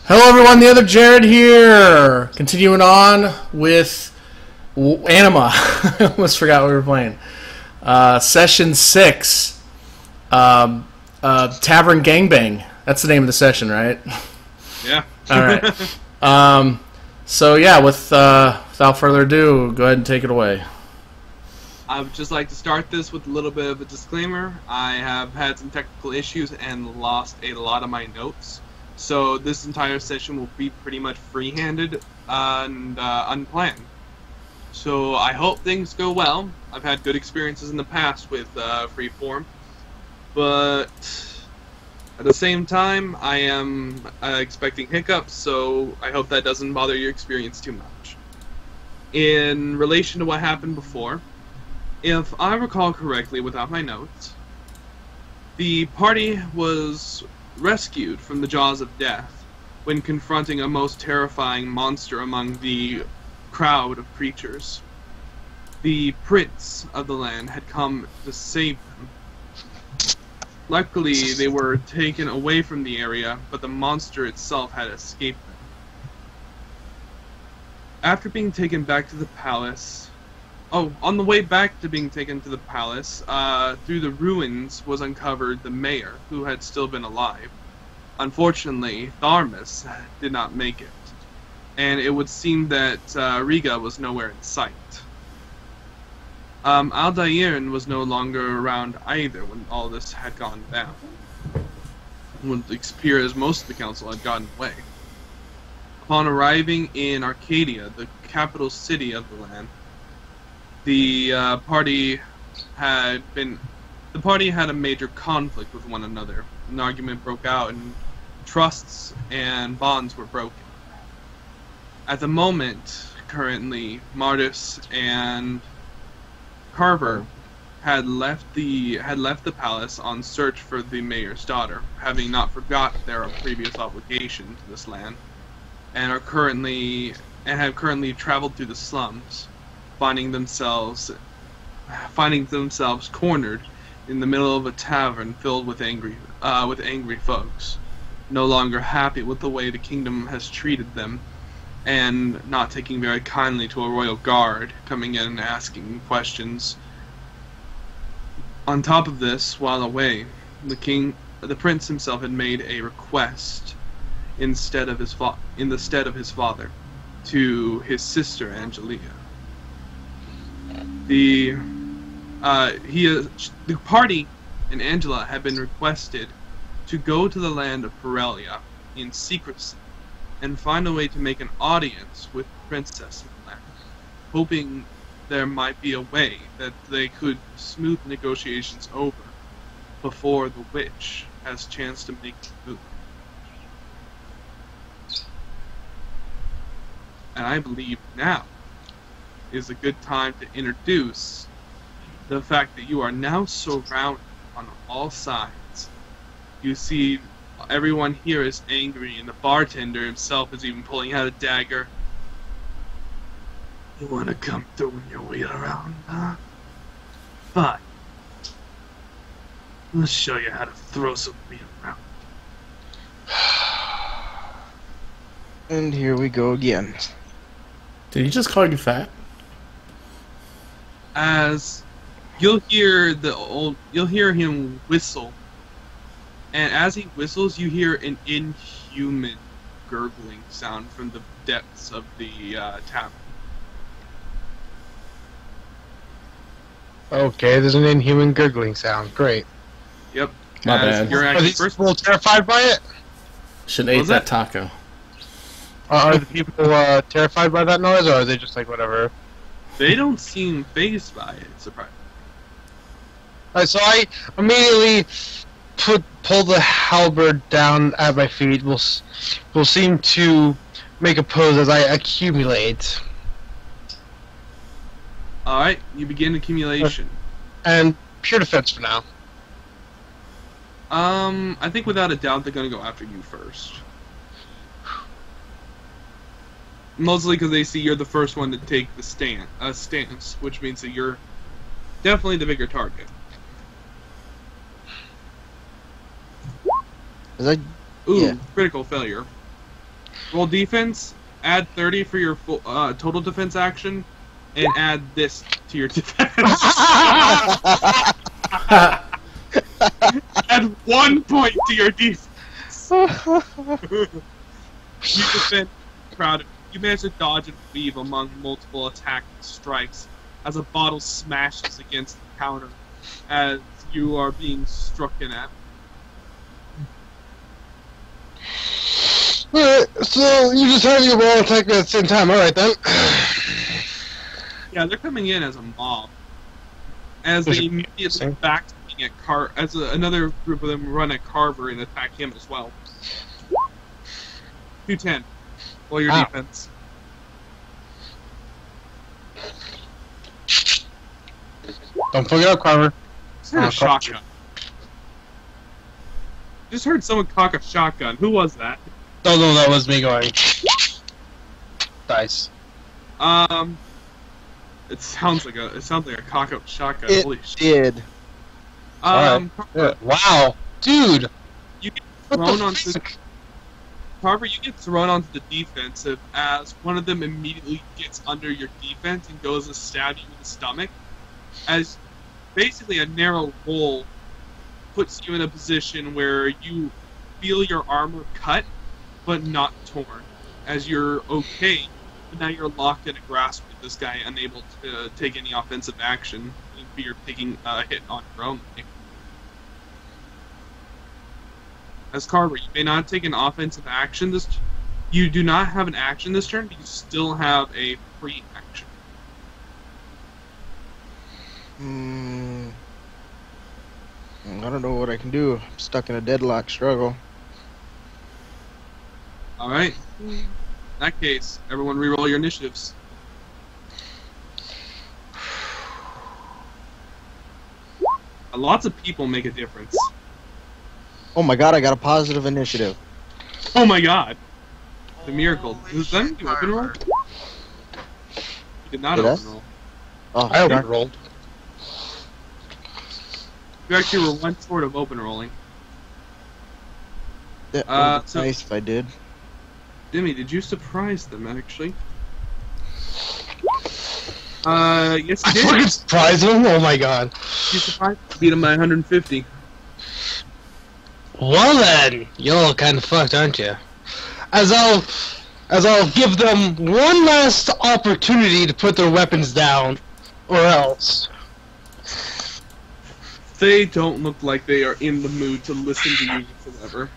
Hello everyone, TheOtherJared here. Continuing on with Anima. I almost forgot what we were playing. Session 6. Tavern Gangbang. That's the name of the session, right? Yeah. Alright. So yeah, without further ado, go ahead and take it away. I would just like to start this with a little bit of a disclaimer. I have had some technical issues and lost a lot of my notes. So this entire session will be pretty much free-handed and unplanned. So I hope things go well. I've had good experiences in the past with freeform, but at the same time, I am expecting hiccups, so I hope that doesn't bother your experience too much. In relation to what happened before, if I recall correctly without my notes, the party was rescued from the jaws of death when confronting a most terrifying monster among the crowd of creatures. The prince of the land had come to save them. Luckily, they were taken away from the area, but the monster itself had escaped them. After being taken back to the palace, on the way back to being taken to the palace, through the ruins was uncovered the mayor, who had still been alive. Unfortunately, Tharmas did not make it, and it would seem that Riga was nowhere in sight. Aldairn was no longer around either when all this had gone down, when it appears most of the council had gotten away. Upon arriving in Arcadia, the capital city of the land, the party had a major conflict with one another. An argument broke out, and trusts and bonds were broken. At the moment, currently, Mardus and Carver had left the palace on search for the mayor's daughter, having not forgot their previous obligation to this land, and have currently traveled through the slums, finding themselves cornered in the middle of a tavern filled with angry folks, no longer happy with the way the kingdom has treated them, and not taking very kindly to a royal guard coming in and asking questions. On top of this, while away, the prince himself had made a request instead of his father to his sister Angelia. The party and Angela had been requested to go to the land of Perelia in secrecy and find a way to make an audience with the princess of the land, hoping there might be a way that they could smooth negotiations over before the witch has a chance to make the move. And I believe now is a good time to introduce the fact that you are now surrounded on all sides. You see everyone here is angry, and the bartender himself is even pulling out a dagger. You want to come throwing your weight around, huh? Fine. Let's show you how to throw some weight around. And here we go again. Did he just call you fat? As you'll hear him whistle, and as he whistles, you hear an inhuman gurgling sound from the depths of the tavern. Okay, there's an inhuman gurgling sound. Great. Yep. My bad. You're Are these people terrified by it? Should have ate that taco. Are the people terrified by that noise, or are they just like, whatever? They don't seem fazed by it, surprisingly. So I immediately pull the halberd down at my feet. Will seem to make a pose as I accumulate. Alright, you begin accumulation. And pure defense for now. I think without a doubt they're gonna go after you first. Mostly because they see you're the first one to take the stance, which means that you're definitely the bigger target. Is that Ooh, yeah. critical failure. Roll defense, add 30 for your full, total defense action, and add this to your defense. Add 1 point to your defense. You defend proud of you manage to dodge and weave among multiple attack strikes as a bottle smashes against the counter as you are being struck at. Alright, so you just have your ball attack at the same time, alright then. Yeah, they're coming in as a mob. As they immediately back at another group of them run at Carver and attack him as well. 210. Roll your defense. Don't forget up, Carver. Just heard a shotgun. Just heard someone cock a shotgun. Who was that? Oh no, that was me going. Dice. It sounds like a cock up shotgun. Holy shit. Did. Wow, dude. You get thrown onto Carver. You get thrown onto the defensive as one of them immediately gets under your defense and goes to stab you in the stomach. As basically a narrow hole puts you in a position where you feel your armor cut, but not torn. As you're okay, but now you're locked in a grasp with this guy, unable to take any offensive action. In fear of taking a hit on your own. As Carver, you may not take an offensive action this. You do not have an action this turn, but you still have a free action. I don't know what I can do. I'm stuck in a deadlock struggle. Alright. In that case, everyone reroll your initiatives. Lots of people make a difference. Oh my god, I got a positive initiative. Oh my god. The miracle. Is that you open roll? You did not open roll. Oh, I open rolled. You actually were one short of open rolling. That would be nice if I did. Dimmy, did you surprise them, actually? Yes, you did. I fucking surprised him? Oh my god. You surprised them. Beat him by 150. Well then, you're all kind of fucked, aren't you? As I'll give them one last opportunity to put their weapons down, or else. They don't look like they are in the mood to listen to you whatsoever.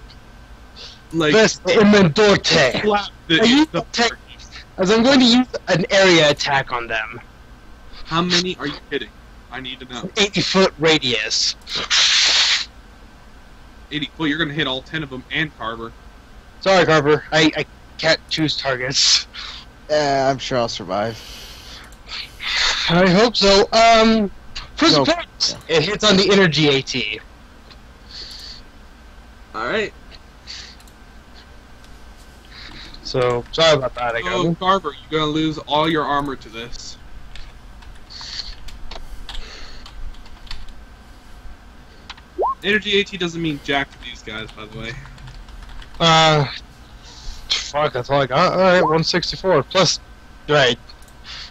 Like, Vesta Immendorte. As I'm going to use an area attack on them. How many are you hitting? I need to know. 80-foot radius. 80. Well, you're gonna hit all 10 of them and Carver. Sorry, Carver. I can't choose targets. I'm sure I'll survive. I hope so. First appearance, it hits on the energy AT. Alright. So, sorry about that again. Oh, Carver, you're gonna lose all your armor to this. Energy AT doesn't mean jack to these guys, by the way. Fuck, that's all I got. Alright, 164. Plus, right.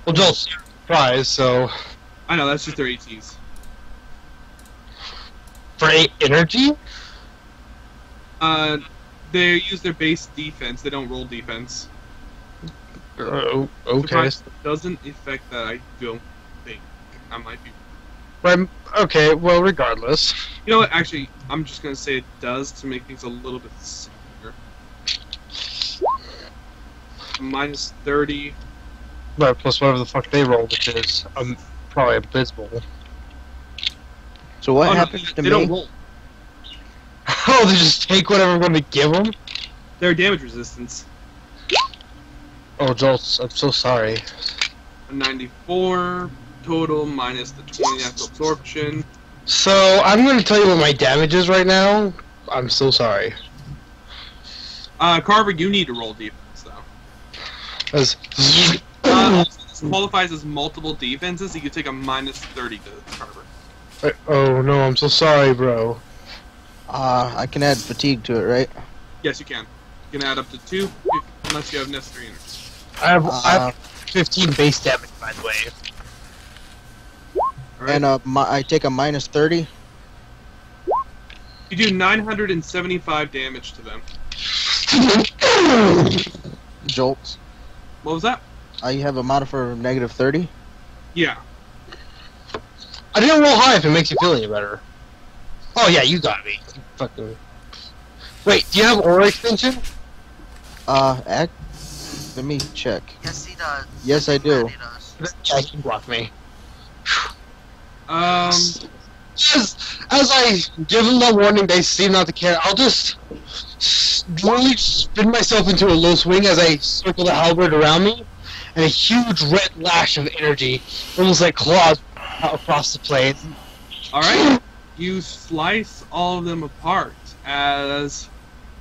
Well, Joltz, prize, so. I know, that's just their ATs. For 8 energy? They use their base defense, they don't roll defense. Okay. Surprise doesn't affect that, I don't think. I might be. Right, okay, well, regardless. You know what, actually, I'm just gonna say it does to make things a little bit simpler. Minus 30. Right, plus whatever the fuck they roll, which is probably abysmal. So what happens to they me? don't roll. Oh, they just take whatever I'm going to give them? Their damage resistance. Oh, Joltz, I'm so sorry. A 94 total minus the 20 natural absorption. So, I'm going to tell you what my damage is right now. I'm so sorry. Carver, you need to roll defense, though. As This qualifies as multiple defenses, so you can take a minus 30 to Carver. oh no, I'm so sorry, bro. I can add fatigue to it, right? Yes, you can. You can add up to 2. unless you have necessary energy. I have 15 base damage, by the way. Alright. And I take a minus 30. You do 975 damage to them. Joltz. What was that? You have a modifier of negative 30. Yeah. I didn't roll high if it makes you feel any better. Oh yeah, you got me. Fucking. Wait, do you have aura extension? Let me check. Yes, he does. Yes, I do. He does. Yeah, you can block me. Um, As I give them the warning, they seem not to care. I'll just literally spin myself into a low swing as I circle the halberd around me, and a huge red lash of energy, almost like claws, out across the plane. alright. You slice all of them apart as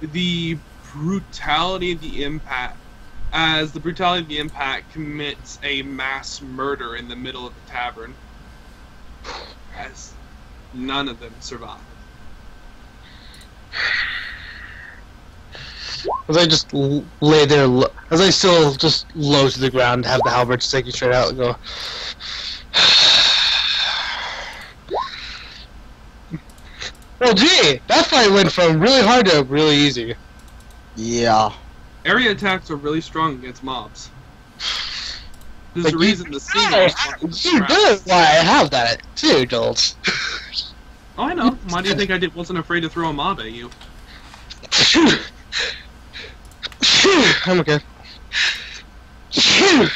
the brutality of the impact. As the brutality of the impact commits a mass murder in the middle of the tavern. As none of them survive. As I just lay there, as I still just low to the ground, have the halberd sticking straight out and go. Well, gee, that fight went from really hard to really easy. Yeah. Area attacks are really strong against mobs. There's Like a reason the scene You know why I have that too, Joltz. Oh, I know. Why do you think I wasn't afraid to throw a mob at you? I'm okay.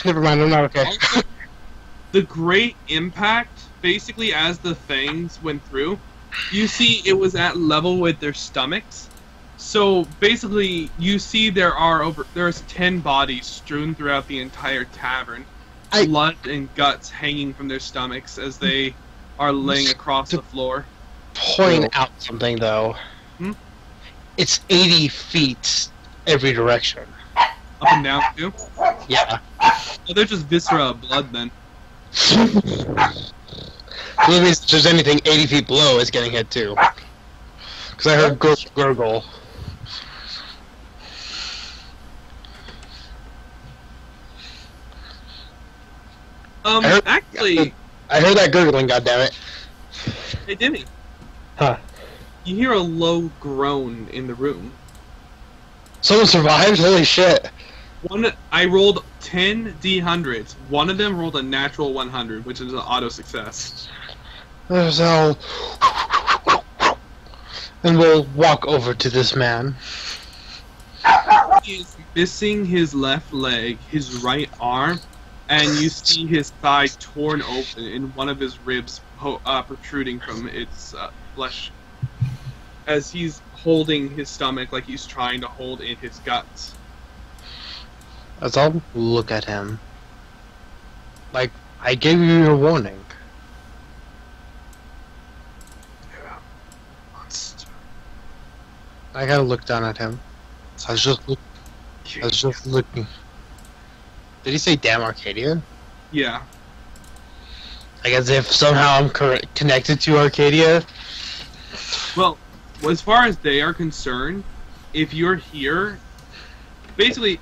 Never mind, I'm not okay. Also, the great impact, basically, as the fangs went through, you see it was at level with their stomachs. So basically, you see there's 10 bodies strewn throughout the entire tavern, blood and guts hanging from their stomachs as they are laying across the floor. Point out something though. Hmm? It's 80 feet every direction. Up and down too. Yeah. Oh, they're just viscera of blood then. So that means if there's anything 80 feet below, it's getting hit too. Because I heard gurgle. Actually, I heard that gurgling, goddammit. hey Dimmy, Huh. you hear a low groan in the room. Someone survived? Holy shit. I rolled 10 D100s. One of them rolled a natural 100, which is an auto success. So... And we'll walk over to this man. He is missing his left leg, his right arm, and you see his thigh torn open and one of his ribs protruding from its flesh. As he's holding his stomach like he's trying to hold in his guts. As I'll look at him. Like, I gave you your warning. I gotta look down at him. I was just looking. Did he say damn Arcadia? Yeah. Like as if somehow I'm connected to Arcadia? Well, as far as they are concerned, if you're here, basically,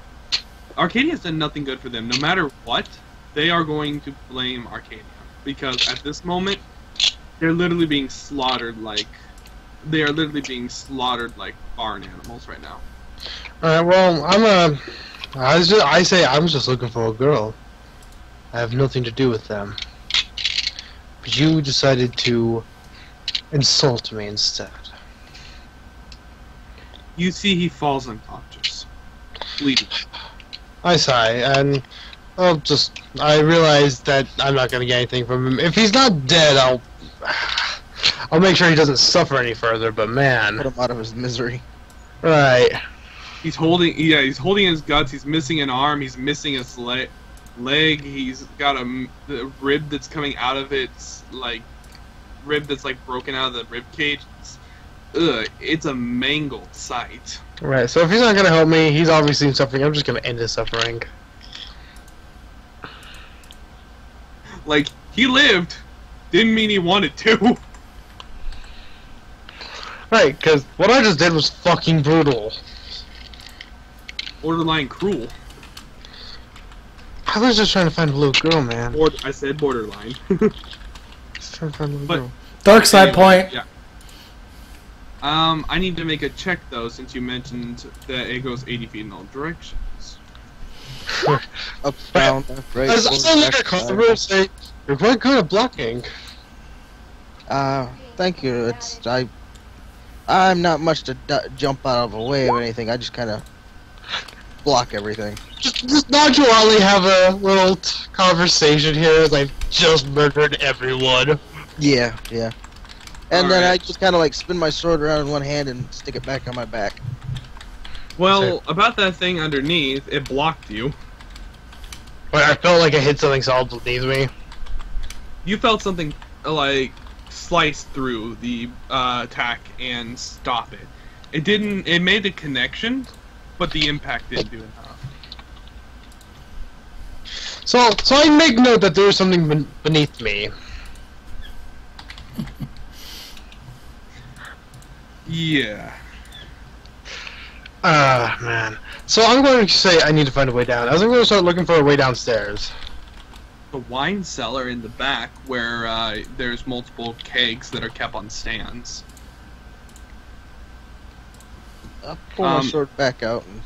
Arcadia's done nothing good for them. No matter what, they are going to blame Arcadia. Because at this moment, they're literally being slaughtered like... They are literally being slaughtered like barn animals right now. Alright, well, I say I'm just looking for a girl. I have nothing to do with them. But you decided to insult me instead. You see he falls unconscious. Bleeding. I sigh, and I realize that I'm not gonna get anything from him. If he's not dead, I'll make sure he doesn't suffer any further, but man. Put him out of his misery. Right. He's holding his guts, he's missing an arm, he's missing his leg, he's got a rib that's coming out of its, rib that's, broken out of the rib cage. It's a mangled sight. Right, so if he's not gonna help me, he's obviously suffering, I'm just gonna end his suffering. He lived, didn't mean he wanted to. Right, because what I just did was fucking brutal. borderline cruel. I was just trying to find a little girl, man. I said borderline. Just trying to find a little But- girl. Dark side point. Yeah. I need to make a check though, since you mentioned that it goes 80 feet in all directions. Up, down, left, right. As forward, I look back, at Carver and say, you're quite good at blocking. Thank you. I'm not much to jump out of a way or anything. I just kind of block everything. Just nonchalantly have a little conversation here as I've just murdered everyone. Yeah. And then I Alright. just kind of like spin my sword around in one hand and stick it back on my back. Well, about that thing underneath, it blocked you. But I felt like I hit something solid beneath me. You felt something like slice through the attack and stop it. It didn't. It made the connection, but the impact didn't do enough. So I make note that there was something beneath me. Yeah. Man. So I'm going to say I need to find a way down. As I'm going to start looking for a way downstairs. The wine cellar in the back, where there's multiple kegs that are kept on stands. I'll pull my sword back out. And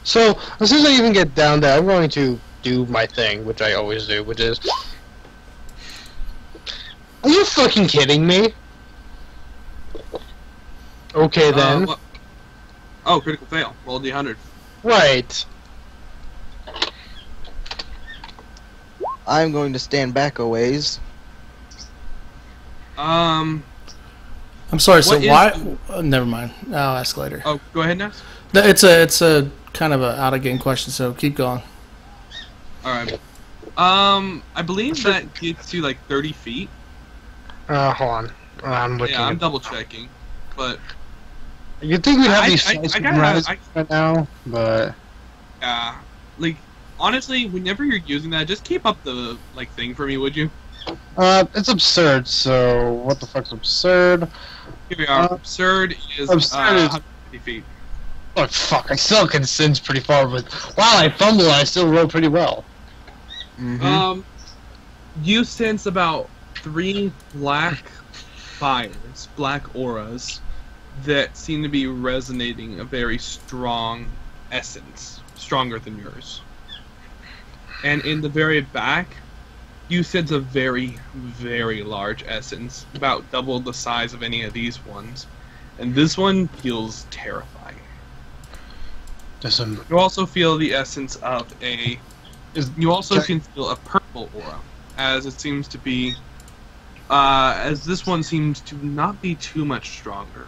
So as soon as I even get down there, I'm going to do my thing, which I always do, which is... Are you fucking kidding me? Okay then. Oh, critical fail. Roll D100. Right. I'm going to stand back a ways. I'm sorry. So What is why? the- Never mind. I'll ask later. Oh, go ahead, Ness. No, it's a kind of a out of game question. So keep going. Alright. I believe that gets you like 30 feet. Hold on. I'm looking. Yeah, I'm at... double checking. But, You'd think we'd have I- these I- sites I gotta memorized have- right now, but... like, honestly, whenever you're using that, just keep up the, like, thing for me, would you? It's absurd, so what the fuck's absurd? Here we are. Absurd is, absurd is- 150 feet. Oh fuck, I still can sense pretty far, but while I fumble, I still roll pretty well. You sense about 3 black fires, black auras, that seem to be resonating a very strong essence, stronger than yours. And in the very back, you sense a very, very large essence, about double the size of any of these ones. And this one feels terrifying. There's some... You also feel the essence of a... You also can feel a purple aura, as it seems to be... as this one seems to not be too much stronger,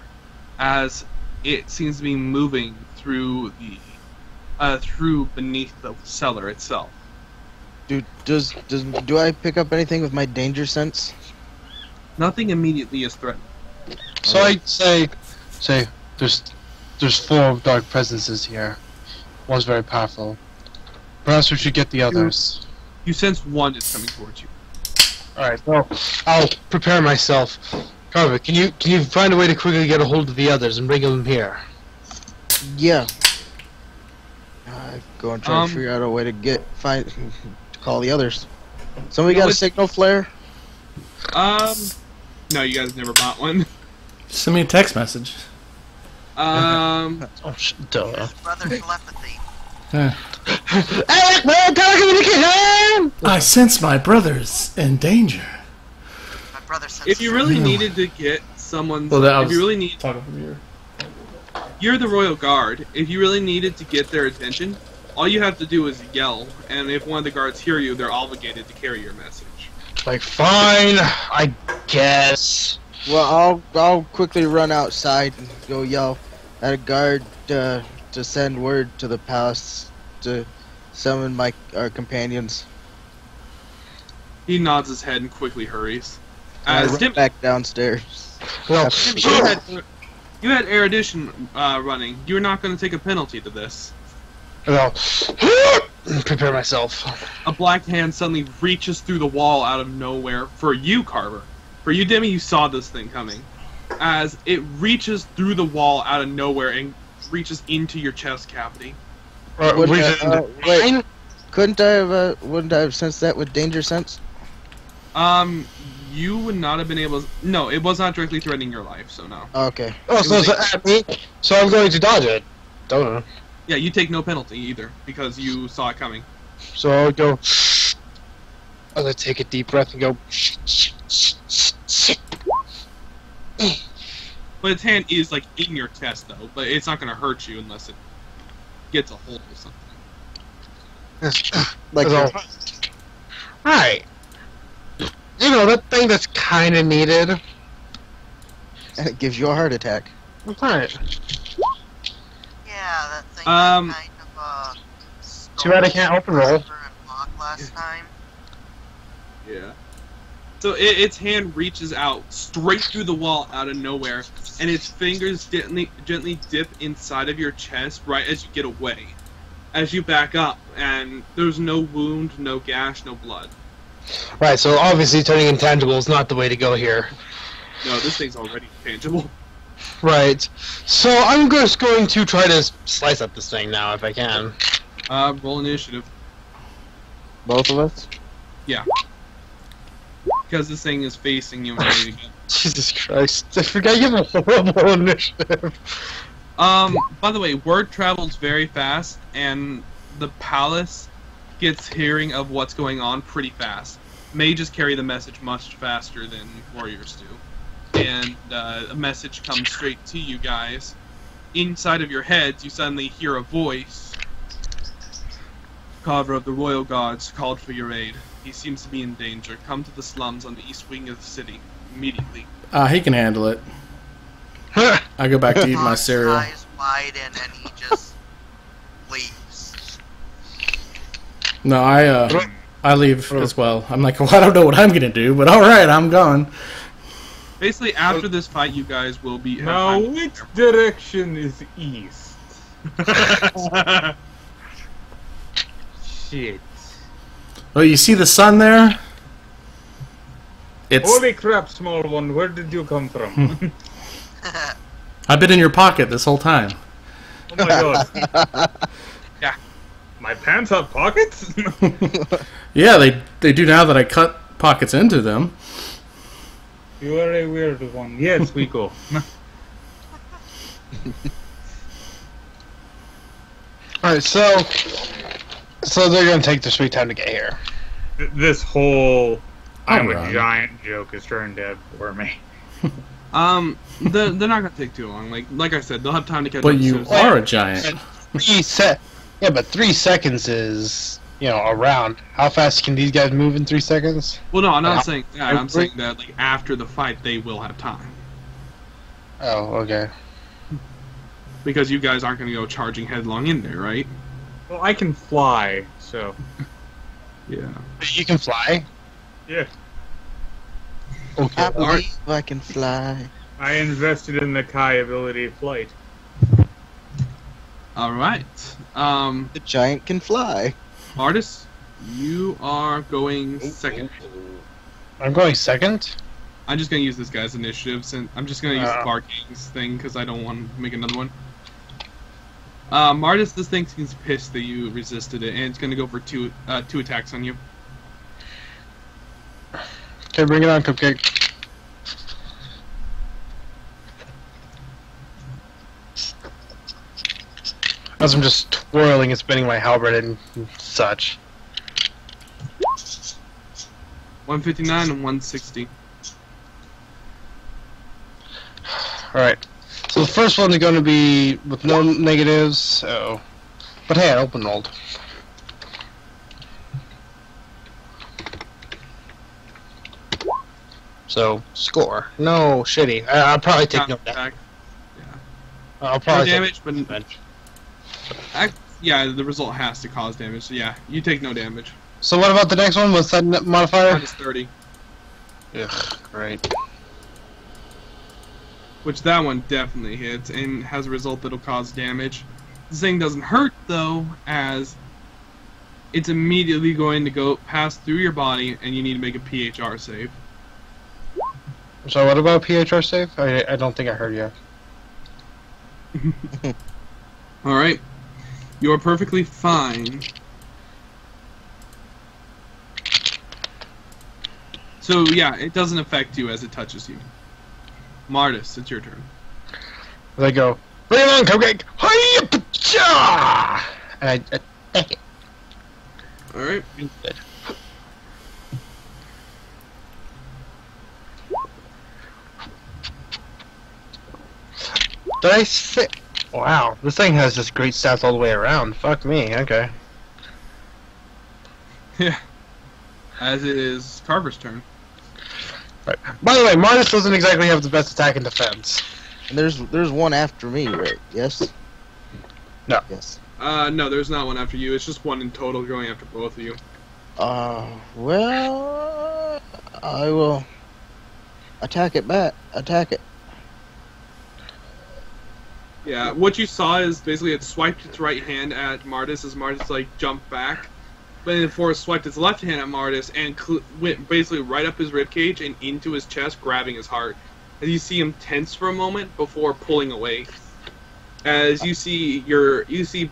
as it seems to be moving through the... through beneath the cellar itself. Do I pick up anything with my danger sense? Nothing immediately is threatened. So I say, there's 4 dark presences here. One's very powerful. Perhaps we should get the others. You sense one is coming towards you. Alright, well, I'll prepare myself. Carver, can you find a way to quickly get a hold of the others and bring them here? Yeah. I go and try to figure out a way to to call the others. Somebody got a signal flare? No, you guys never bought one. Send me a text message. Oh, duh. Brother telepathy. Eric, man, telecommunication! I sense my brothers in danger. My brother said. If you really needed to get someone's... Well, that if you really need... talking from here. You're the Royal Guard. If you really needed to get their attention, all you have to do is yell, and if one of the guards hear you, they're obligated to carry your message. Like, fine, I guess. Well, I'll quickly run outside and go yell at a guard to send word to the palace to summon our companions. He nods his head and quickly hurries. I As run Dim, back downstairs. Well, you had erudition running. You're not going to take a penalty to this. well, prepare myself. A black hand suddenly reaches through the wall out of nowhere for you, Carver. For you, Demi, you saw this thing coming. As it reaches through the wall out of nowhere and reaches into your chest cavity. Wait, couldn't I have? Wouldn't I have sensed that with danger sense? You would not have been able to... No, it was not directly threatening your life, so no. Okay. Oh, so it's at me? So I'm going to dodge it. Don't know. Yeah, you take no penalty either, because you saw it coming. So I'll go... I'm gonna take a deep breath and go... But its hand is, like, in your chest, though. But it's not going to hurt you unless it gets a hold of something. Like, Alright. You know, that thing that's kinda needed. and it gives you a heart attack. Alright. Yeah, that thing Um, kind of, Too bad I can't open roll. Carver and Hawke last time. Yeah. So its hand reaches out straight through the wall out of nowhere, and its fingers gently dip inside of your chest right as you get away. As you back up, and there's no wound, no gash, no blood. Right, so obviously turning intangible is not the way to go here. No, this thing's already tangible. Right. So I'm just going to try to slice up this thing now if I can. Roll initiative. Both of us. Yeah. Because this thing is facing you and ready to go. Jesus Christ. I forgot you have a horrible initiative. By the way, word travels very fast, and the palace gets hearing of what's going on pretty fast. Mages carry the message much faster than warriors do. And a message comes straight to you guys. Inside of your heads, you suddenly hear a voice. Carver of the Royal Guards called for your aid. He seems to be in danger. Come to the slums on the east wing of the city immediately. He can handle it. I go back to eat my Hawke's cereal. eyes widen and he just leaves. No, I leave as well. I'm like, well, I don't know what I'm gonna do, but all right, I'm gone. Basically, after this fight, you guys will be... Now, which direction is east? Shit. Oh, you see the sun there? It's. Holy crap, small one, where did you come from? I've been in your pocket this whole time. Oh my god. Yeah. My pants have pockets? Yeah, they do now that I cut pockets into them. You are a weird one. Yes, we go. Alright, so they're gonna take their sweet time to get here. This whole I'm Alright. a giant joke is turned dead for me. They're not gonna take too long. Like I said, they'll have time to catch up. But you are a giant. 3 seconds is, you know, around. How fast can these guys move in 3 seconds? Well, no, I'm not saying that. I'm saying that like after the fight, they will have time Oh, okay. because you guys aren't gonna go charging headlong in there, right? Well, I can fly, so Yeah. You can fly? yeah. Okay. I believe I can fly. I invested in the Kai ability flight. All right. The giant can fly. Mardus, you are going second. I'm going second? I'm just gonna use this guy's initiative, since I'm just gonna use the Barking's thing because I don't want to make another one. Mardus, this thing seems pissed that you resisted it, and it's gonna go for two attacks on you. Okay, bring it on, Cupcake. As I'm just twirling and spinning my halberd and such. 159 and 160. Alright. So the first one's going to be with no negatives, so... But hey, I open rolled. So, score. No, shitty. I'll probably take no damage. Attack. I'll No probably damage, take but damage. yeah, the result has to cause damage. So yeah, you take no damage. So what about the next one? What's that modifier? Minus 30. Ugh, great. Which that one definitely hits and has a result that'll cause damage. This thing doesn't hurt though, as it's immediately going to go pass through your body, and you need to make a PHR save. So what about PHR save? I don't think I heard you. All right. You are perfectly fine. So yeah, it doesn't affect you as it touches you. Mardus, it's your turn. They go, bring it on, cupcake! Hiya-pa-cha! And I attack it. Alright. Did I say? Wow, this thing has just great stats all the way around. Fuck me, okay. Yeah. As it is Carver's turn. Right. By the way, Mardus doesn't exactly have the best attack and defense. And there's one after me, right? Yes. No. Yes. No, there's not one after you. It's just one in total going after both of you. Well, I will attack it back. Attack it. Yeah, what you saw is basically it swiped its right hand at Mardus as Mardus like jumped back, but then before it swiped its left hand at Mardus and went basically right up his ribcage and into his chest, grabbing his heart. As you see him tense for a moment before pulling away. As you see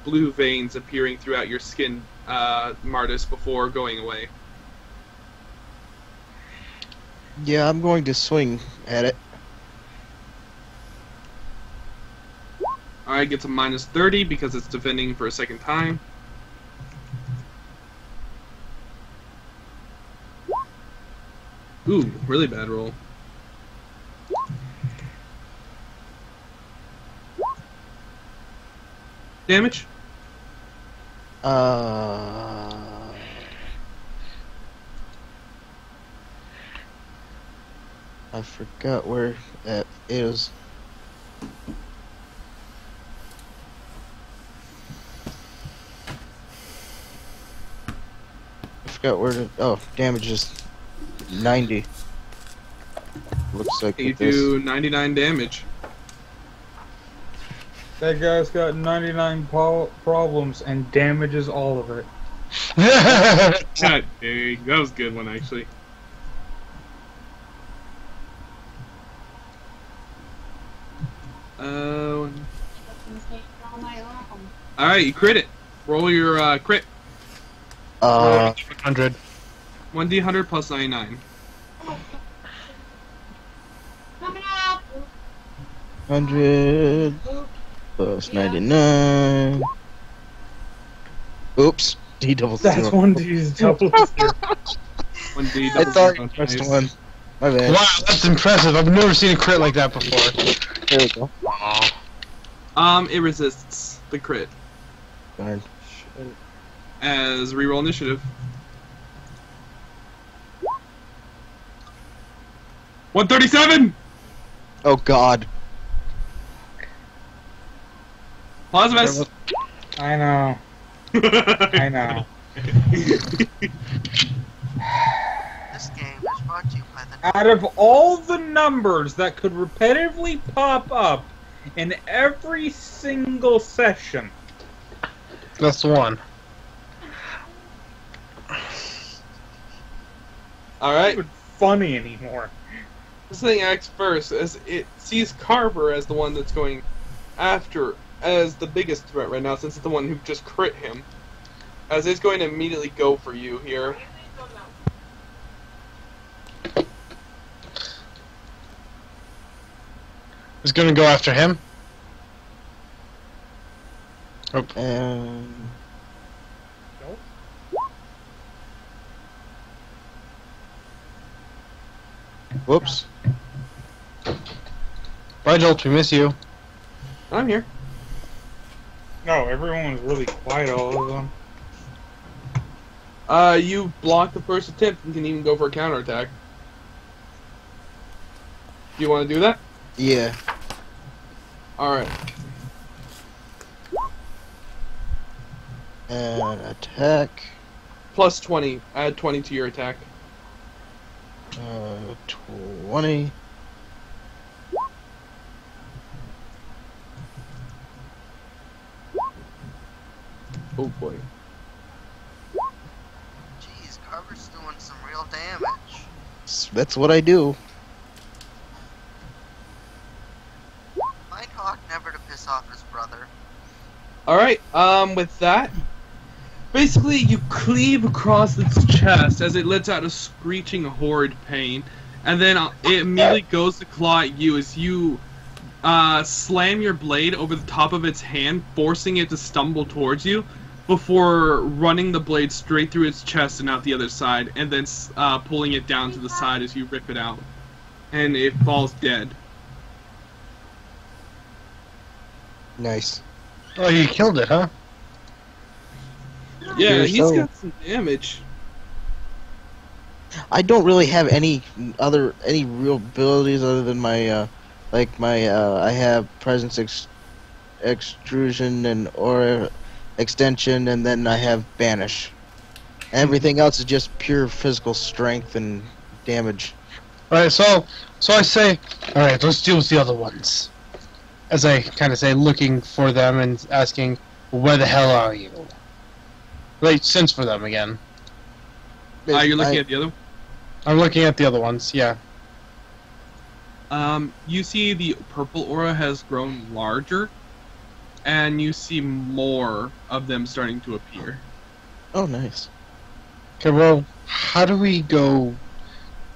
blue veins appearing throughout your skin, Mardus, before going away. Yeah, I'm going to swing at it. Alright, gets a minus 30 because it's defending for a second time. Ooh, really bad roll. Damage? I forgot where it is. I forgot where to. Oh, damage is 90. Looks like You with this. do 99 damage. That guy's got 99 problems and damages all of it. God dang, that was a good one actually. Alright, you crit it. Roll your crit. 100. 1d100 plus 99. 100 plus 99. Oops. D double That's zero. 1D's double zero. 1d I thought you double pressed nice. one. My bad. Wow, that's impressive. I've never seen a crit like that before. There we go. It resists the crit. Darn. As reroll initiative. 137! Oh god. Plazmas! I know. I know. This game is brought to you by the... Out of all the numbers that could repetitively pop up in every single session, That's the one. Alright, not funny anymore. this thing acts first as it sees Carver as the one that's going after, as the biggest threat right now, since it's the one who just crit him. As it's going to immediately go for you here. It's gonna go after him. Oh, And whoops. bye, Joltz. We miss you. I'm here. No, everyone was really quiet, all of them. You block the first attempt and can even go for a counterattack. Do you want to do that? Yeah. Alright. And attack. Plus 20. Add 20 to your attack. 20. Oh boy. Jeez, Carver's doing some real damage. That's what I do. Find Hawke never to piss off his brother. Alright, with that, basically you cleave across its chest as it lets out a screeching horrid pain, and then it immediately goes to claw at you as you slam your blade over the top of its hand, forcing it to stumble towards you, before running the blade straight through its chest and out the other side, and then pulling it down to the side as you rip it out. And it falls dead. Nice. Oh, you killed it, huh? Yeah, You're he's so- got some damage. I don't really have any real abilities other than my I have presence extrusion and aura extension, and then I have banish. Everything else is just pure physical strength and damage. Alright, so I say, alright, let's deal with the other ones. As I kind of say, looking for them and asking, where the hell are you? Wait, sense for them again. You're looking at the other one? I'm looking at the other ones, yeah. You see the purple aura has grown larger, and you see more of them starting to appear. Oh, nice. Okay, well, how do we go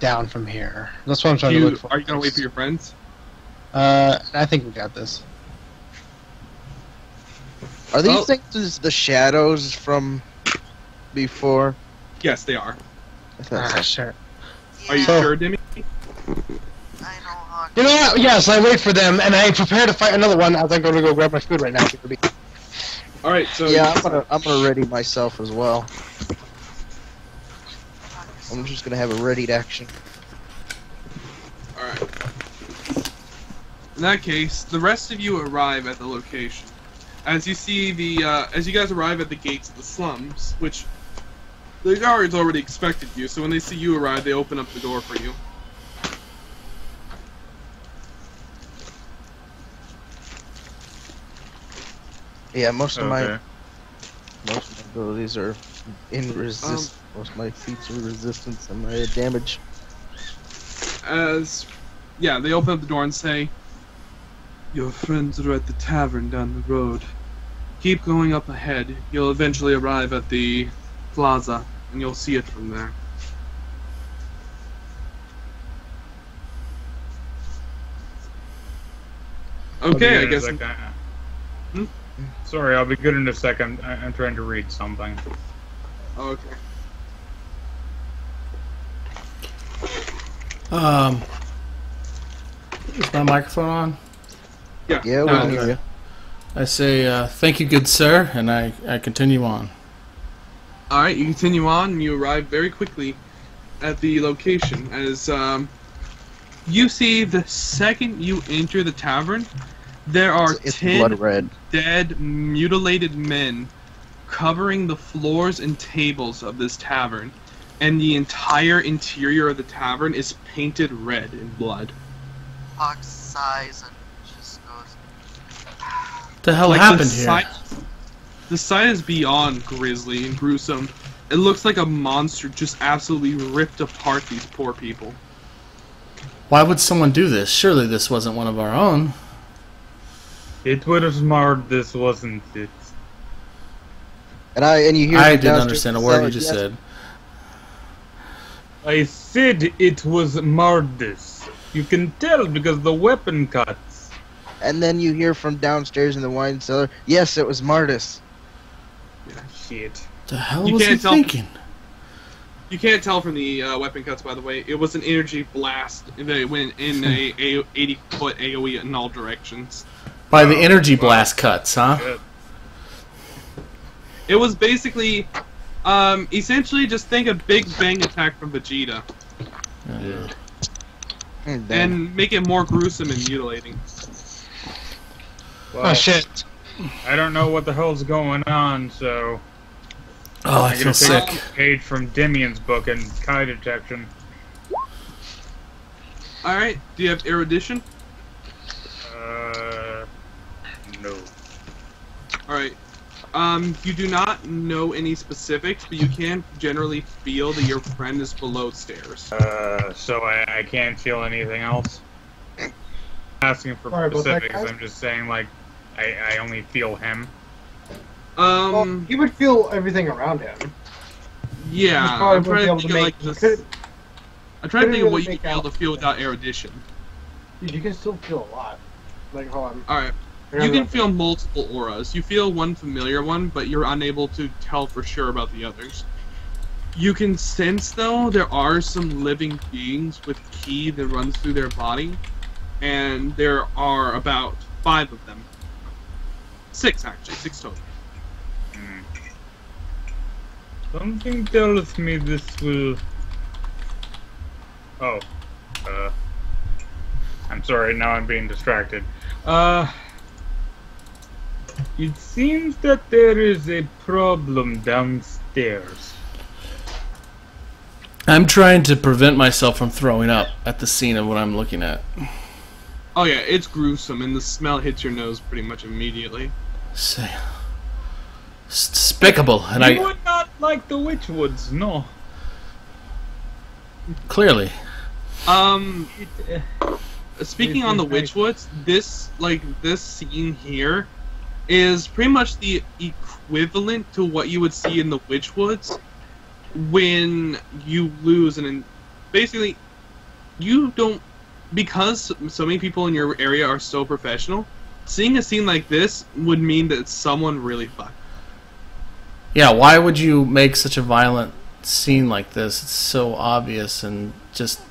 down from here? That's what I'm trying to look for. Are you gonna wait for your friends? I think we got this. Are these things the shadows from before? Yes, they are. I thought so. Sure. Are you So- sure, Dimi? I know, Hawke. You know what? Yes, I wait for them, and I prepare to fight another one as I'm going to go grab my food right now. Alright, so... Yeah, I'm gonna ready myself as well. I'm just gonna have a readied action. Alright. In that case, the rest of you arrive at the location. As you see as you guys arrive at the gates of the slums, which the guards already expected you, so when they see you arrive, they open up the door for you. Yeah, most of my Okay. abilities are in resist. Most of my feats are resistance and my damage. They open up the door and say, "Your friends are at the tavern down the road. Keep going up ahead. You'll eventually arrive at the plaza, and you'll see it from there." Okay, I guess. Hmm? Sorry, I'll be good in a second. I'm trying to read something. Okay. Is my microphone on? Yeah. Yeah, we can hear you. I say, thank you, good sir, and I continue on. Alright, you continue on, and you arrive very quickly at the location. As you see, the second you enter the tavern, there are It's 10 blood red. dead, mutilated men covering the floors and tables of this tavern, and the entire interior of the tavern is painted red in blood. Hawke sighs and just goes, What the hell Like, happened here? The sight is beyond grisly and gruesome. It looks like a monster just absolutely ripped apart these poor people. Why would someone do this? Surely this wasn't one of our own. It was Mardus, wasn't it? And you hear I from didn't downstairs understand a the word cellar, you just yes. said. I said it was Mardus. You can tell because the weapon cuts. And then you hear from downstairs in the wine cellar, yes, it was Mardus. Shit. The hell You was he can't tell- thinking? You can't tell from the weapon cuts, by the way. It was an energy blast that went in a 80-foot AoE in all directions. By the energy blast cuts, huh? Good. It was basically, essentially just think a Big Bang attack from Vegeta. Yeah. And make it more gruesome and mutilating. Well, Oh shit. I don't know what the hell's going on, so Oh, I I'm feel gonna sick. take a page from Dimian's book and Kai detection. Alright, do you have erudition? No. Alright. You do not know any specifics, but you can generally feel that your friend is below stairs. So I can't feel anything else. Asking for Sorry about that, specifics, guys. I'm just saying, like, I only feel him. Um, he would feel everything around him. yeah, He's probably I'm trying wouldn't to be think able of to like make. this. I'm trying to think of what you make can be able to out. feel without erudition. Dude, you can still feel a lot. Like, hold on. Alright. You can feel multiple auras. You feel one familiar one, but you're unable to tell for sure about the others. You can sense, though, there are some living beings with ki that runs through their body, and there are about 5 of them. 6, actually. 6 total. Something tells me this will... Oh. I'm sorry, now I'm being distracted. It seems that there is a problem downstairs. I'm trying to prevent myself from throwing up at the scene of what I'm looking at. Oh yeah, it's gruesome, and the smell hits your nose pretty much immediately. Say, it's despicable, and You would not like the Witchwoods, no. clearly. Speaking on the Witchwoods, this scene here is pretty much the equivalent to what you would see in the Witchwoods when you lose, and basically you don't, because so many people in your area are so professional, seeing a scene like this would mean that someone really fucked. Yeah, why would you make such a violent scene like this? It's so obvious and just...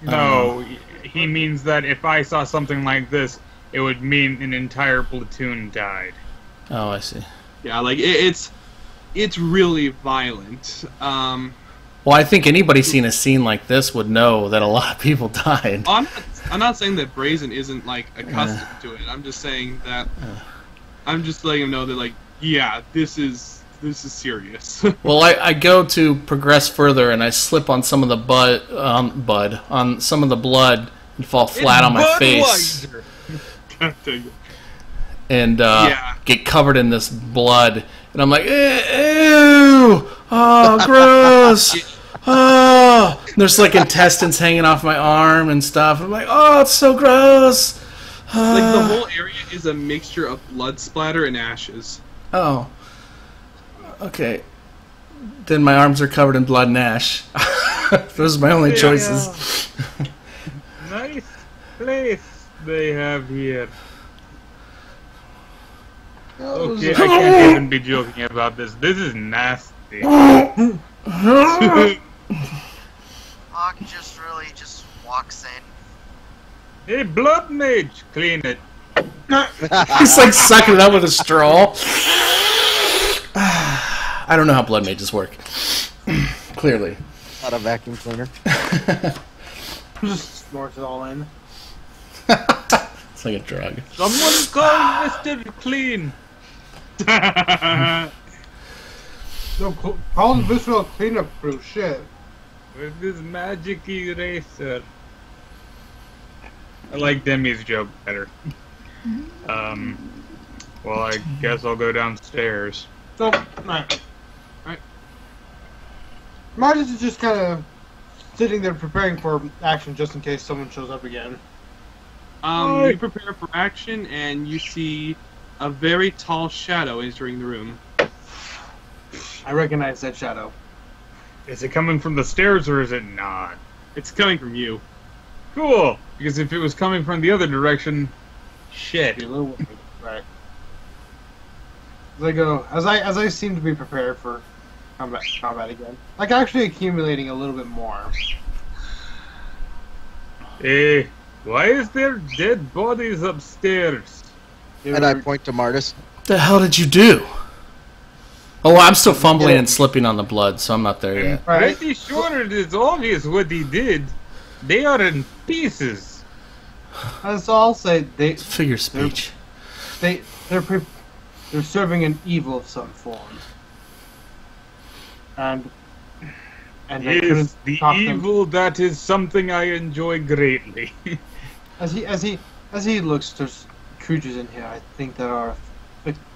No, he means that if I saw something like this, it would mean an entire platoon died. Oh, I see. Yeah, like it's really violent. Well, I think anybody seeing a scene like this would know that a lot of people died. I'm not saying that Brazen isn't like accustomed to it. I'm just saying that I'm just letting him know that, like, yeah, this is serious. Well, I go to progress further, and I slip on some of the on some of the blood, and fall flat on my face, and get covered in this blood. And I'm like, ew, oh, gross, oh. And there's like intestines hanging off my arm and stuff. I'm like, oh, it's so gross. Like the whole area is a mixture of blood splatter and ashes. Oh. Okay. Then my arms are covered in blood and ash. Those are my only choices. Nice place they have here. Okay, I can't even be joking about this. This is nasty. Hawke just walks in. Hey, blood mage, clean it. He's like sucking it up with a straw. I don't know how blood mages work. Clearly. Not a vacuum cleaner. Just snorts it all in. It's like a drug. Someone call Mr. Clean. No, call the visceral cleanup crew. Shit. With this magic eraser. I like Demi's joke better. Well, I guess I'll go downstairs. So, alright. Mardus is just kind of sitting there preparing for action just in case someone shows up again. You prepare for action, and you see a very tall shadow entering the room. I recognize that shadow. Is it coming from the stairs or is it not? It's coming from you. Cool! Because if it was coming from the other direction, shit. Be a little worried. Right. As I go, as I seem to be prepared for combat again, like actually accumulating a little bit more. Hey, why is there dead bodies upstairs? And I point to Mardus. What the hell did you do? Oh, I'm still fumbling and slipping on the blood, so I'm not there yet. Right. Pretty sure it is obvious what he did. They are in pieces. That's all I'll say. Figure speech. They're serving an evil of some form. And I couldn't Yes, the stop them. evil that is something I enjoy greatly. As he looks, there's creatures in here, I think, that are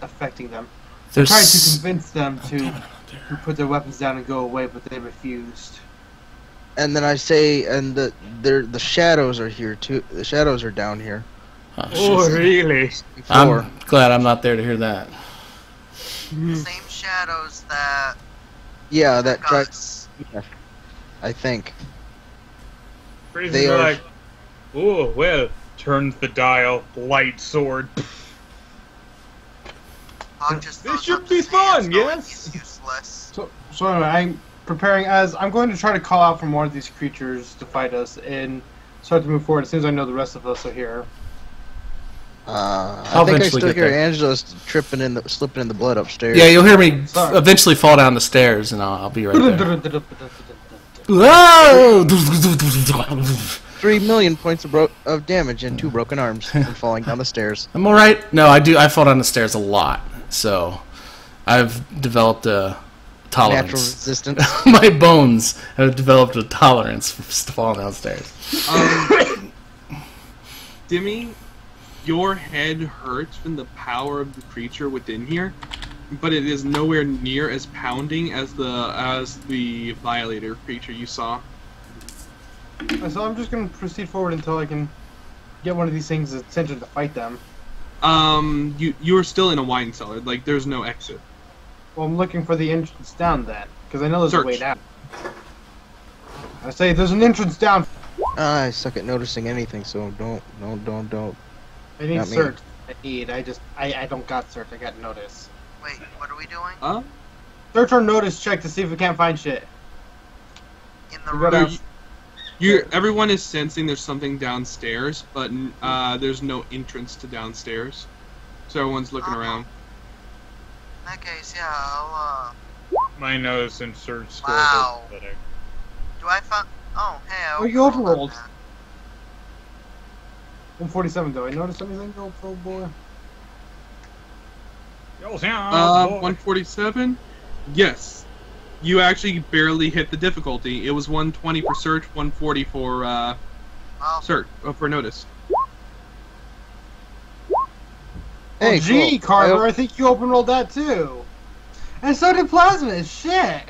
affecting them. There's Trying to convince them to put their weapons down and go away, but they refused. And then I say, and the shadows are here too. The shadows are down here. Oh, really? Before. I'm glad I'm not there to hear that. The same shadows that Yeah, that attack tried. us. Yeah, I think. Brazen's They are- like, oh, well, turns the dial, light sword. Hawke just This throws should up be his hands fun, going, yes? He's useless. So anyway, I'm preparing as I'm going to try to call out for more of these creatures to fight us and start to move forward as soon as I know the rest of us are here. I I'll think I eventually still get hear there. Angela's slipping in the blood upstairs. Yeah, you'll hear me Sorry. eventually fall down the stairs, and I'll be right there. Whoa! 3 million points of damage and 2 broken arms from falling down the stairs. I'm alright. No, I do. I fall down the stairs a lot, so I've developed a Natural tolerance. resistance. My bones have developed a tolerance for falling downstairs. Dimmy, your head hurts from the power of the creature within here, but it is nowhere near as pounding as the Violator creature you saw. So I'm just going to proceed forward until I can get one of these things' attention to fight them. You're still in a wine cellar. Like, there's no exit. Well, I'm looking for the entrance down then, because I know there's a way Search. down. I say there's an entrance down. I suck at noticing anything, so don't. I need Not me. search. I don't got search. I got notice. Wait, what are we doing? Search or notice check to see if we can't find shit. In the We go room. down. Everyone is sensing there's something downstairs, but there's no entrance to downstairs, so everyone's looking around. In that case, yeah, I'll, My nose and search scores Wow. are pathetic. do I find... Oh, hey, I Oh, you overrolled overrolled. that. 147. Do I notice anything, old boy? 147? Yes. You actually barely hit the difficulty. It was 120 for search, 140 for Well, search, for notice. Hey, Oh, gee, cool. Carver, I think you open rolled that too. And so did Plazmas. Shit.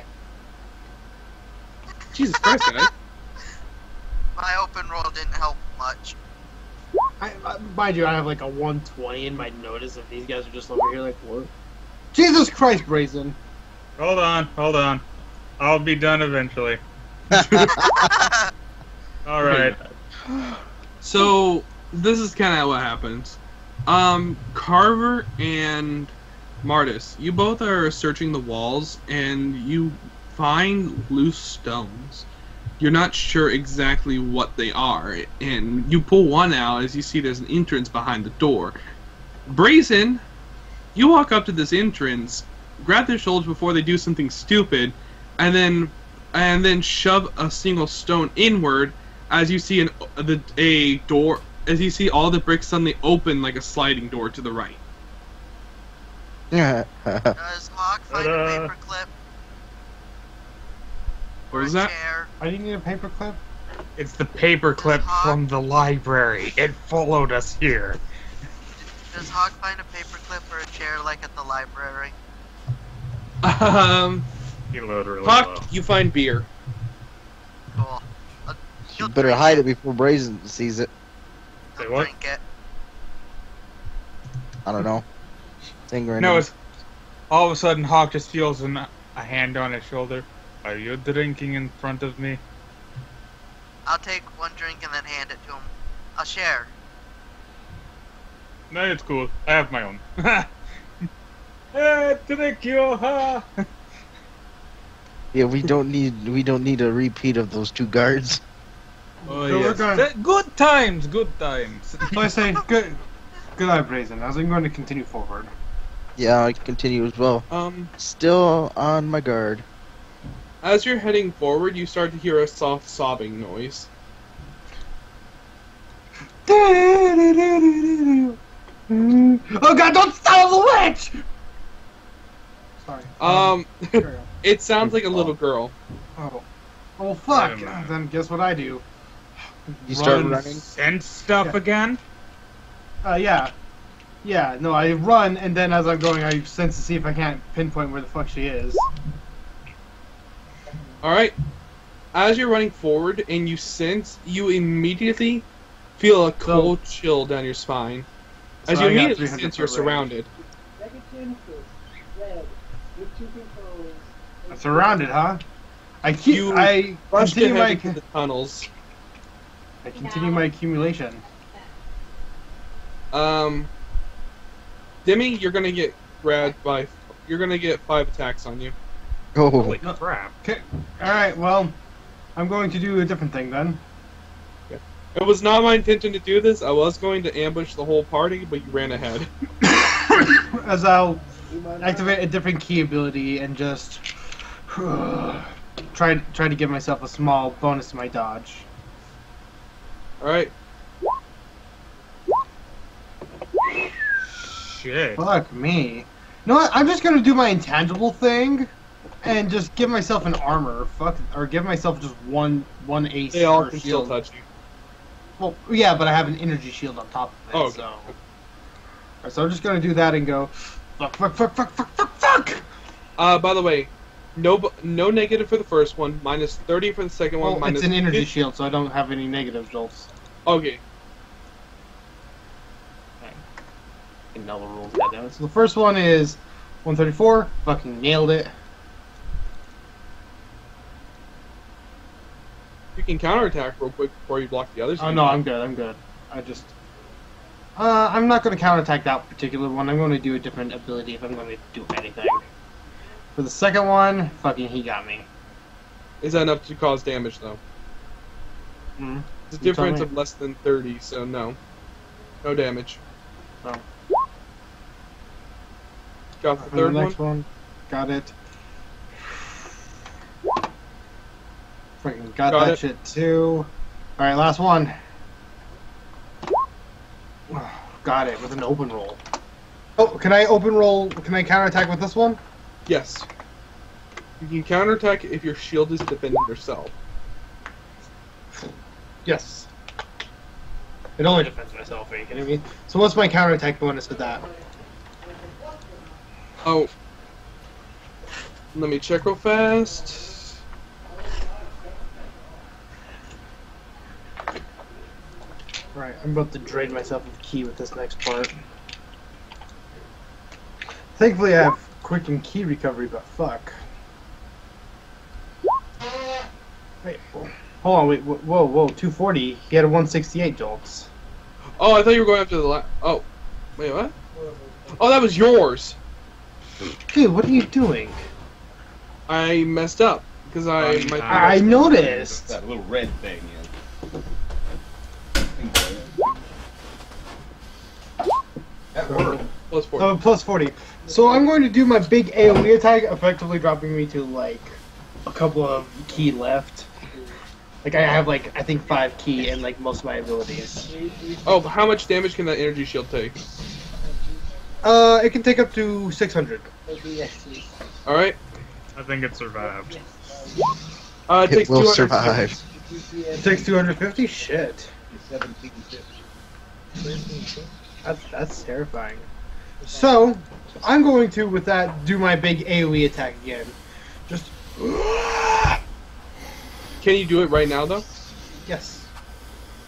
Jesus Christ, guys. my open roll didn't help much. Mind you, I have like a 120 in my notice, and these guys are just over here like, what? Jesus Christ, Brazen. Hold on. I'll be done eventually. Alright. So, this is kind of what happens. Carver and Mardus, you both are searching the walls, and you find loose stones. You're not sure exactly what they are, and you pull one out as you see there's an entrance behind the door. Brazen, you walk up to this entrance, grab their shoulders before they do something stupid, and then shove a single stone inward as you see a door. As you see all the bricks suddenly open like a sliding door to the right. Does Hawke find a paperclip? What Or was a that? chair? I didn't need a paperclip. It's the paperclip from the library. It followed us here. Does Hawke find a paperclip or a chair like at the library? He loaded really Hawke, low. you find beer. Cool. You better hide it before Brazen sees it. Say He'll what? drink it. I don't know. Finger in No, him. it's all of a sudden Hawke just feels a hand on his shoulder. Are you drinking in front of me? I'll take one drink and then hand it to him. I'll share. No, it's cool. I have my own. Drink you, ha! Yeah, we don't need a repeat of those 2 guards. Oh, So we're yes. going. Good times, good times. So I say, good night, Brazen. As I'm going to continue forward. Yeah, I continue as well. Still on my guard. As you're heading forward, you start to hear a soft sobbing noise. Oh God! Don't stop the witch! Sorry. Carry on. It sounds like a little girl. Oh fuck! Wait a minute. Then guess what I do? You start Run. running. Sense stuff Yeah. again? Yeah. Yeah, no, I run, and then as I'm going, I sense to see if I can't pinpoint where the fuck she is. Alright. As you're running forward and you sense, you immediately Feel a cold chill down your spine as So you I got immediately 300 sense you're foot range. surrounded. I'm surrounded, huh? You I rushed continue ahead my into the tunnels. I continue my accumulation. Demi, you're gonna get grabbed by. You're gonna get 5 attacks on you. Oh, Holy crap. Okay. All right. Well, I'm going to do a different thing then. It was not my intention to do this. I was going to ambush the whole party, but you ran ahead. As I'll activate a different key ability and just try to give myself a small bonus to my dodge. All right. Shit. Fuck me. You know what? I'm just gonna do my intangible thing and just give myself an armor. Or give myself just one ace They all per can still shield. touch you. Well, yeah, but I have an energy shield on top of it. Oh, okay. So. Alright, so I'm just gonna do that and go. Fuck! By the way, no negative for the first one. Minus 30 for the second one. Well, minus it's an energy 50. shield, so I don't have any negative jolts. Okay. I know the rules, goddammit. So the first one is 134. Fucking nailed it. You can counterattack real quick before you block the others. Oh no, I'm good. I just. I'm not going to counterattack that particular one. I'm going to do a different ability if I'm going to do anything. For the second one, fucking he got me. Is that enough to cause damage though? Mm. It's a You tell difference me. of less than 30, so no. No damage. Oh. Got the And third the one. next one. Got it. Freaking got Got that it. shit too. Alright, last one. Got it with an open roll. Oh, can I open roll? Can I counterattack with this one? Yes. You can counterattack if your shield is defending yourself. Yes. It only defends myself, are you kidding me? So what's my counterattack bonus with that? Oh. Let me check real fast. Right, I'm about to drain myself of key with this next part. Thankfully I have quick and key recovery, but fuck. Wait, hold on, wait, whoa, 240. He had a 168 jolts. Oh, I thought you were going after the last. Oh. Wait, what? Oh, that was yours. Dude, what are you doing? I messed up. Because I noticed! That little red thing, yeah. That worked. Plus 4. Oh, plus 40. So I'm going to do my big AoE attack, effectively dropping me to, like, a couple of key left. Like, I have, like, I think 5 key and, like, most of my abilities. Oh, how much damage can that energy shield take? It can take up to 600. Alright. I think it survived. It it takes will 250. survive. It takes 250? Shit. That's terrifying. So, I'm going to, with that, do my big AoE attack again. Just... Can you do it right now, though? Yes.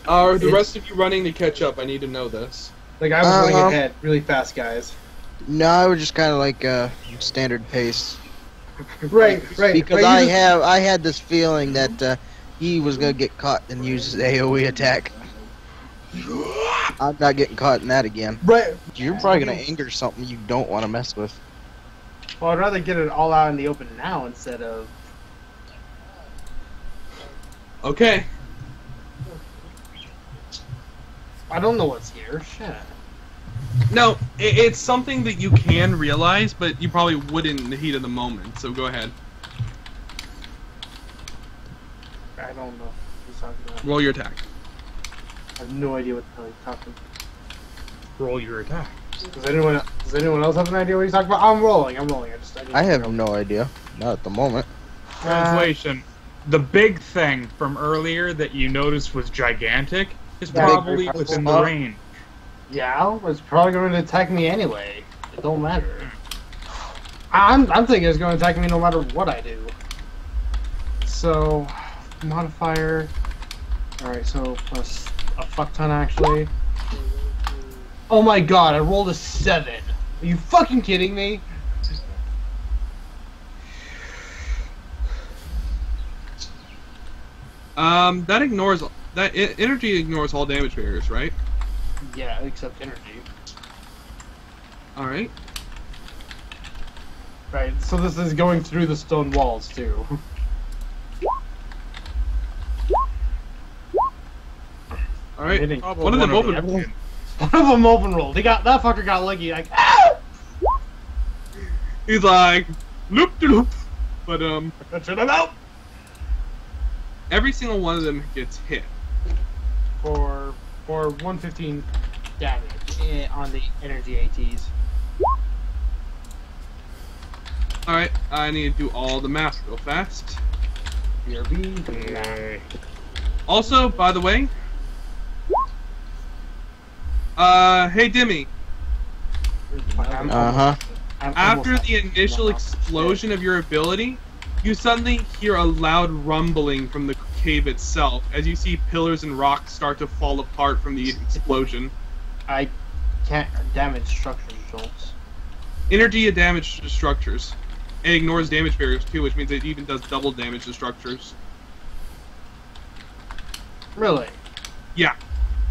Are the rest of you running to catch up? I need to know this. Like, I was running ahead really fast, guys. No, I was just kind of like standard pace. Right. Because Right, you just- I had this feeling that he was gonna get caught and use his AOE attack. I'm not getting caught in that again. Right. You're probably gonna anger something you don't want to mess with. Well, I'd rather get it all out in the open now instead of... Okay. I don't know what's here. Shit. No, it's something that you can realize, but you probably wouldn't in the heat of the moment, so go ahead. I don't know what he's talking about. Roll your attack. I have no idea what the hell he's talking Roll your attack. about. Does anyone else have an idea what he's talking about? I'm rolling. I have no idea. Not at the moment. Translation. The big thing from earlier that you noticed was gigantic is Yeah. probably Big- within the range. Yeah, it's probably going to attack me anyway. It don't matter. I'm thinking it's going to attack me no matter what I do. So, modifier. Alright, so plus a fuck ton actually. Oh my god, I rolled a 7. Are you fucking kidding me? That ignores energy ignores all damage barriers, right? Yeah, except energy. All right. Right, so this is going through the stone walls too. All right. Hitting. One of them open. One of them open rolled. He got that fucker got lucky. Like, ah! He's like, loop de loop. But Shut him out every single one of them gets hit. for 115 damage on the energy ATs. All right. I need to do all the math real fast. BRB. Also, by the way, hey Dimmy. After the initial explosion of your ability, you suddenly hear a loud rumbling from the cave itself as you see pillars and rocks start to fall apart from the explosion. I can't damage structures, Joltz. Energy damage to structures. It ignores damage barriers too, which means it even does double damage to structures. Really? Yeah.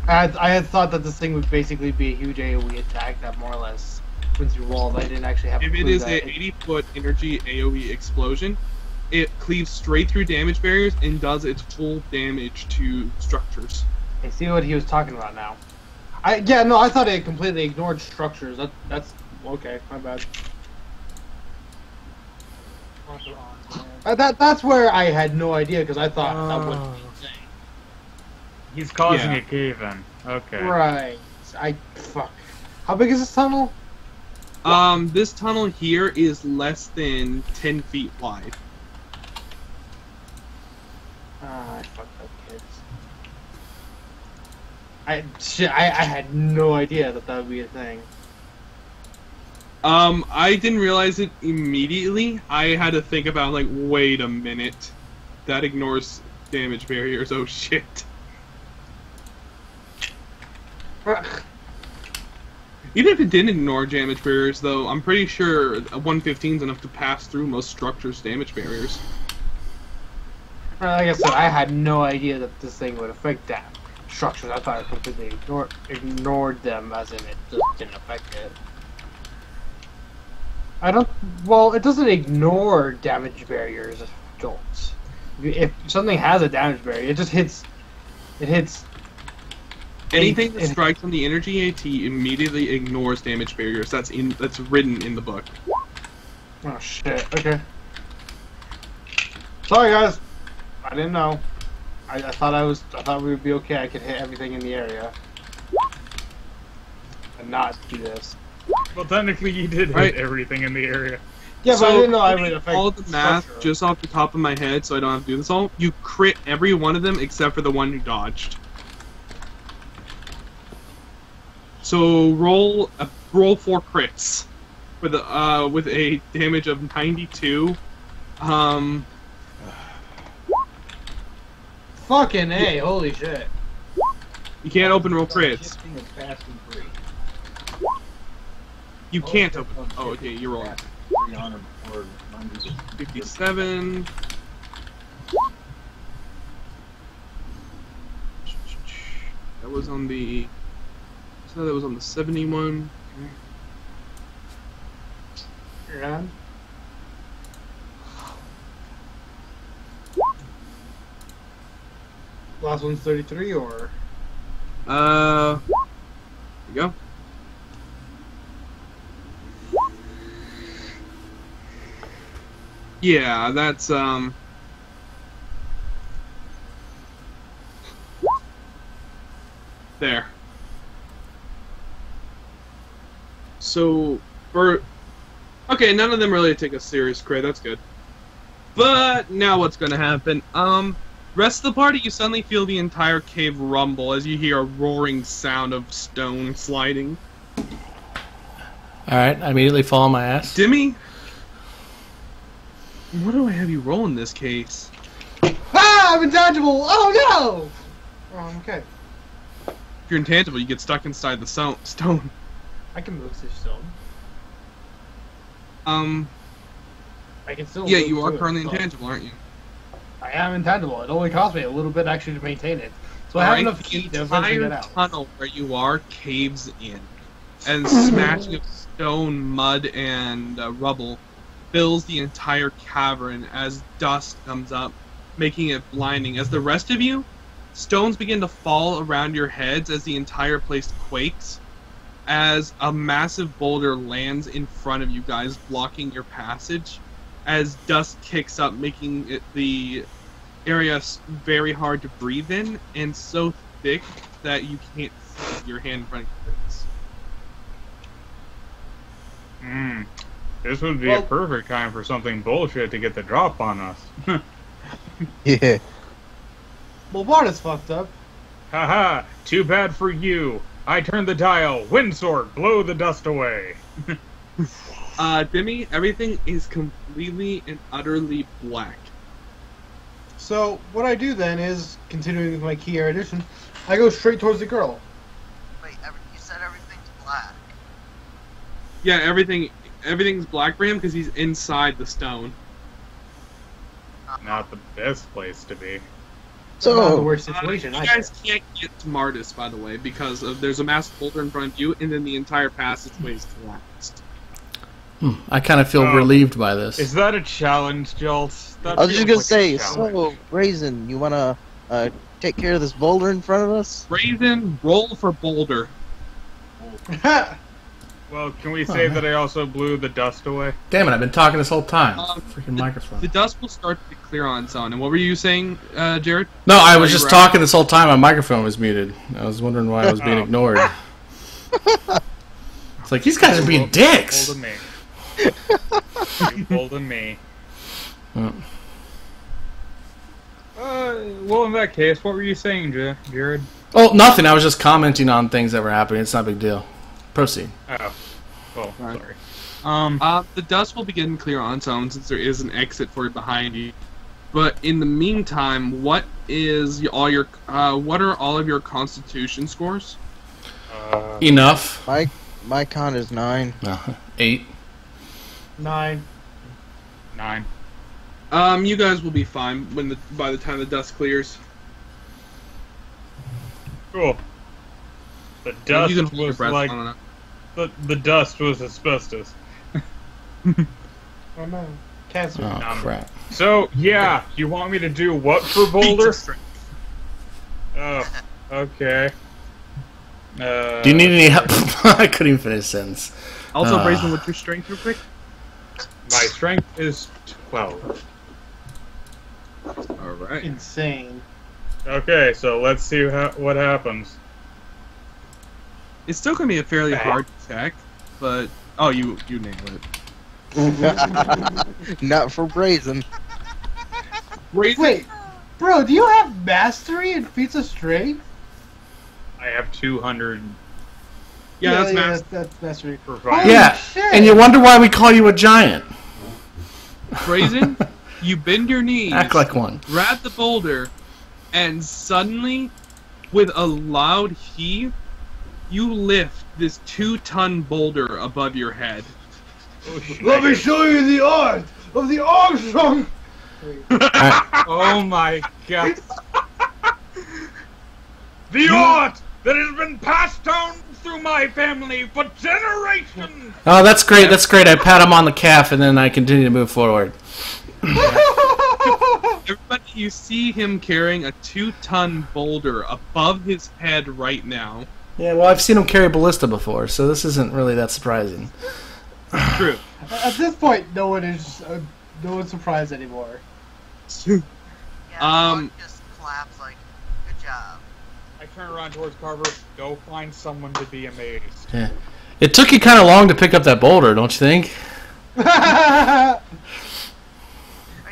I had thought that this thing would basically be a huge AoE attack that more or less wins you walls. I didn't actually have. If it is a 80-foot energy AoE explosion, it cleaves straight through damage barriers and does its full damage to structures. I see what he was talking about now. I thought it completely ignored structures. That's okay. My bad. That's where I had no idea because I thought that would be insane. He's causing a cave-in. Okay. Right. Fuck. How big is this tunnel? This tunnel here is less than 10 feet wide. I fucked up, kids. I had no idea that would be a thing. I didn't realize it immediately. I had to think about, like, wait a minute. That ignores damage barriers. Oh, shit. Even if it didn't ignore damage barriers, though, I'm pretty sure a 115 is enough to pass through most structures' damage barriers. Like I said, I had no idea that this thing would affect that structures. I thought it completely ignored them, as in it just didn't affect it. Well, it doesn't ignore damage barriers, Joltz. If something has a damage barrier, it just hits. It hits. Anything that strikes on the energy AT immediately ignores damage barriers. That's written in the book. Oh shit. Okay. Sorry guys. I didn't know. I thought we would be okay. I could hit everything in the area. And not do this. Well, technically you did hit everything in the area. Yeah, but I didn't know I would affect all the math just off the top of my head, so I don't have to do this all. You crit every one of them except for the one who dodged. So roll 4 crits with a damage of 92. Fucking A, holy shit. You can't open roll crits. You can't open. Oh, okay, you're rolling. 57. That was on the. So that was on the 71. You're done? Last one's 33, or? There you go. Yeah, that's, there. So, okay, none of them really take a serious crit, that's good. But, now what's gonna happen? Rest of the party, you suddenly feel the entire cave rumble as you hear a roaring sound of stone sliding. Alright, I immediately fall on my ass. Dimmy? What do I have you roll in this case? Ah, I'm intangible! Oh no! Oh, I'm okay. If you're intangible, you get stuck inside the stone. I can move this stone. I can still. Yeah, move you are to it, currently so- intangible, aren't you? I am intangible. It only cost me a little bit actually to maintain it. So I have Alright, enough heat to eventually entire get out. tunnel where you are caves in, and smashing of stone, mud, and rubble fills the entire cavern as dust comes up, making it blinding. As the rest of you, stones begin to fall around your heads as the entire place quakes, as a massive boulder lands in front of you guys, blocking your passage, as dust kicks up, making it the area very hard to breathe in, and so thick that you can't see your hand in front of your face. This would be a perfect time for something bullshit to get the drop on us. Yeah. Well, Mardus fucked up. Haha, too bad for you. I turned the dial. Windsword, blow the dust away. Demi, everything is completely and utterly black. So what I do then is, continuing with my key air addition, I go straight towards the girl. Wait, you said everything's black. Yeah, everything's black for him because he's inside the stone. Not the best place to be. So not the So, worst situation. You I guys think. can't get to Mardus, by the way, because there's a massive boulder in front of you, and then the entire passageway is collapsed. I kind of feel Oh. relieved by this. Is that a challenge, Joltz? That I was just feels gonna like a say, challenge. so, Brazen, you wanna take care of this boulder in front of us? Brazen, roll for boulder. Well, can we say that I also blew the dust away? Damn it, I've been talking this whole time. Um, Freaking microphone. The dust will start to clear on its own. And what were you saying, Jared? No, I was Are you just right? talking this whole time. My microphone was muted. I was wondering why I was being Oh. ignored. It's like, these guys are being dicks. Bolden me. You bolden me. Oh. Well, in that case, what were you saying, Jared? Oh, nothing. I was just commenting on things that were happening. It's not a big deal. Proceed. Oh. Oh, Right. sorry. The dust will begin to clear on its own since there is an exit for it behind you. But in the meantime, what are all of your Constitution scores? Enough. My con is 9. 8. 9. 9. You guys will be fine by the time the dust clears. Cool. The You dust can hold your was breath like long enough. the dust was asbestos. Oh no. Cancer. Oh, crap. So yeah, you want me to do what for Boulder? Oh, okay. Do you need any help? I couldn't even finish a sentence. Also, Brazen, what's your strength real quick? My strength is 12. Alright. Insane. Okay, so let's see what happens. It's still going to be a fairly hard check, but... Oh, you nailed it. Not for Brazen. Brazen, Wait, bro, do you have mastery in feats of strength? I have 200 Yeah, that's max. That's mastery. for 5. Yeah, shit. and you wonder why we call you a giant. Brazen, you bend your knees, Act like one. grab the boulder, and suddenly, with a loud heave, you lift this 2-ton boulder above your head. Let me show you the art of the Armstrong. Oh my god. The art that has been passed down through my family for generations! Oh, that's great. That's great. I pat him on the calf, and then I continue to move forward. Everybody, you see him carrying a 2-ton boulder above his head right now. Yeah, well, I've seen him carry a ballista before, so this isn't really that surprising. True. At this point, no one's surprised anymore. Yeah, Um, Hawke just claps like, good job. I turn around towards Carver. Go find someone to be amazed. Yeah. It took you kind of long to pick up that boulder, don't you think? Are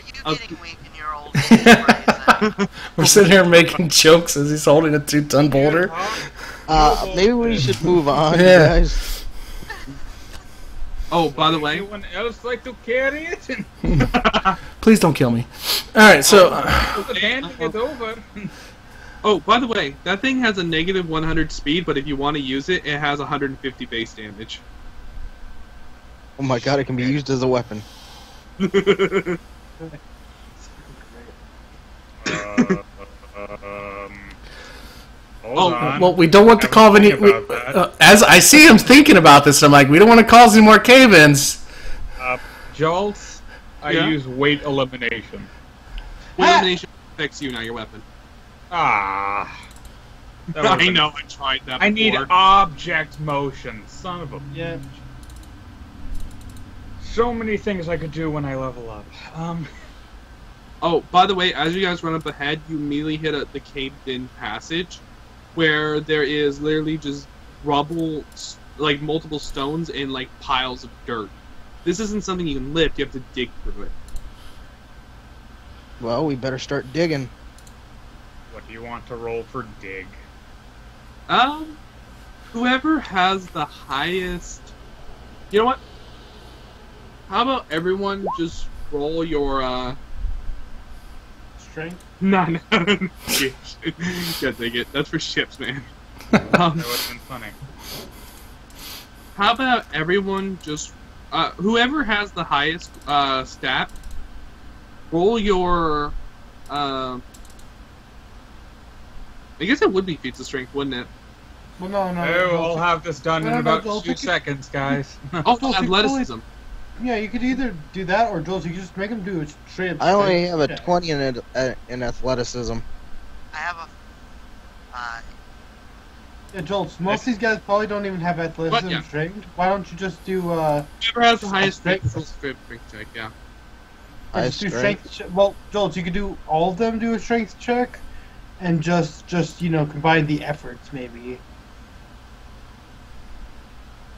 you getting weak in your old age, Brazen? We're sitting here making jokes as he's holding a 2-ton boulder. Maybe we should move on, Yeah. guys. Oh, by the way, Anyone else like to carry it? Please don't kill me. Alright, so... Handing it over. Oh, by the way, that thing has a negative 100 speed, but if you want to use it, it has 150 base damage. Oh my god, it can be used as a weapon. Hold on. Well, we don't want to call any. As I see him thinking about this, I'm like, we don't want to cause any more cave-ins. Joltz, I use weight elimination. Weight elimination affects you, not your weapon. Ah. I know, I tried that before. I need object motion, son of a... Yeah. So many things I could do when I level up. Oh, by the way, as you guys run up ahead, you immediately hit the caved-in passage, where there is literally just rubble, like multiple stones and like piles of dirt. This isn't something you can lift, you have to dig through it. Well, we better start digging. What do you want to roll for dig? Whoever has the highest... You know what? How about everyone just roll your, Strength? No. Can't take it. That's for ships, man. That would have been funny. How about everyone just... whoever has the highest, stat, roll your, I guess it would be feats of strength, wouldn't it? Well, no. Oh, I'll have this done in about 2 seconds, guys. Oh, athleticism. Yeah, you could either do that or Joltz. You could just make him do it straight up. I only have a 20 in athleticism. I have a... Yeah, Joltz, most of these guys probably don't even have athleticism yeah. strength. Why don't you just do, Whoever has the highest strength? strength check, yeah. Just do strength. Well, Joltz, you could do all of them do a strength check, and just you know, combine the efforts maybe.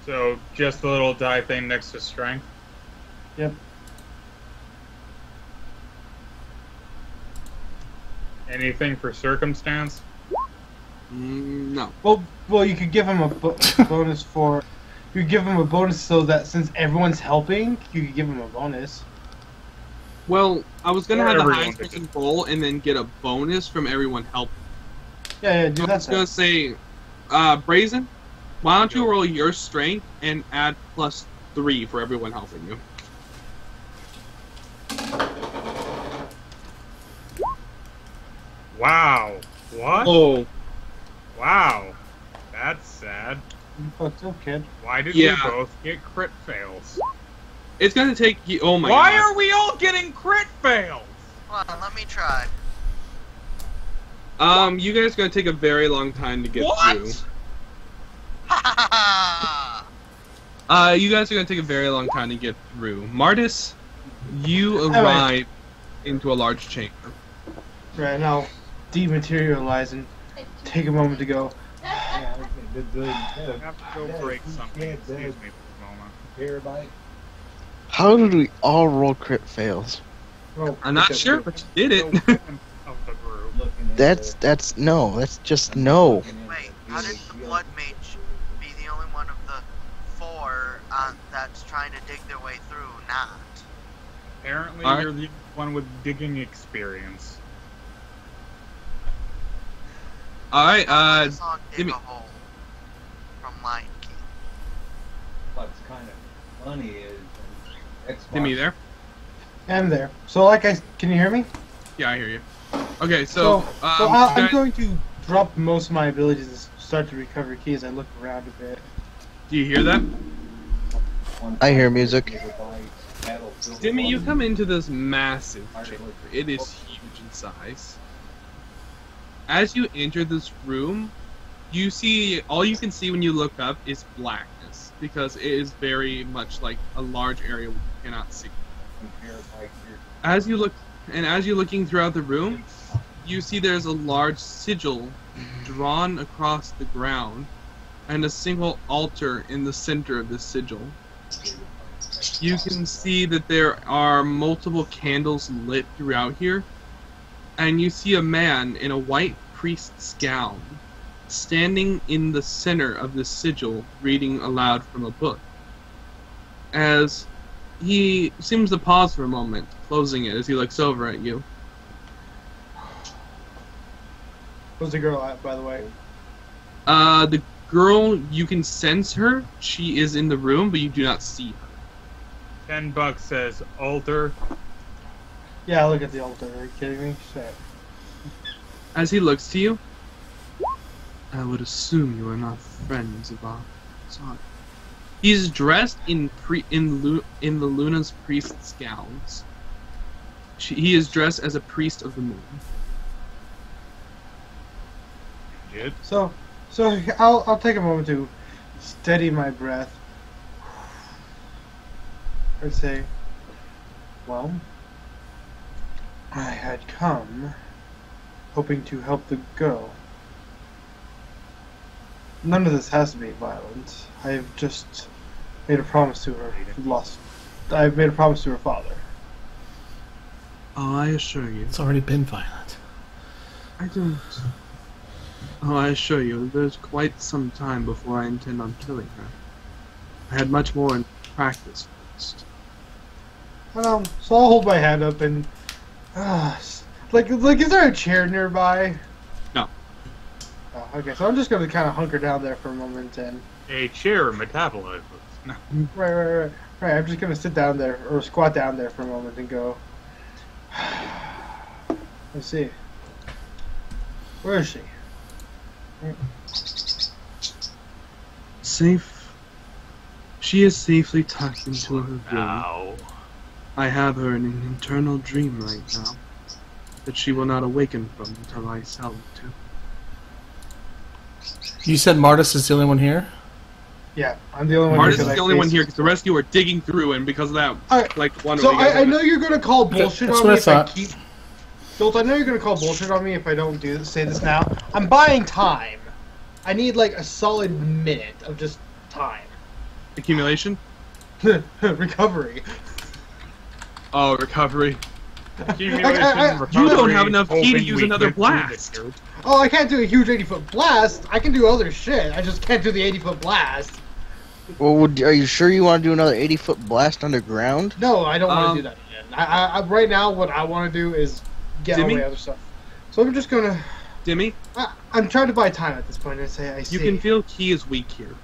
So, just the little die thing next to strength? Yep. Anything for circumstance? No. Well, you could give him a bonus for... You could give him a bonus so that since everyone's helping, you could give him a bonus. Well, I was gonna have the Everyone highest person roll and then get a bonus from everyone helping. Yeah, do I that. was gonna say, Brazen, why don't you roll your strength and add +3 for everyone helping you? Wow. What? Oh. Wow. That's sad. Fucked up, kid. Why did we both get crit fails? It's gonna take you. Oh my god. Why are we all getting crit fails? Hold on, let me try. You guys are gonna take a very long time to get through. You guys are gonna take a very long time to get through. Mardus, you arrive into a large chamber. Right, and I'll dematerialize and take a moment to go. I have to go break something. Excuse me for a moment. How did we all roll crit fails? I'm not sure, but you did it. That's just no. Wait, how did the Blood Mage be the only one of the 4 that's trying to dig their way through not? Apparently you're the one with digging experience. Alright, dig a hole from Lion King. What's kind of funny is Xbox. Timmy there? I'm there. So, can you hear me? Yeah, I hear you. Okay, so I'm going to drop most of my abilities and start to recover keys. I look around a bit. Do you hear that? I hear music. Dimmy, you come into this massive chamber. It is huge in size. As you enter this room, you see, all you can see when you look up is blackness, because it is very much like a large area you cannot see. As you're looking throughout the room, you see there's a large sigil drawn across the ground, and a single altar in the center of the sigil. You can see that there are multiple candles lit throughout here, and you see a man in a white priest's gown standing in the center of the sigil reading aloud from a book. As he seems to pause for a moment, closing it as he looks over at you. Where's the girl at, by the way? The girl, you can sense her. She is in the room, but you do not see her. $10 says altar. Yeah, look at the altar. Are you kidding me? Shit. As he looks to you, I would assume you are not friends of our son. He's dressed in the Luna's priest's gowns. He is dressed as a priest of the moon. Good. So I'll take a moment to steady my breath. I'd say, well, I had come hoping to help the girl. None of this has to be violent. I've just made a promise to her. I've made a promise to her father. Oh, I assure you. It's already been violent. I don't. Oh, I assure you, there's quite some time before I intend on killing her. I had much more in practice first. So I'll hold my hand up and, like, is there a chair nearby? No. Oh, okay, so I'm just gonna kind of hunker down there for a moment and. A chair metabolizes. No. Right. I'm just gonna sit down there or squat down there for a moment and go. Let's see. Where is she? Safe. She is safely tucked into her room. Ow. I have her in an internal dream right now that she will not awaken from until I tell her to. You said Mardus is the only one here? Yeah, I'm the only one. Mardus is the only one here because the rest of you are digging through, and because of that, Alright, like one. So I know you're gonna call bullshit That's on what me I if I thought. keep. Joltz, I know you're gonna call bullshit on me if I don't say this now. I'm buying time. I need like a solid minute of just time. Accumulation. Recovery. Oh, recovery. Accumulation, recovery, You don't have enough key to hoping use we another get through blast. this. Oh, I can't do a huge 80-foot blast. I can do other shit. I just can't do the 80-foot blast. Well, are you sure you want to do another 80-foot blast underground? No, I don't want to do that again. I right now, what I want to do is get all Dimmy? my other stuff. So I'm just gonna. Dimmy, I'm trying to buy time at this point and say I see. you can feel key is weak here.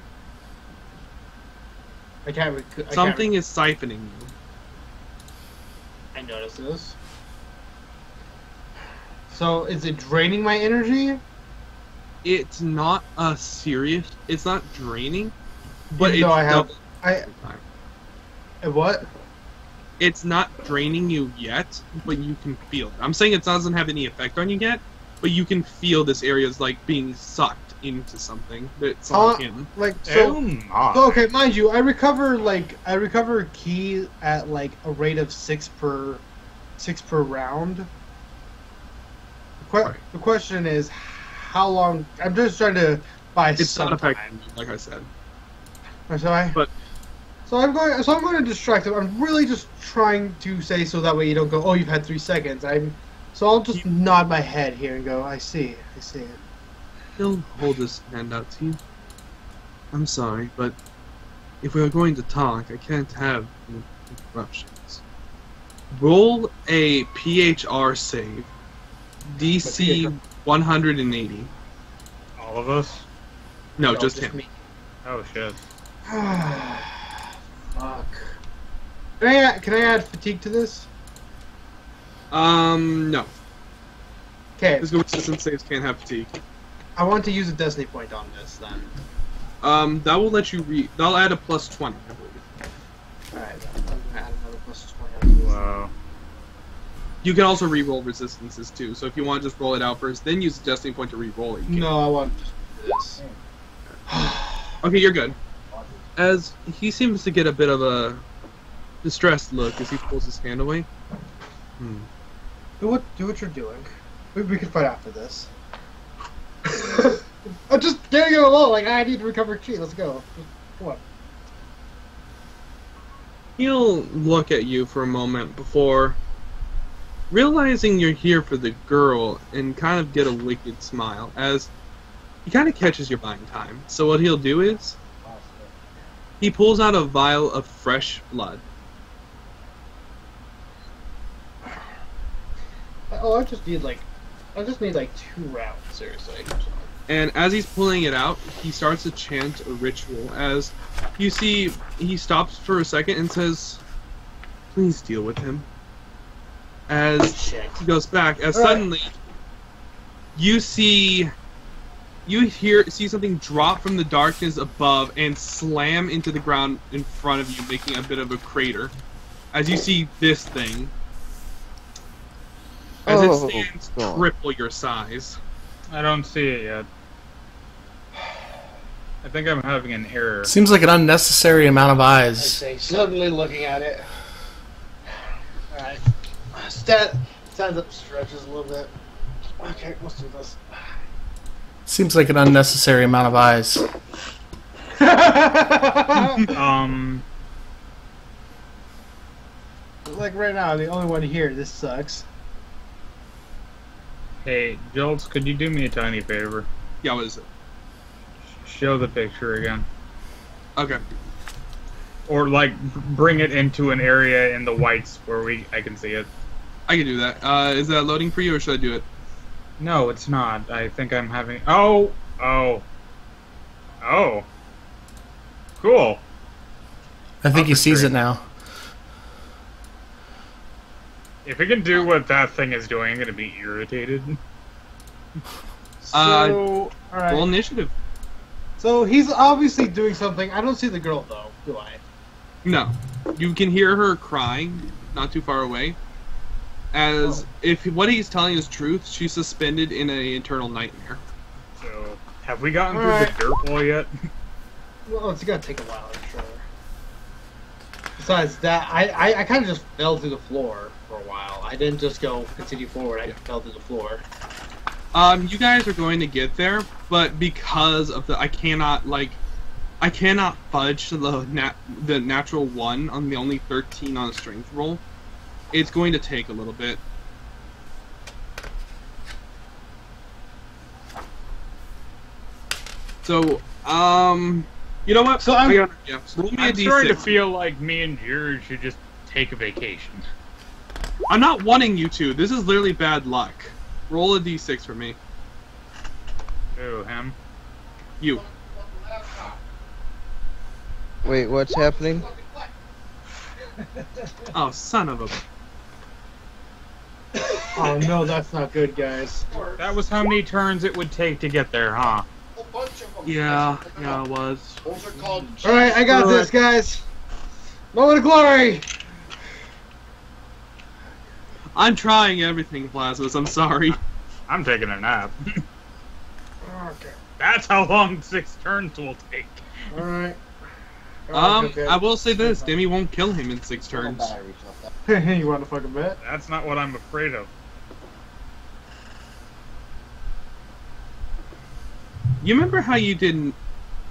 I can't. Something is siphoning you. I notice this. So is it draining my energy? It's not a serious. It's not draining, but Even it's though I have. double. What? It's not draining you yet, but you can feel it. I'm saying it doesn't have any effect on you yet, but you can feel this area is like being sucked into something that's on him. Like Oh my. So okay, mind you, I recover key at like a rate of 6 per round. The question is, how long? I'm just trying to buy It's some not time. affecting you, like I said. So I'm going to distract him. I'm really just trying to say so that way you don't go, oh, you've had 3 seconds. So I'll just nod my head here and go, I see it. He'll hold his hand out to you. I'm sorry, but if we are going to talk, I can't have interruptions. Roll a PHR save. DC 180. All of us? No, just him. me. Oh shit. Fuck. Can I add fatigue to this? No. Okay. Physical resistance saves can't have fatigue. I want to use a destiny point on this then. That will let you that'll add a plus 20, I believe. Alright, I'm gonna add another plus 20. Wow. You can also re-roll resistances too, so if you want to just roll it out first, then use the destiny point to re-roll it. You can. No, I want to do this. Okay, you're good. As he seems to get a bit of a distressed look as he pulls his hand away. Do what you're doing. We can fight after this. I'm just getting it alone. Like I need to recover chi. Let's go. Come on. He'll look at you for a moment before realizing you're here for the girl and kind of get a wicked smile as he kind of catches your buying time. So what he'll do is he pulls out a vial of fresh blood. Oh, I just need like I just need like 2 rounds, seriously. And as he's pulling it out, he starts to chant a ritual. As you see, he stops for a second and says, "Please deal with him." As he goes back, as suddenly you see something drop from the darkness above and slam into the ground in front of you, making a bit of a crater. As you see this thing, as it stands triple your size. I don't see it yet. I think I'm having an error. Seems like an unnecessary amount of I eyes. say, suddenly looking at it. Alright. Stands up, stretches a little bit. Okay, let's do this. Seems like an unnecessary amount of eyes. Like right now, I'm the only one here. This sucks. Hey, Joltz, could you do me a tiny favor? Yeah, what is it? Show the picture again. Okay. Or, like, bring it into an area in the whites where I can see it. I can do that. Is that loading for you, or should I do it? No, it's not. I think I'm having... Oh! Cool. I think he sees it now. If it can do what that thing is doing, I'm gonna be irritated. So, alright. Roll initiative. So he's obviously doing something. I don't see the girl though, do I? No. You can hear her crying, not too far away. As if what he's telling is truth, she's suspended in an eternal nightmare. So, have we gotten through the dirt wall yet? Well, it's gonna take a while, I'm sure. Besides that, I kind of just fell through the floor for a while. I didn't just go continue forward. I fell through the floor. You guys are going to get there, but because of I cannot fudge the natural 1 on the only 13 on a strength roll. It's going to take a little bit. So, you know what? So roll me a I'm D6. starting to feel like me and Jared should just take a vacation. I'm not wanting you to. This is literally bad luck. Roll a D6 for me. Oh, him? You. Wait, what's happening? Oh, son of a... Oh no, that's not good, guys. That was how many turns it would take to get there, huh? Yeah, it was. Alright, I got this, guys. Moment of glory! I'm trying everything, Plazmas. I'm sorry. I'm taking a nap. Okay. That's how long 6 turns will take. Alright. I will say this, Demi won't kill him in 6 turns. You want to fucking bet? That's not what I'm afraid of. You remember how you didn't...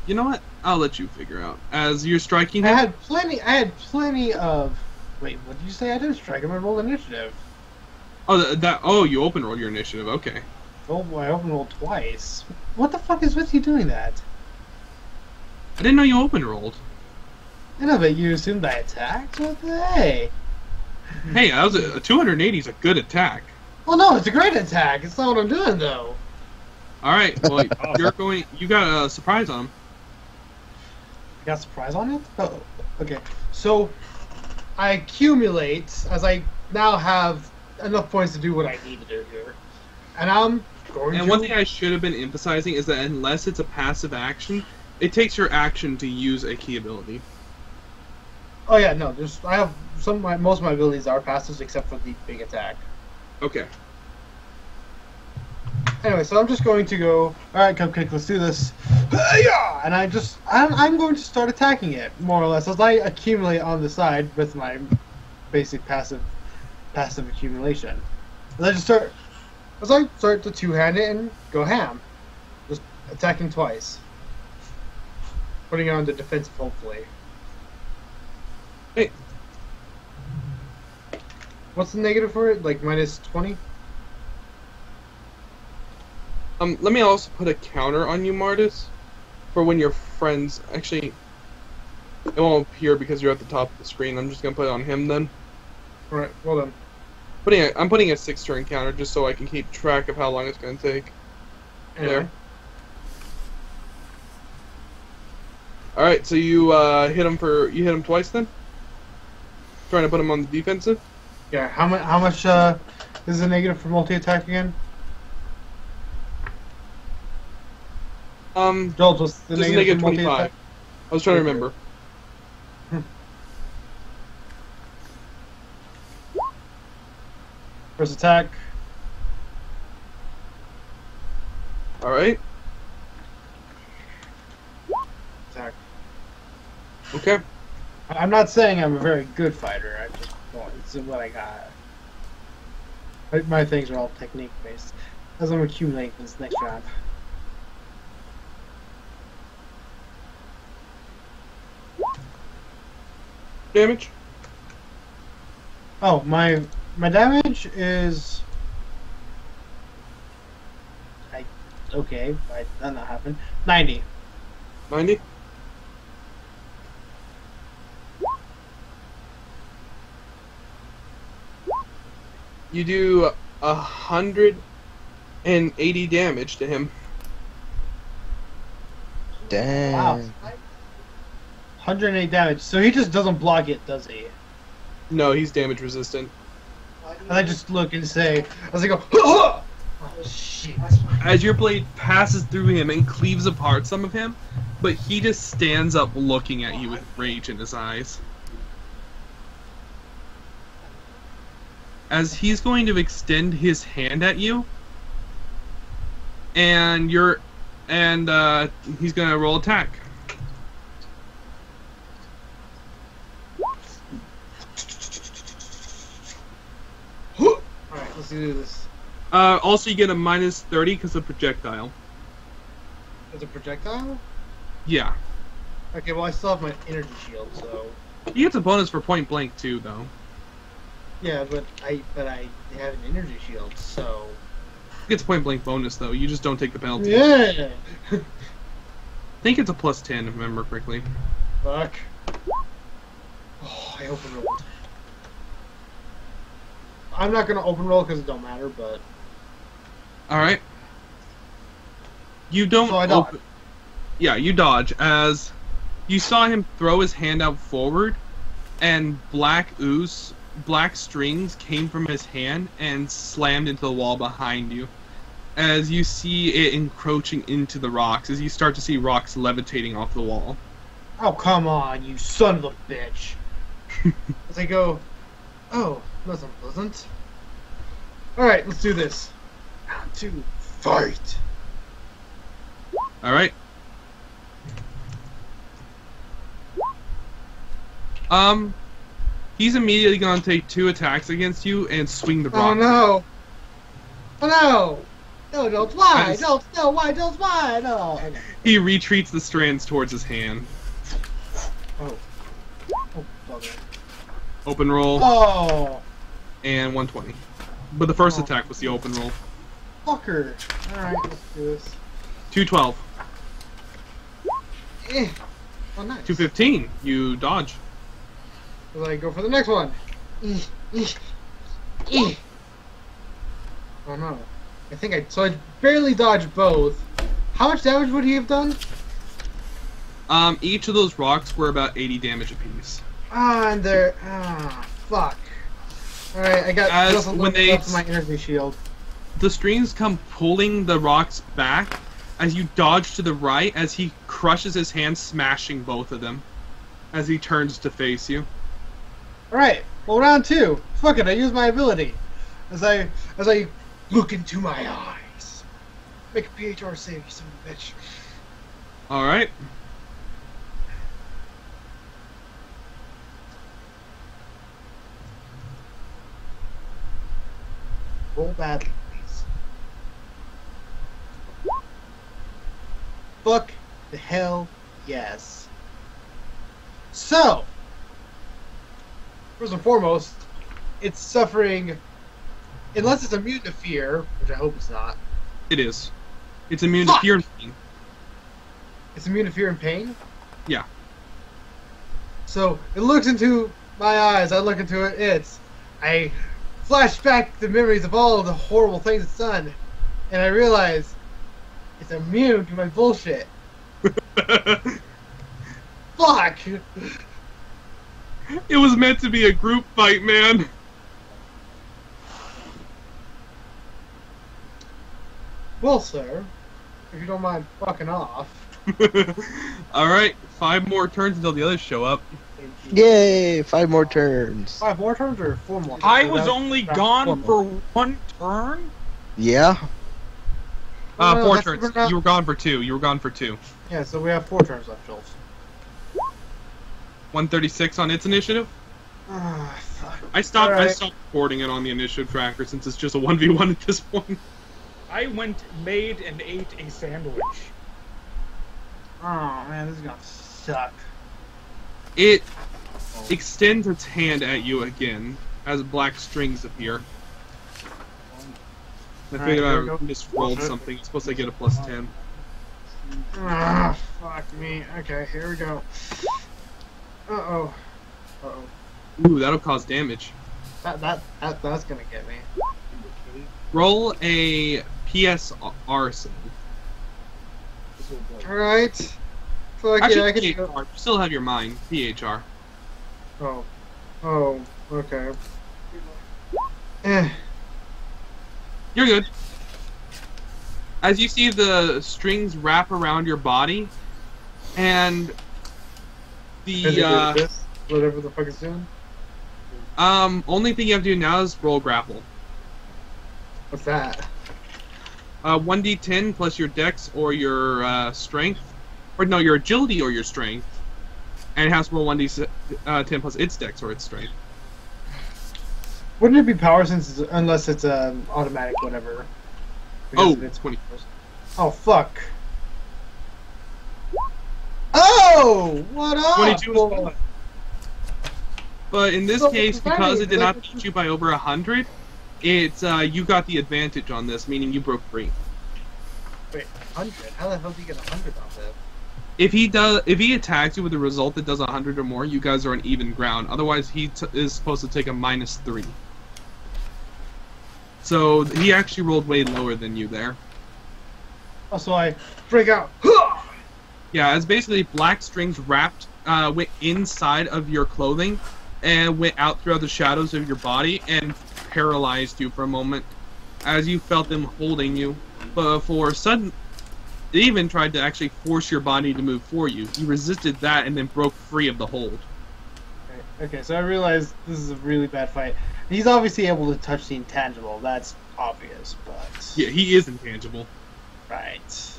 You know what? I'll let you figure out. As you're striking I him... had plenty of... Wait, what did you say? I didn't strike him, I rolled initiative. Oh, you open rolled your initiative, okay. Oh boy, I open rolled twice. What the fuck is with you doing that? I didn't know you open rolled. I know, but you assumed I attacked? What the hey? Hey, that was a 280 is a good attack. Well, no, it's a great attack. It's not what I'm doing, though. Alright, well, you got a surprise on him. You got a surprise on it? Oh, okay. So, I accumulate, as I now have enough points to do what I need to do here. And I'm going And one thing I should have been emphasizing is that unless it's a passive action, it takes your action to use a key ability. Oh yeah, no, I have most of my abilities are passives except for the big attack. Okay. Anyway, so I'm just going to go, alright, Cupcake, let's do this. And I'm going to start attacking it, more or less, as I accumulate on the side with my basic passive accumulation. And I start to two-hand it and go ham. Just attacking twice. Putting it on the defensive, hopefully. Hey. What's the negative for it? Like minus 20? Let me also put a counter on you, Mardus, for when your friends... Actually, it won't appear because you're at the top of the screen. I'm just going to put it on him then. Alright, well done. I'm putting a 6-turn counter just so I can keep track of how long it's going to take. Anyway. There. All right, so you hit him twice then. Trying to put him on the defensive. Yeah. How much is the negative for multi-attack again? Joltz, what's the just negative negative for 25. multi-attack? I was trying to remember. First attack. All right. Attack. Okay. I'm not saying I'm a very good fighter. I just it's what I got. My things are all technique based. As I'm accumulating this next round. Damage. Oh, my damage is. Okay, that not happen. 90. 90. You do 180 damage to him. Damn. Wow. 108 damage. So he just doesn't block it, does he? No, he's damage resistant. And I just look and say, as I go, oh shit. As your blade passes through him and cleaves apart some of him, but he just stands up looking at you with rage in his eyes. As he's going to extend his hand at you, and he's gonna roll attack. Alright, let's do this. Also, you get a minus 30 because of projectile. It's a projectile? Yeah. Okay, well I still have my energy shield, so. He gets a bonus for point blank too, though. Yeah, but I have an energy shield, so. He gets a point blank bonus though. You just don't take the penalty. Yeah. I think it's a plus 10 if I remember correctly. Fuck. Oh, I open rolled. I'm not gonna open roll because it don't matter, but. All right. You don't. So I dodge. Yeah, you dodge as you saw him throw his hand out forward, and black strings came from his hand and slammed into the wall behind you. As you see it encroaching into the rocks, as you start to see rocks levitating off the wall. Oh, come on, you son of a bitch. As I go, oh, that's unpleasant. Alright, let's do this. Round 2, fight! Alright. He's immediately gonna take 2 attacks against you and swing the rock. Oh no! Oh no! No, Joltz, why? Joltz, no, why? Joltz, why? No! He retreats the strands towards his hand. Oh. Oh, bugger. Open roll. Oh! And 120. But the first attack was the open roll. Fucker! Alright, let's do this. 212. Eh. Oh, nice. 215. You dodge. As I go for the next one. Oh no. So I barely dodged both. How much damage would he have done? Each of those rocks were about 80 damage apiece. And they're... fuck. Alright, I got just a little bit left of my energy shield. The strings come pulling the rocks back as you dodge to the right as he crushes his hand, smashing both of them as he turns to face you. Alright, well round 2. Fuck it, I use my ability. As I look into my eyes. Make a PHR save, you son of a bitch. Alright. Roll badly, please. Fuck the hell yes. So, first and foremost, it's suffering, unless it's immune to fear, which I hope it's not. It is. It's immune to fear and pain. It's immune to fear and pain? Yeah. So, it looks into my eyes, I look into it, I flash back the memories of all of the horrible things it's done, and I realize it's immune to my bullshit. Fuck! It was meant to be a group fight, man. Well, sir, if you don't mind fucking off. Alright, 5 more turns until the others show up. Yay! 5 more turns. 5 more turns or 4 more? I was only gone for 1 turn? Yeah. 4 that's- turns. we're not- You were gone for 2. You were gone for 2. Yeah, so we have 4 turns left, Joltz. 136 on its initiative. Ah, fuck. I stopped Alright. recording it on the initiative tracker since it's just a 1v1 at this point. I made and ate a sandwich. Oh man, this is gonna suck. It extends its hand at you again as black strings appear. I Alright, figured here we I go. just rolled something. It's supposed to get a +10. Ah, fuck me. Okay, here we go. Uh-oh. Uh-oh. Ooh, that'll cause damage. That's gonna get me. Roll a PSR save. Alright. Fuck Actually, yeah, I can PHR. go. You still have your mind. PHR. Oh. Oh, okay. Eh. You're good. As you see the strings wrap around your body, and the Whatever the fuck it's doing. only thing you have to do now is roll grapple. What's that? 1d10 plus your dex or your strength, or no, your agility or your strength, and it has to roll 1d10 plus its dex or its strength. Wouldn't it be power since it's, unless it's automatic whatever? Because Oh, if it's 20. Oh fuck. Oh, what up? 22 is fine. But in this So case, it's because it did funny, not beat you by over 100, it's you got the advantage on this, meaning you broke free. Wait, 100? How the hell do you get 100 off that? If he attacks you with a result that does 100 or more, you guys are on even ground. Otherwise, he is supposed to take a -3. So he actually rolled way lower than you there. Oh, so I break out. Yeah, it's basically black strings wrapped went inside of your clothing and went out throughout the shadows of your body and paralyzed you for a moment as you felt them holding you. But for a sudden, they even tried to actually force your body to move for you. You resisted that and then broke free of the hold. Okay, so I realize this is a really bad fight. He's obviously able to touch the intangible. That's obvious, but Yeah, he is intangible. right.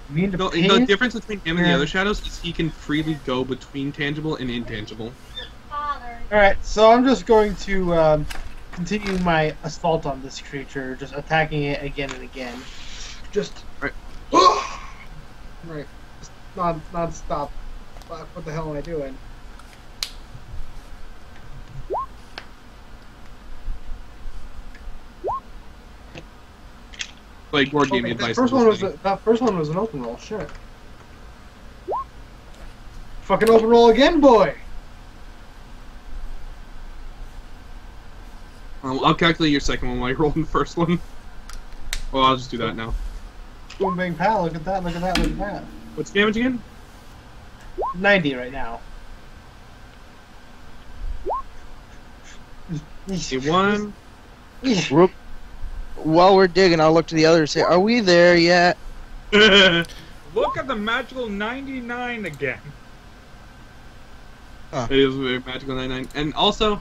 Immune to The pain? difference between him and the Yeah. other shadows is he can freely go between tangible and intangible. Alright, so I'm just going to continue my assault on this creature, just attacking it again and again. Just Right. right. Just non-stop. Fuck, what the hell am I doing? Like, Gord gave me Okay, advice. that first one was an open roll, shit. Fucking open roll again, boy! I'll calculate your second one while you're rolling the first one. Well, I'll just do that now. Boom bang pow, look at that, look at that, look at that. What's the damage again? 90 right now. A1. Rook, while we're digging, I'll look to the other and say, are we there yet? Look at the magical 99 again. It is a magical 99. And also,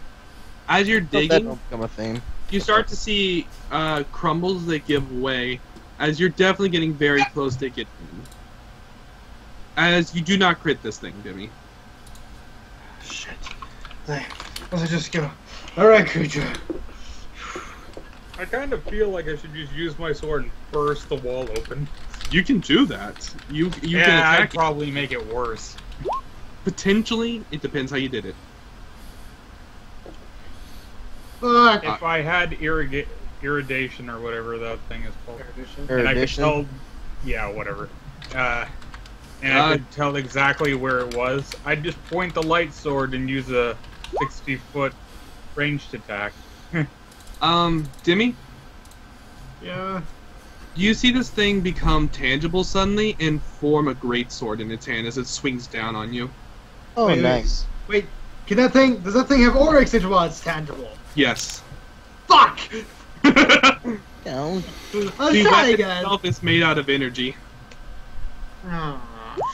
as you're That digging, don't become a thing. you start to see crumbles that give way, as you're definitely getting very close to getting. As you do not crit this thing, Dimmy. Shit. Let's just go. Alright, creature. I kind of feel like I should just use my sword and burst the wall open. You can do that. You can Yeah, I'd attack. probably make it worse. Potentially, it depends how you did it. Fuck. If I had irradiation or whatever that thing is called, and I could Erudition? tell, yeah, whatever, and I could tell exactly where it was, I'd just point the light sword and use a 60-foot ranged attack. Dimmy, Yeah. you see this thing become tangible suddenly and form a greatsword in its hand as it swings down on you. Oh, Wait, nice. Wait, does that thing have aura extension while it's tangible? Yes. Fuck! Yeah, The I'm weapon sorry, guys. itself is made out of energy. Oh,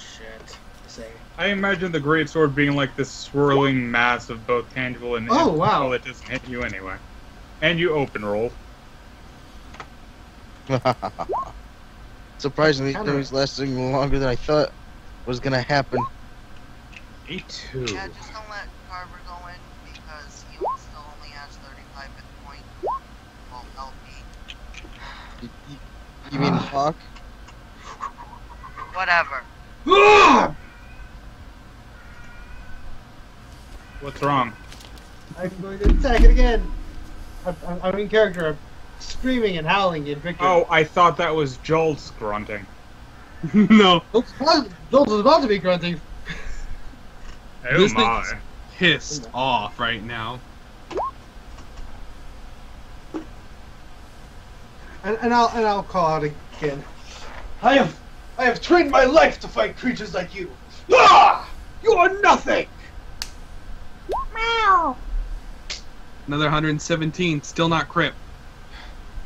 shit. Say. I imagine the greatsword being like this swirling mass of both tangible and Oh, wow. well, it doesn't hit you anyway. And you open roll. Surprisingly, Kinda. it was lasting longer than I thought was gonna happen. Me too. Yeah, just don't let Carver go in because he still only has 35 hit point. Well, LP. You mean Hawke? Whatever. What's wrong? I'm going to attack it again. I'm in character. I'm screaming and howling in victory. Oh, I thought that was Joltz grunting. No. Joltz is about to be grunting. Oh This my. thing's pissed off right now. And I'll call out again. I have trained my life to fight creatures like you. Ah! You are nothing. Another 117, still not crit.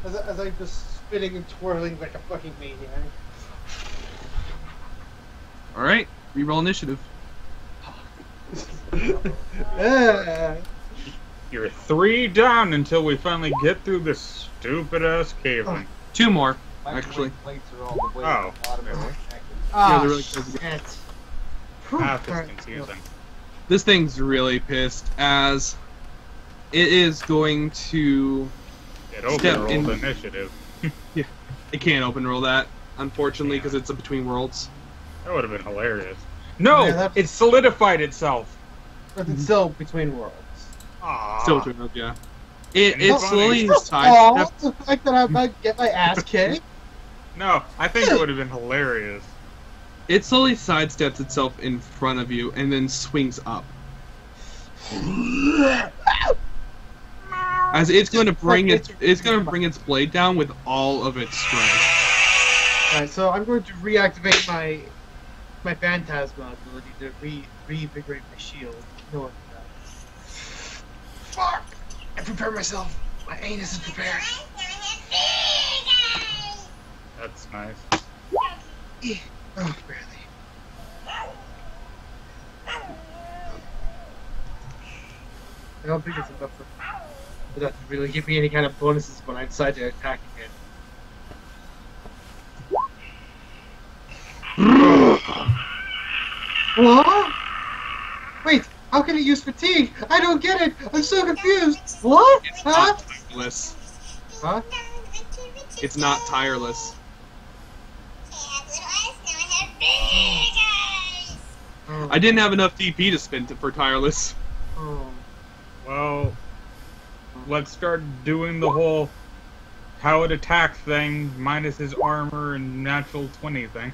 As I'm just spinning and twirling like a fucking maniac. Alright, reroll initiative. You're 3 down until we finally get through this stupid ass cave. Oh. 2 more, Microwave actually. plates are all the way Oh. at the bottom of it. Ah, they're really shit. Half is Alright. confusing. This thing's really pissed as it is going to... It open Step rolled in. initiative. It can't open roll that, unfortunately, because it's a between worlds. That would have been hilarious. No! Yeah, that's- It solidified itself! But it's still between worlds. Aww. Still between worlds, yeah. It It's slowly Oh, sidesteps. the fact that I might get my ass kicked. No, I think it would have been hilarious. It slowly sidesteps itself in front of you and then swings up. As it's going to bring its blade down with all of its strength. Alright, so I'm going to reactivate my Phantasma ability to reinvigorate my shield. No one does. Fuck! I prepared myself. My anus is prepared. That's nice. Oh, barely. I don't think it's enough for that to really give me any kind of bonuses when I decide to attack again. What? Wait, how can it use fatigue? I don't get it. I'm so confused. What? It's Huh? not tireless. Huh? It's not tireless. Oh. I didn't have enough DP to spend for tireless. Oh. Well, let's start doing the whole how it attacks thing, minus his armor and natural 20 thing.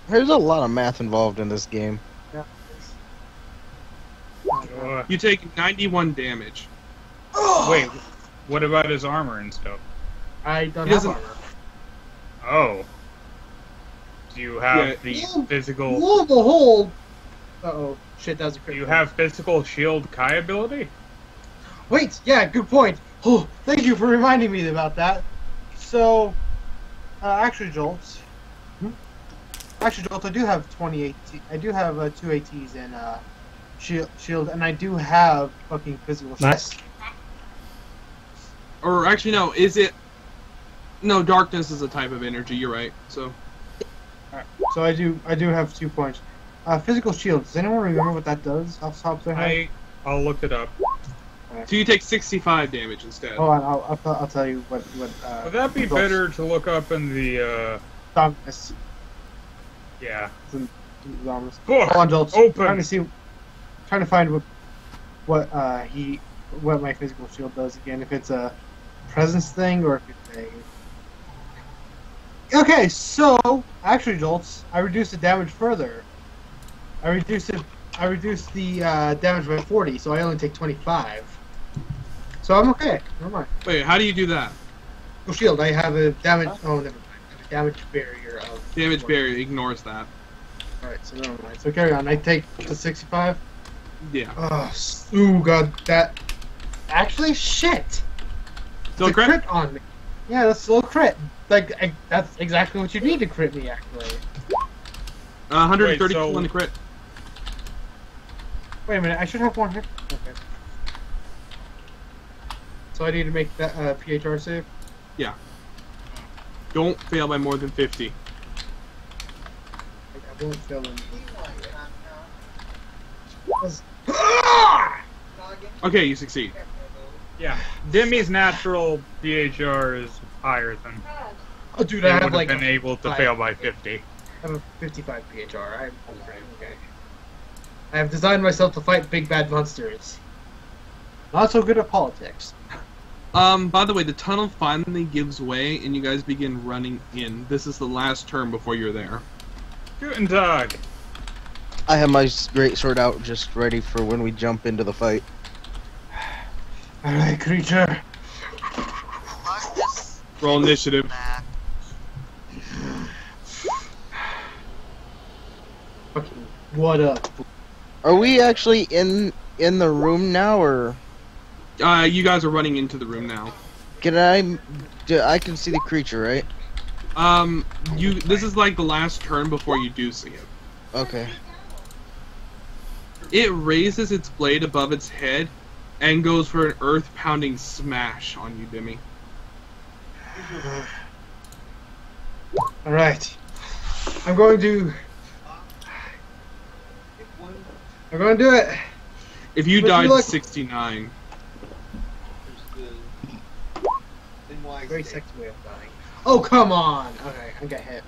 There's a lot of math involved in this game. Yeah. You take 91 damage. Wait, what about his armor and stuff? I don't He have doesn't- armor. Oh. Do you have Yeah. the Lo physical... and behold. Uh-oh. Shit, that was a Do crit. you have physical shield Kai ability? Wait, yeah, good point. Oh, thank you for reminding me about that. So, actually, Joltz. Actually, Joltz, I do have 20 AT. I do have 2 ATs and shield, and I do have fucking physical shield. Nice. Or actually, no, is it... No, darkness is a type of energy, you're right. So, So I do have 2 points. Physical shield. Does anyone remember what that does off the top of their head? I'll look it up. so you take 65 damage instead. Hold on, I'll tell you what. Would that be better to look up in the, Dominus. yeah. Dominus. Book! Hold on, Joltz. Open! Trying to find what my physical shield does again. If it's a presence thing or if it's a. Okay, so actually, Joltz, I reduced the damage further. I reduced the damage by 40, so I only take 25. So I'm okay. Never mind. Wait, how do you do that? Oh, shield. I have a damage. Oh, never mind. I have a damage barrier of. Damage barrier ignores that. Alright, so never mind. So carry on. I take the 65. Yeah. Ooh, god, that. Actually, shit. Still It's a crit? on me. Yeah, that's still a crit. Like, that's exactly what you need to crit me, actually. 132 Wait, so- on the crit. Wait a minute, I should have one hit. Okay. So I need to make that PHR save? Yeah. Don't fail by more than 50. I won't fail them. Okay, you succeed. Yeah, Demi's natural DHR is higher than Oh, dude, he I would have have like been able to five. fail by 50. I have a 55 PHR. I'm okay. I have designed myself to fight big bad monsters. Not so good at politics. By the way, the tunnel finally gives way, and you guys begin running in. This is the last turn before you're there. Guten Tag. I have my great sword out, just ready for when we jump into the fight. Alright, creature. Fuck this Roll initiative. back. Fucking what up? Are we actually in the room now, or You guys are running into the room now. can I can see the creature, right? This is like the last turn before you do see it. Okay. It raises its blade above its head and goes for an earth-pounding smash on you, Dimi. Alright. I'm going to do it. If you But you died, like- 69. Very sexy way of dying. Oh, come on! Okay, I got hit.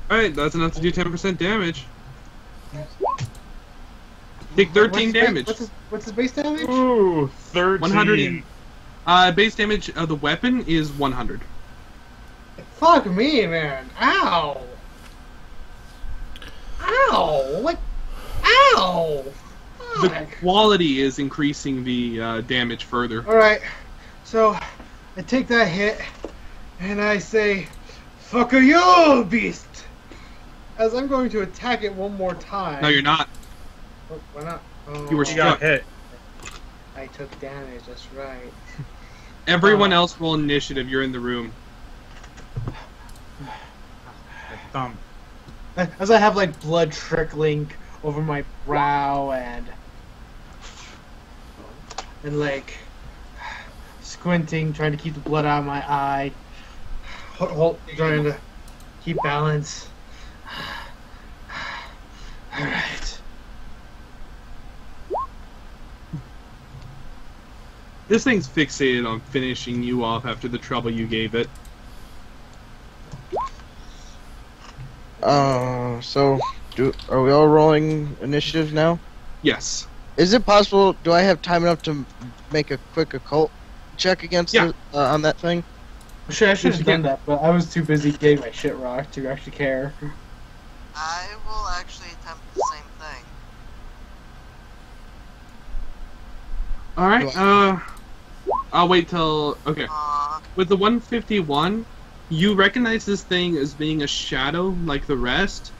Alright, that's enough to do 10% damage. Take 13 damage. What's his base damage? Ooh, 13. 100. Base damage of the weapon is 100. Fuck me, man. Ow! Ow! Like, ow! The Fuck. quality is increasing the damage further. Alright, so I take that hit and I say, "Fuck you, beast!" As I'm going to attack it one more time. No, you're not. Oh, why not? Oh, You were You got struck. hit. I took damage, that's right. Everyone else roll initiative. You're in the room. Thumb. As I have like blood trickling over my brow and like squinting, trying to keep the blood out of my eye, trying to keep balance. Alright. This thing's fixated on finishing you off after the trouble you gave it. So are we all rolling initiative now? Yes. Is it possible? Do I have time enough to make a quick occult check against Yeah. it, on that thing? Sure, I should have you done can. that, but I was too busy getting my shit rocked to actually care. I will actually attempt the same thing. Alright, I'll wait till... Okay. With the 151, you recognize this thing as being a shadow like the rest,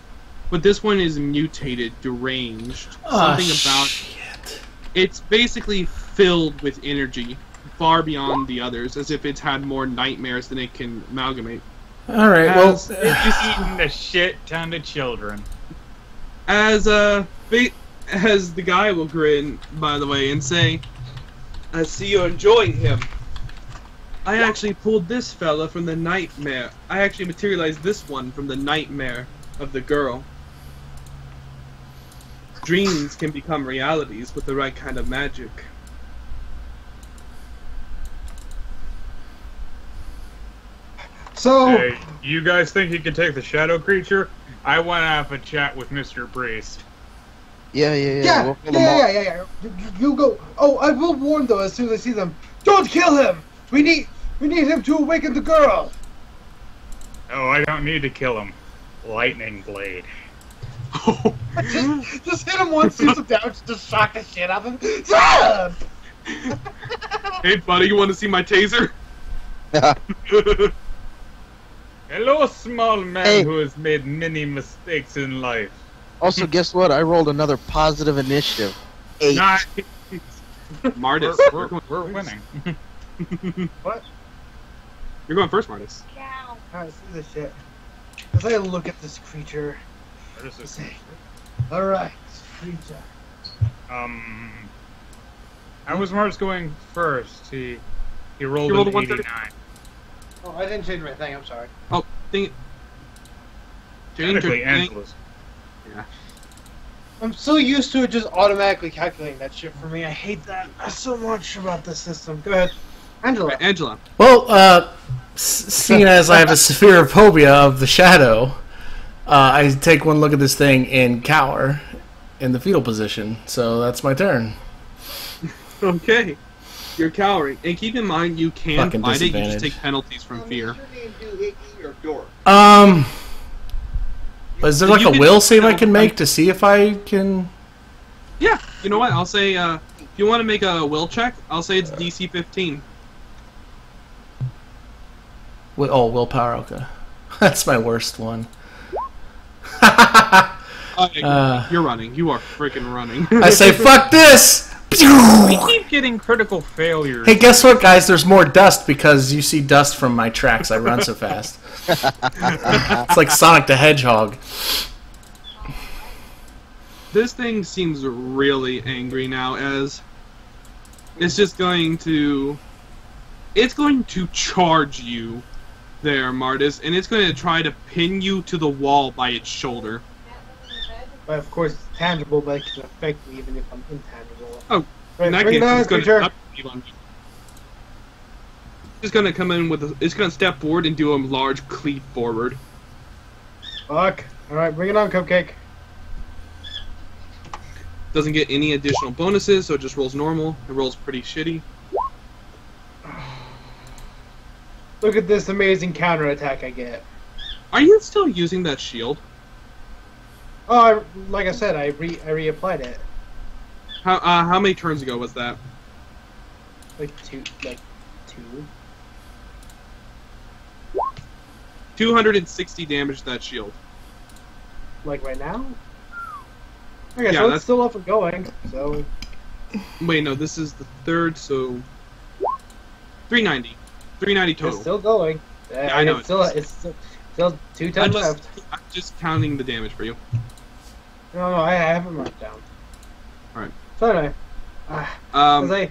but this one is mutated, deranged. Something about... Shit. It's basically filled with energy, far beyond the others, as if it's had more nightmares than it can amalgamate. Alright, well... As- It's just eating the shit ton of children. As the guy will grin, by the way, and say, "I see you're enjoying him. I actually pulled this fella from the nightmare. I actually materialized this one from the nightmare of the girl. Dreams can become realities with the right kind of magic." So, Hey, you guys think you can take the shadow creature? I want to have a chat with Mr. Priest. Yeah. yeah, We'll pull them off. yeah. You go. Oh, I will warn though as soon as I see them. Don't kill him. We need him to awaken the girl. Oh, I don't need to kill him. Lightning blade. Just hit him once, do some damage, just shock the shit out of him. Hey, buddy, you want to see my taser? Hello, small man Hey. who has made many mistakes in life. Also, guess what? I rolled another positive initiative. 8. Nice. Mardus. We're winning. What? You're going first, Mardus. Alright, see this shit. As I look at this creature, Where is I this? say, alright, this creature. How was Mars going first? He rolled, He rolled an a 130. 89. Oh, I didn't change my thing, I'm sorry. Oh, dang it. Technically, Angela's. Yeah. I'm so used to it just automatically calculating that shit for me. I hate that so much about this system. Go ahead. Angela. Right, Angela. Well, seeing as I have a severe phobia of the shadow, I take one look at this thing and cower in the fetal position. So that's my turn. Okay. You're cowering. And keep in mind, you can Fucking fight it, you just disadvantage. take penalties from fear. Is there So like you a can- will save I can make to see if I can? Yeah, you know what? I'll say, if you want to make a will check, I'll say it's DC 15. Willpower. Okay, that's my worst one. You're running. You are freaking running. I say, fuck this! We keep getting critical failures. Hey, guess what, guys? There's more dust because you see dust from my tracks. I run so fast. It's like Sonic the Hedgehog. This thing seems really angry now, as it's just going to... It's going to charge you there, Mardus, and it's going to try to pin you to the wall by its shoulder. But of course, it's tangible, but it can affect me even if I'm intangible. Oh, Right, in that bring case, it on, it's going creature. to on you. It's going to come in with it's going to step forward and do a large cleave forward. Fuck. Alright, bring it on, Cupcake. Doesn't get any additional bonuses, so it just rolls normal. It rolls pretty shitty. Look at this amazing counterattack I get. Are you still using that shield? Oh, like I said, I reapplied it. How many turns ago was that? Like two. 260 damage to that shield. Like right now? Okay, Yeah, so that's- it's still up and going, so... Wait, no, this is the third, so 390. 390 total. It's still going. Yeah, I know It's it still, is. still 2 times left. I'm just counting the damage for you. No, I haven't marked down. Alright. So anyway, as I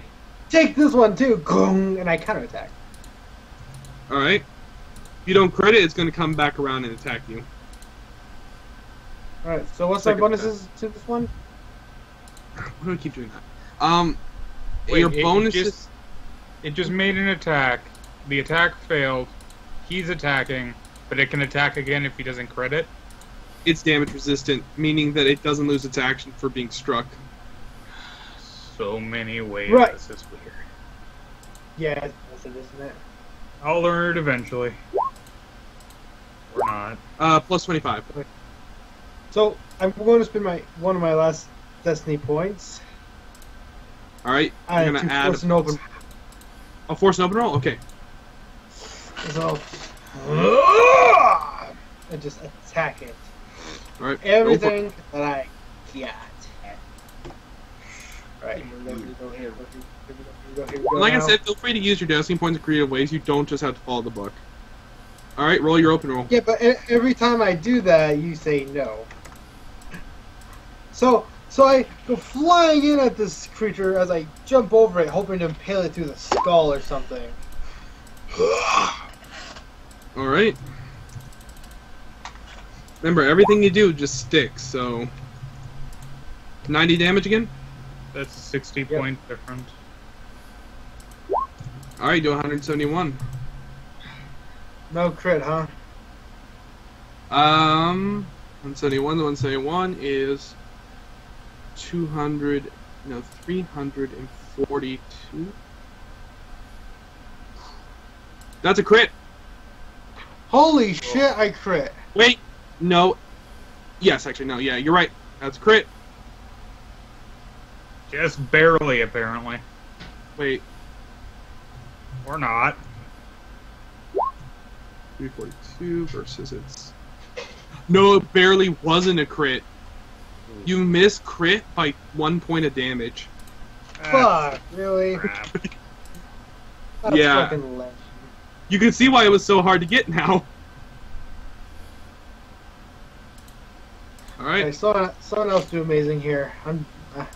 take this one too, gong, and I counterattack. Alright. If you don't crit it, it's going to come back around and attack you. Alright, so what's my Second bonuses to this one? Why do I keep doing that? Wait, your bonuses... It just made an attack. The attack failed. He's attacking, but it can attack again if he doesn't crit it. It's damage resistant, meaning that it doesn't lose its action for being struck. So many ways. Right. This is weird. Yeah, that's it, isn't it? I'll learn it eventually. Or not. Plus 25. So I'm going to spend one of my last destiny points. Alright, you're going to to add... force an open. A force an open roll? Okay. So I just attack it. Alright, Everything that I got. Right, here we go. Like I now. said, feel free to use your destiny points in creative ways. You don't just have to follow the book. Alright, roll your open roll. Yeah, but every time I do that, you say no. So I go flying in at this creature as I jump over it, hoping to impale it through the skull or something. Alright. Remember, everything you do just sticks, so... 90 damage again? That's 60 point difference. Alright, do 171. No crit, huh? 171 to 171 is 342. That's a crit. Holy shit, I crit. Wait, no. Yes, actually, no. Yeah, you're right. That's a crit. Just barely, apparently. Wait. Or not. 342 versus its... No, it barely wasn't a crit. You missed crit by 1 point of damage. Fuck, really? Crap. That's Yeah. fucking lame. You can see why it was so hard to get now. Okay, Alright, someone else do amazing here.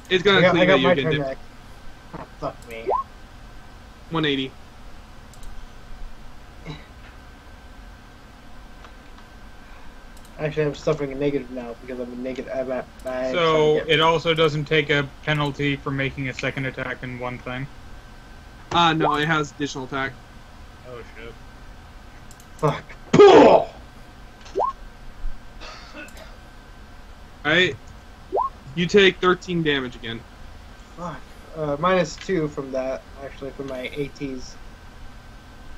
it's gonna I clean got that you my again, turn Dim. next. Oh, fuck me. 180. Actually, I'm suffering a negative now because I'm a negative. So it also doesn't take a penalty for making a second attack in one thing. No, it has additional attack. Oh shit. Fuck. Alright. You take 13 damage again. Fuck. -2 from that, actually, from my ATs.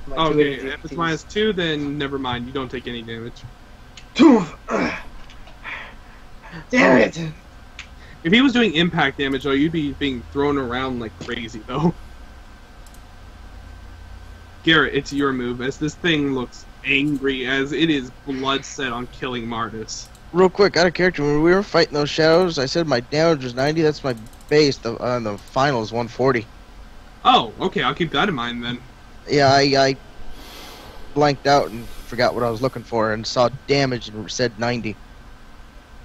My two Okay, energy if it's ATs. -2, then never mind. You don't take any damage. Damn it! If he was doing impact damage, though, you'd be being thrown around like crazy, though. Garrett, it's your move, as this thing looks angry, as it is blood set on killing Mardus. Real quick, out of character, when we were fighting those shadows, I said my damage was 90. That's my base. The final is 140. Oh, okay, I'll keep that in mind then. Yeah, I blanked out and forgot what I was looking for and saw damage and said 90.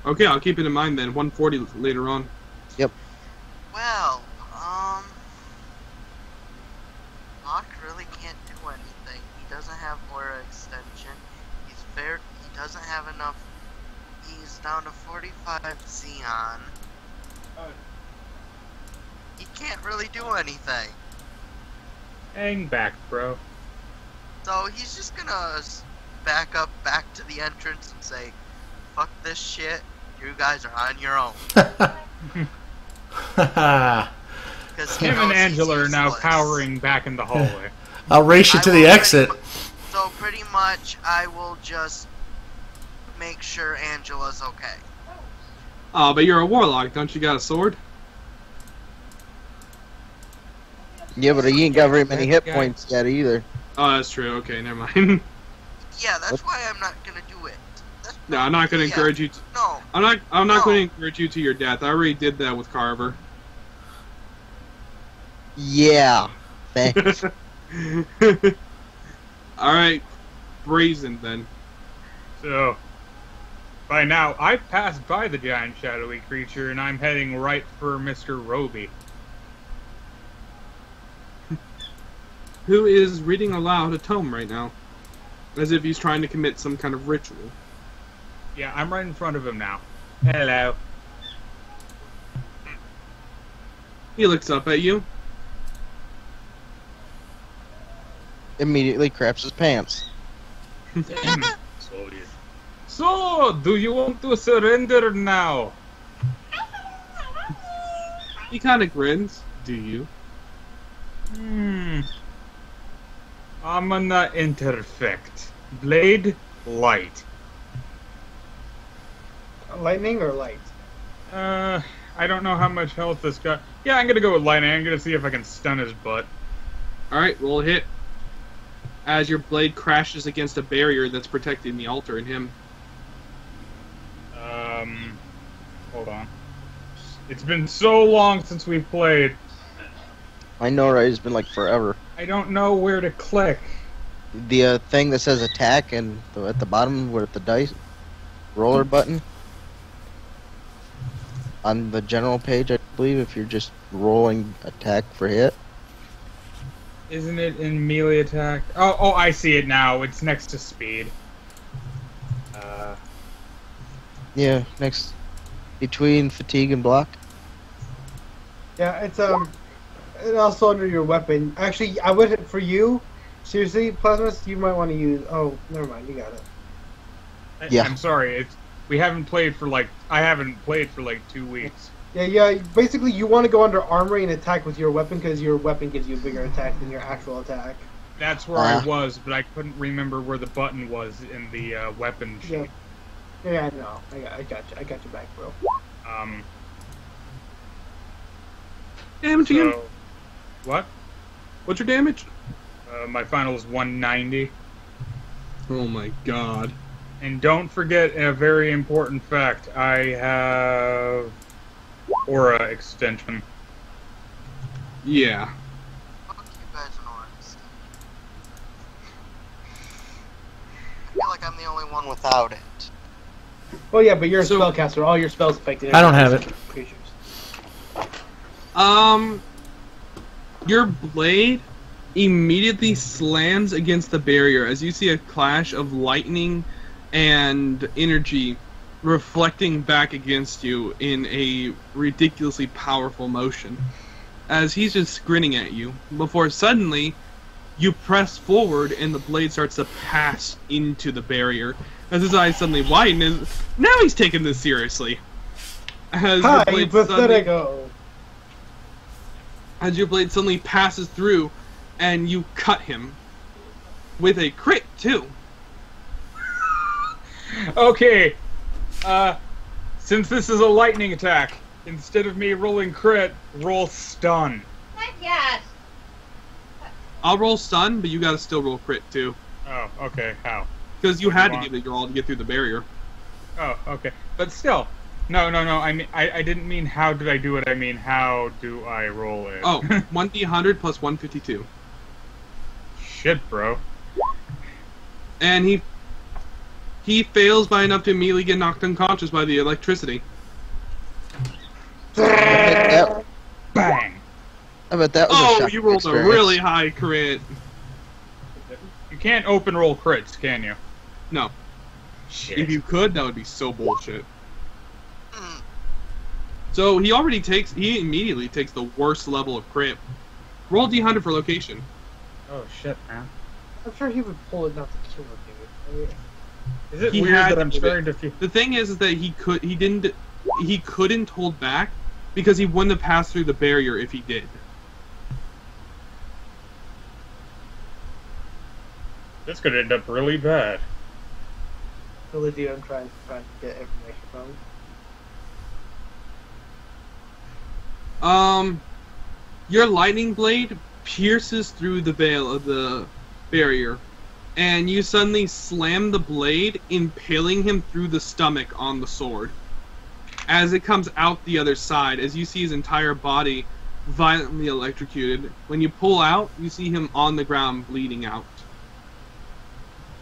Okay, I'll keep it in mind then. 140 later on. Well, Hawke really can't do anything. He doesn't have aura extension. He doesn't have enough. He's down to 45 Xeon. He can't really do anything. Hang back, bro. So he's just gonna back up back to the entrance and say, "Fuck this shit. You guys are on your own." Because Him and Angela are now cowering back in the hallway. I'll race you to the exit. So pretty much, I will just make sure Angela's okay. Oh, but you're a warlock. Don't you got a sword? Yeah, but he ain't got very many hit points yet either. Oh, that's true. Okay, never mind. Yeah, that's why I'm not gonna do it. No, I'm not going to encourage you to... No. I'm not No. going to encourage you to your death. I already did that with Carver. Yeah. Thanks. Alright, Brazen then. So, by now, I've passed by the giant shadowy creature and I'm heading right for Mr. Roby. Who is reading aloud a tome right now. As if he's trying to commit some kind of ritual. Yeah, I'm right in front of him now. Hello. He looks up at you. Immediately craps his pants. Damn it. So, do you want to surrender now? He kind of grins. Do you? I'm gonna interfect. Blade, light. Lightning or light? I don't know how much health this guy... Yeah, I'm gonna go with lightning. I'm gonna see if I can stun his butt. Alright, roll a hit. As your blade crashes against a barrier that's protecting the altar and him. Hold on. It's been so long since we've played. I know, right? It's been like forever. I don't know where to click. The thing that says attack and at the bottom with the dice roller button on the general page, I believe, if you're just rolling attack for hit. Isn't it in melee attack? Oh, I see it now. It's next to speed. Yeah, next between fatigue and block. Yeah, it's also under your weapon. Actually, I would for you. Seriously, Plazmas, you might want to use. Oh, never mind, you got it. Yeah. I'm sorry. We haven't played for I haven't played for 2 weeks. Yeah. Basically, you want to go under armory and attack with your weapon because your weapon gives you a bigger attack than your actual attack. That's where I was, but I couldn't remember where the button was in the weapon sheet. Yeah, no, I got you. I got you back, bro. Damage again. What? What's your damage? My final is 190. Oh my god. And don't forget a very important fact. I have aura extension. Yeah. Fuck you guys and Orange. I feel like I'm the only one without it. Oh yeah, but you're a So- spellcaster. All your spells affected. I don't have it. Creatures. Your blade immediately slams against the barrier as you see a clash of lightning and energy reflecting back against you in a ridiculously powerful motion. As he's just grinning at you, before suddenly you press forward and the blade starts to pass into the barrier. As his eyes suddenly widen, and now he's taking this seriously. As Hi, your blade suddenly- pathetico. as your blade suddenly passes through and you cut him with a crit too. Okay. Since this is a lightning attack, instead of me rolling crit, roll stun. Yes. I'll roll stun, but you gotta still roll crit too. Oh, okay. How? Because you What do had you to want? give it your all to get through the barrier. Oh, okay. But still. No. I mean, I didn't mean how did I do it. I mean, how do I roll it? Oh, 1d100 plus 152. Shit, bro. And he fails by enough to immediately get knocked unconscious by the electricity. I Bang! bet that was a Oh, shocking you rolled experience. a really high crit. You can't open roll crits, can you? No. Shit. If you could, that would be so bullshit. Hmm. So he immediately takes the worst level of crit. Roll d100 for location. Oh shit, man. I'm sure he would pull it not to kill him, dude. Is it He weird had that to I'm do it. starting to feel? The thing is that he couldn't hold back because he wouldn't have passed through the barrier if he did. This could end up really bad. Really, dude, I'm trying to get information from him. Your lightning blade pierces through the veil of the barrier, and you suddenly slam the blade, impaling him through the stomach on the sword. As it comes out the other side, as you see his entire body violently electrocuted, when you pull out, you see him on the ground bleeding out.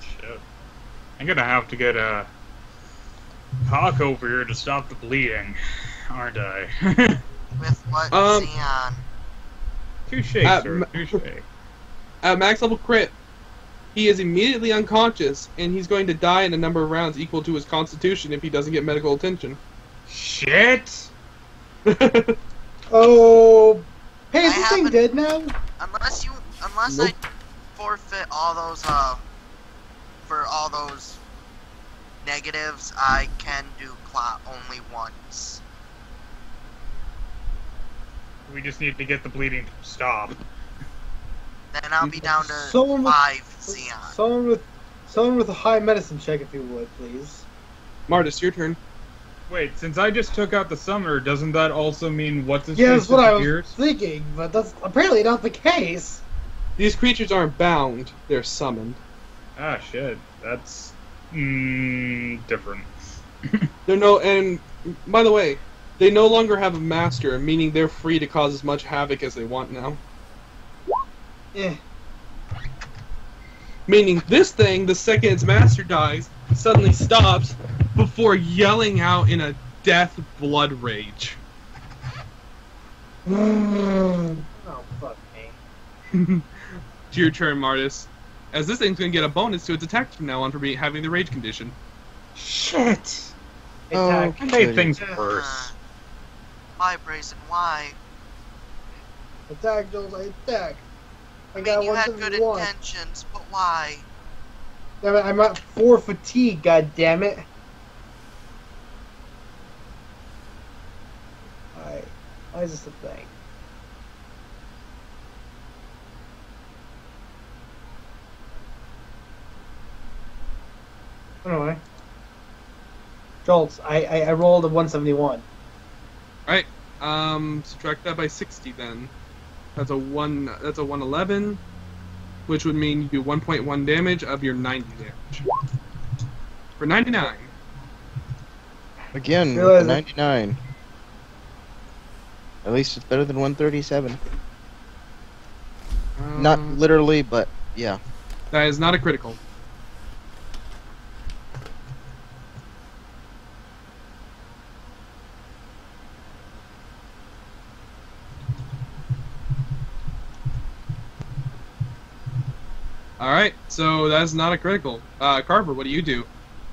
Shit. I'm gonna have to get a Hawke over here to stop the bleeding, aren't I? With what, Um, Xeon? Touche, Uh, sir. Touche. At max level crit, he is immediately unconscious, and he's going to die in a number of rounds equal to his constitution if he doesn't get medical attention. Shit! Oh, hey, is I this thing haven't- dead now? Unless Nope. I forfeit all those, for all those negatives, I can do clot only once. We just need to get the bleeding to stop. Then I'll be down to Someone with- 5 Xeon. Someone with a high medicine check, if you would, please. Mardus, your turn. Wait, since I just took out the summoner, doesn't that also mean what's his Yeah, face that's what I was disappears? thinking, but that's apparently not the case. These creatures aren't bound, they're summoned. Ah, shit. That's different. And by the way, they no longer have a master, meaning they're free to cause as much havoc as they want now. Eh. Meaning this thing, the second its master dies, suddenly stops before yelling out in a death blood rage. Oh, fuck me. To your turn, Mardus. As this thing's gonna get a bonus to its attacks from now on for having the rage condition. Shit! Attack. I made things worse. Why, Brazen? Why? Attack, Joltz, attack. I I got mean, you had good 171. intentions, but why? Damn it, I'm at 4 fatigue, god damn it. Alright. Why is this a thing? Anyway. Joltz, I rolled a 171. Alright, subtract that by 60 then. That's a 111, which would mean you do 1.1 damage of your 90 damage. For 99. Again, with Realize the it. 99. At least it's better than 137. Not literally, but yeah. That is not a critical. Alright, so that's not a critical. Carver, what do you do?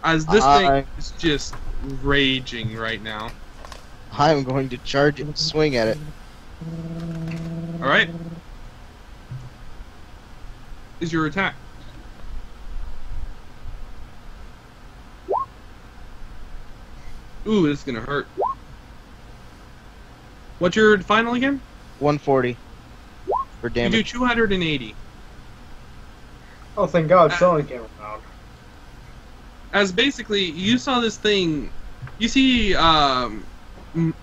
As this thing is just raging right now. I'm going to charge it and swing at it. Alright. Is your attack. Ooh, this is gonna hurt. What's your final again? 140 for You damage. do 280. Oh, thank God, someone came around. As basically, you saw this thing. You see,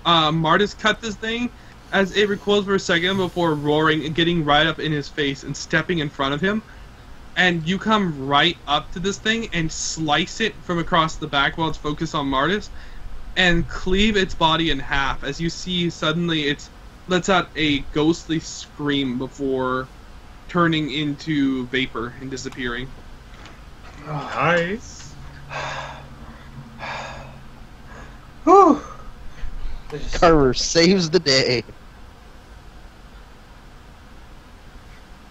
Mardus cut this thing as it recoils for a second before roaring and getting right up in his face and stepping in front of him. And you come right up to this thing and slice it from across the back while it's focused on Mardus, and cleave its body in half. As you see, suddenly it lets out a ghostly scream before turning into vapor and disappearing. Nice. Whew. Carver saves the day.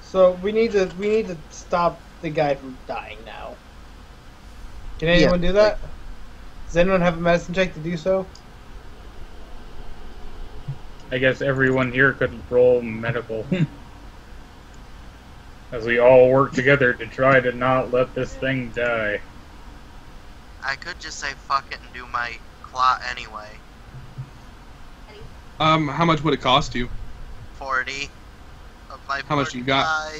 So we need to stop the guy from dying now. Can anyone do that? Does anyone have a medicine check to do so? I guess everyone here could roll medical. As we all work together to try to not let this thing die. I could just say fuck it and do my clot anyway. How much would it cost you? 40 of my How much you got?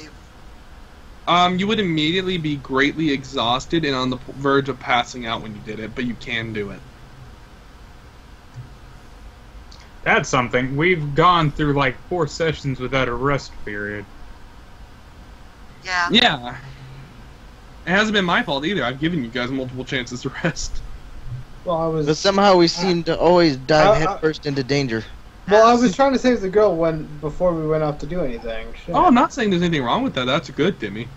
45. You would immediately be greatly exhausted and on the verge of passing out when you did it, but you can do it. That's something. We've gone through like 4 sessions without a rest period. Yeah. Yeah. It hasn't been my fault either. I've given you guys multiple chances to rest. Well, I was. But somehow we seem to always dive headfirst into danger. Well, I was trying to save the girl before we went off to do anything. Shit. Oh, I'm not saying there's anything wrong with that. That's good, Dimmy.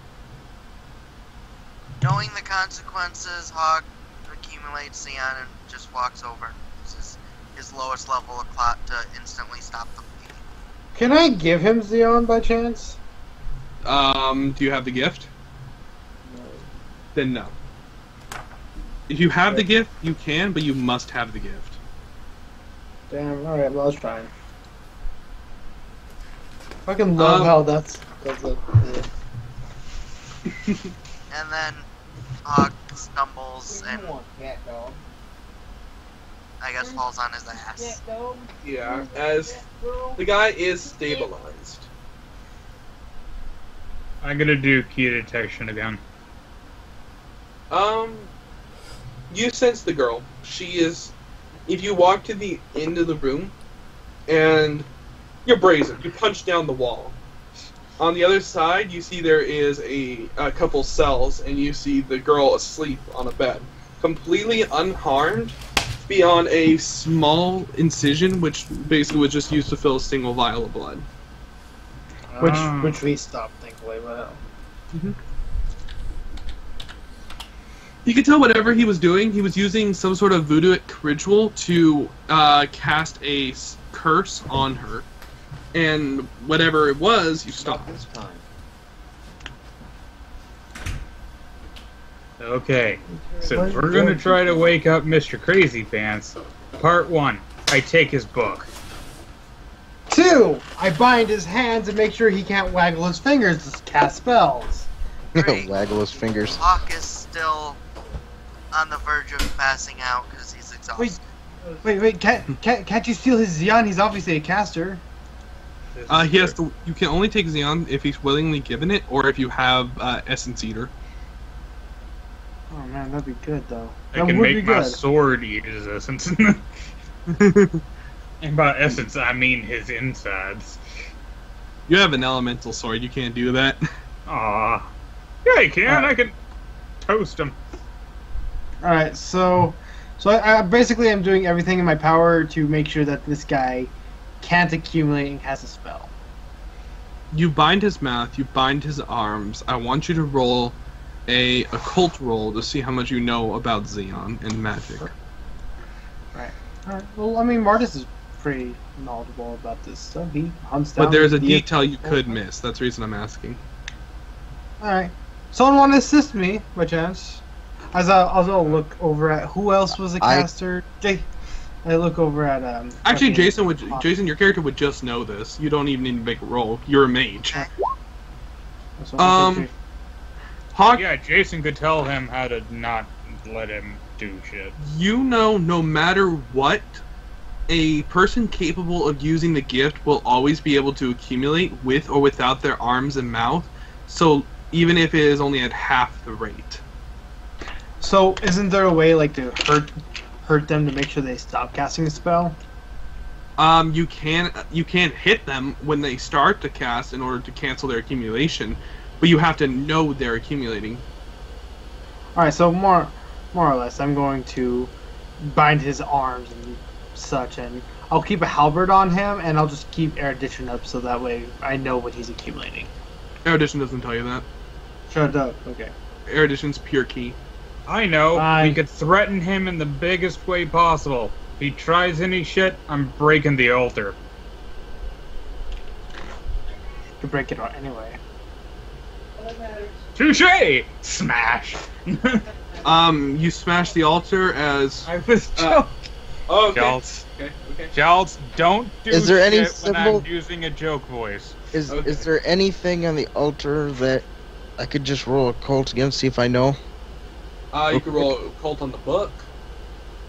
Knowing the consequences, Hawke accumulates Xeon and just walks over. This is his lowest level of clot to instantly stop the bleeding. Can I give him Xeon by chance? Do you have the gift? Then no. If you have the gift, you can, but you must have the gift. Damn. All right. Well, I was trying. Fucking love how that's a. And then Hawke stumbles and I guess falls on his ass. Yeah, as the guy is stabilized. I'm gonna do key detection again. You sense the girl. She is. If you walk to the end of the room, and you're brazen, you punch down the wall. On the other side, you see there is a couple cells, and you see the girl asleep on a bed, completely unharmed, beyond a small incision, which basically was just used to fill a single vial of blood. Which we stopped, thankfully. But You could tell whatever he was doing, he was using some sort of voodooic ritual to cast a curse on her. And whatever it was, you stopped. This time. Okay, so we're gonna try to wake up Mr. Crazy Pants. Part 1, I take his book. 2, I bind his hands and make sure he can't waggle his fingers to cast spells. Waggle his fingers. Hawke is still on the verge of passing out because he's exhausted. Wait! Can't you steal his Xeon? He's obviously a caster. He has to. You can only take Xeon if he's willingly given it, or if you have Essence Eater. Oh man, that'd be good though. I can make my sword eat his essence. And by essence, I mean his insides. You have an elemental sword. You can't do that. Aw. Yeah, you can. I can toast him. All right, so I basically am doing everything in my power to make sure that this guy can't accumulate and cast a spell. You bind his mouth. You bind his arms. I want you to roll a occult roll to see how much you know about Xeon and magic. Right. All right. Well, I mean, Mardus is pretty knowledgeable about this stuff. He hunts down. But there's a the- detail you could miss. That's the reason I'm asking. All right. Someone want to assist me, by chance? As I'll look over at who else was a caster. I look over at Actually, fucking- Jason, your character would just know this. You don't even need to make a roll. You're a mage. Hawke, Yeah, Jason could tell him how to not let him do shit. you know, no matter what, a person capable of using the gift will always be able to accumulate with or without their arms and mouth. So even if it is only at half the rate. So, isn't there a way like to hurt them to make sure they stop casting a spell? You can't hit them when they start to cast in order to cancel their accumulation, but you have to know they're accumulating. All right. So more or less, I'm going to bind his arms and such, and I'll keep a halberd on him, and I'll just keep erudition up so that way I know what he's accumulating. Erudition doesn't tell you that. Shut up. Okay. Erudition's pure key. I know. Fine. We could threaten him in the biggest way possible. If he tries any shit, I'm breaking the altar. To break it out anyway. Touche! Smash! You smash the altar as I was joking. okay. Joltz. Okay. Joltz, don't do Is there any shit when symbol- I'm using a joke voice. Is Okay. there anything on the altar that I could just roll a cult against, see if I know? You can roll occult on the book.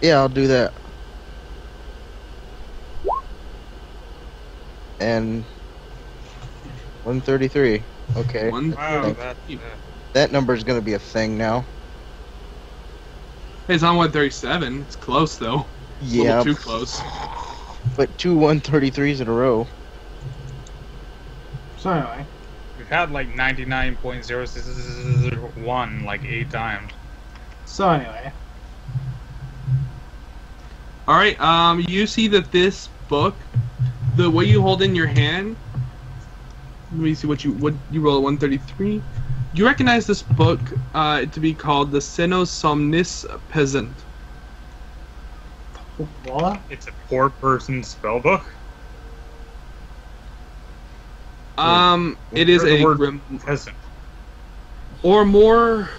Yeah, I'll do that. And 133. Okay. Wow, That number is gonna be a thing now. It's on 137. It's close though. Yeah. A little too close. But two 133s in a row. So anyway, we've had like 99.001 like 8 times. so anyway, All right. You see that this book, the way you hold in your hand. Let me see what you roll at 133. You recognize this book to be called the Senosomnis Peasant. what? It's a poor person's spellbook. It is The a word peasant. more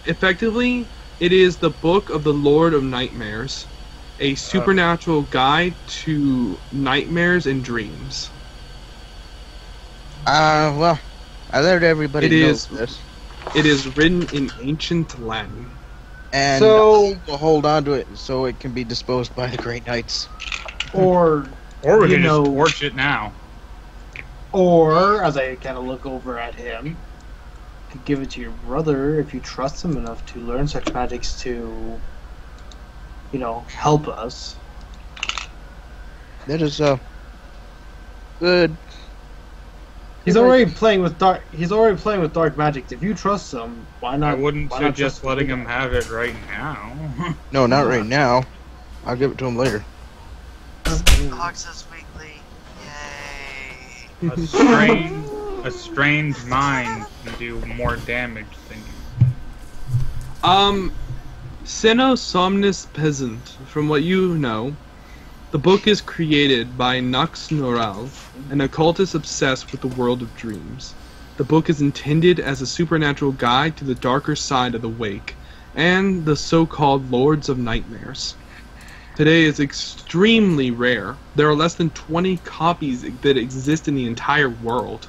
effectively, it is the Book of the Lord of Nightmares, a supernatural guide to nightmares and dreams. Well, I let everybody It know is- this. It is written in ancient Latin. And So- I'll hold on to it so it can be disposed by the Great Knights. Or Or we You can know- just torch it now. Or, as I kind of look over at him, you could give it to your brother if you trust him enough to learn such magics to, help us. That is good. He's already playing with dark. He's already playing with dark magic. If you trust him, why not? I wouldn't why not suggest trust letting the him guy? have it right now. No, not right now. I'll give it to him later. Hawke says weekly. Yay. A strained mind can do more damage than you. Senosomnis Peasant, from what you know, the book is created by Nux Noral, an occultist obsessed with the world of dreams. The book is intended as a supernatural guide to the darker side of the wake, and the so-called Lords of Nightmares. Today is extremely rare. There are less than 20 copies that exist in the entire world.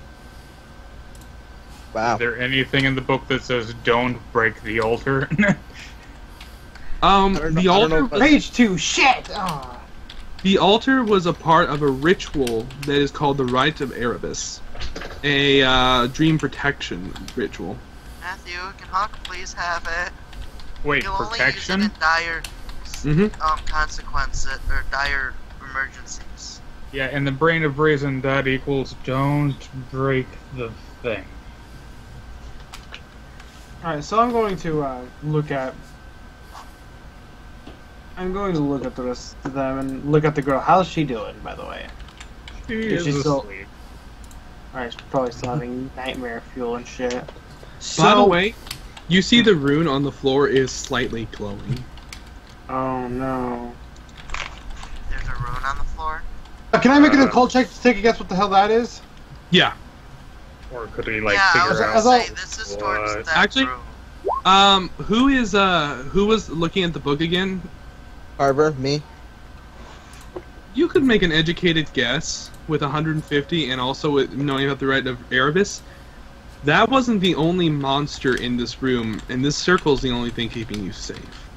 Wow. Is there anything in the book that says don't break the altar? don't know- The I don't know altar if I- was Page 2. Shit. Ah. The altar was a part of a ritual that is called the Rite of Erebus, a dream protection ritual. Matthew, can Hawke please have it? Wait, You'll protection? only use it in dire Mhm. consequences or dire emergencies. Yeah, in the brain of Brazen, that equals don't break the thing. Alright, so I'm going to look at the rest of them and look at the girl. How's she doing, by the way? She She's is still- asleep. Alright, she's probably still having nightmare fuel and shit. By the way, you see the rune on the floor is slightly glowing. Oh no. There's a rune on the floor. Can I make an occult check to take a guess what the hell that is? Yeah. Or could we, like, yeah, I was figure gonna out... out- say, this is towards what? that Actually- room. Who was looking at the book again? Carver, me. You could make an educated guess with 150 and also with knowing about the right of Erebus. That wasn't the only monster in this room, and this circle is the only thing keeping you safe.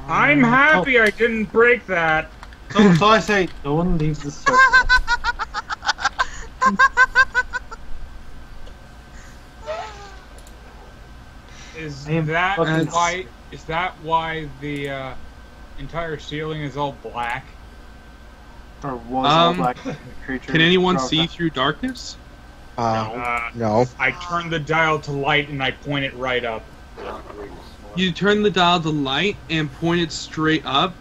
I'm happy I didn't break that. So I say, no one leaves the circle. Is I am that fucking- why? Is that why the entire ceiling is all black? Or was all Um, black creature. Can anyone Oh, see through darkness? No. I turn the dial to light and I point it right up. You turn the dial to light and point it straight up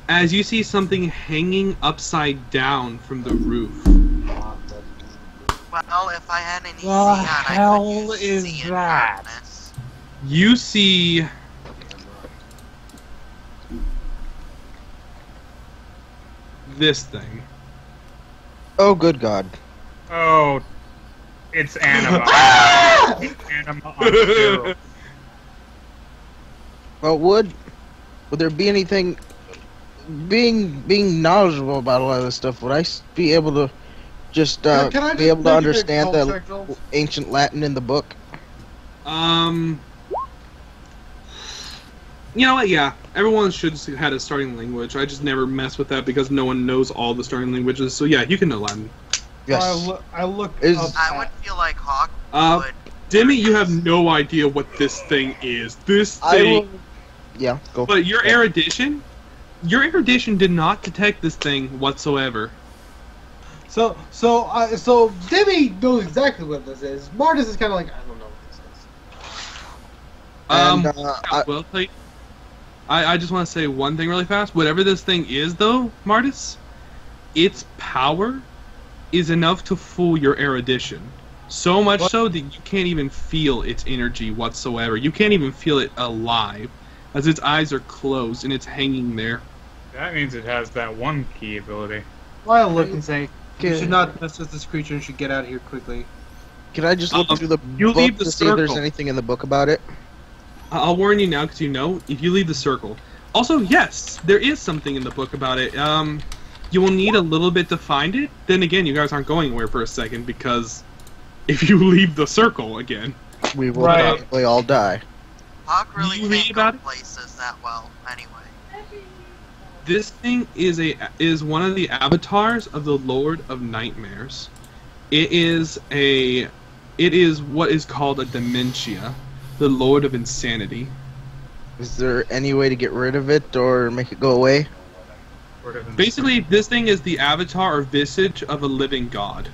as you see something hanging upside down from the roof. Well, if I had any The neon, hell I could use is see in that? darkness. You see this thing. Oh, good God. Oh, it's Anima. It's Anima on steroids. Well, would there be anything being knowledgeable about a lot of this stuff? Would I be able to just Can I be able to make an understand occult that check, Joltz? ancient Latin in the book? You know what? Yeah, everyone should have had a starting language. I just never mess with that because no one knows all the starting languages. So yeah, you can know Latin. Yes. I look Is- up I at- would feel like Hawke Uh, would. Demi, you have no idea what this thing is. This I thing. will. Yeah. Go. But your erudition did not detect this thing whatsoever. So Demi knows exactly what this is. Mardus is kind of like, I don't know what this is. And, I will tell you. I just want to say one thing really fast. Whatever this thing is, though, Mardus, its power is enough to fool your erudition. So much so that you can't even feel its energy whatsoever. You can't even feel it alive, as its eyes are closed and it's hanging there. That means it has that one key ability. Well, I look and say, you Okay. should not mess with this creature and should get out of here quickly. Can I just look through the you book leave the to see if there's circle. anything in the book about it? I'll warn you now, because you know, if you leave the circle. Also, yes, there is something in the book about it. You will need a little bit to find it. Then again, you guys aren't going anywhere for a second, because if you leave the circle again... We will Right. probably all die. Hawke really you read can't about go it? places that well, anyway. This thing is one of the avatars of the Lord of Nightmares. It is what is called a dementia, the Lord of Insanity. Is there any way to get rid of it or make it go away? Basically, this thing is the avatar or visage of a living god.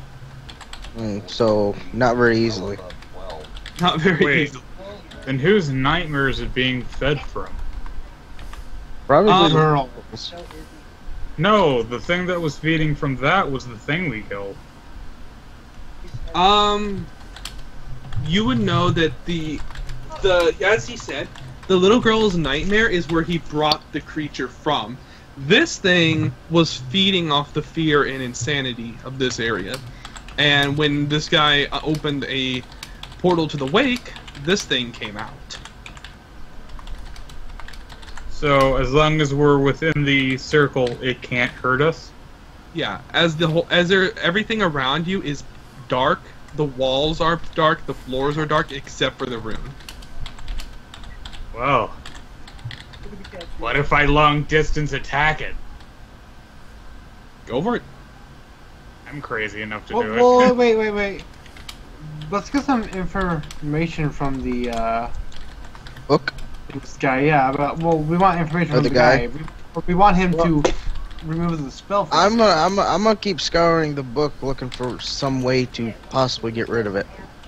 So, not very easily. Not very Wait. easily. Then whose nightmare is it being fed from? Probably the Girl. girls. No, the thing that was feeding from that was the thing we killed. You would know that the as he said, the little girl's nightmare is where he brought the creature from. This thing was feeding off the fear and insanity of this area. And when this guy opened a portal to the wake, this thing came out. So as long as we're within the circle, it can't hurt us. Yeah, everything around you is dark, the walls are dark, the floors are dark, except for the room. Well, what if I long distance attack it? Go for it. I'm crazy enough to Well, do well, it. wait. Let's get some information from the Book? this guy. Yeah, but we want information Or from the the guy? guy. We want him to remove the spell. From I'm gonna keep scouring the book, looking for some way to possibly get rid of it.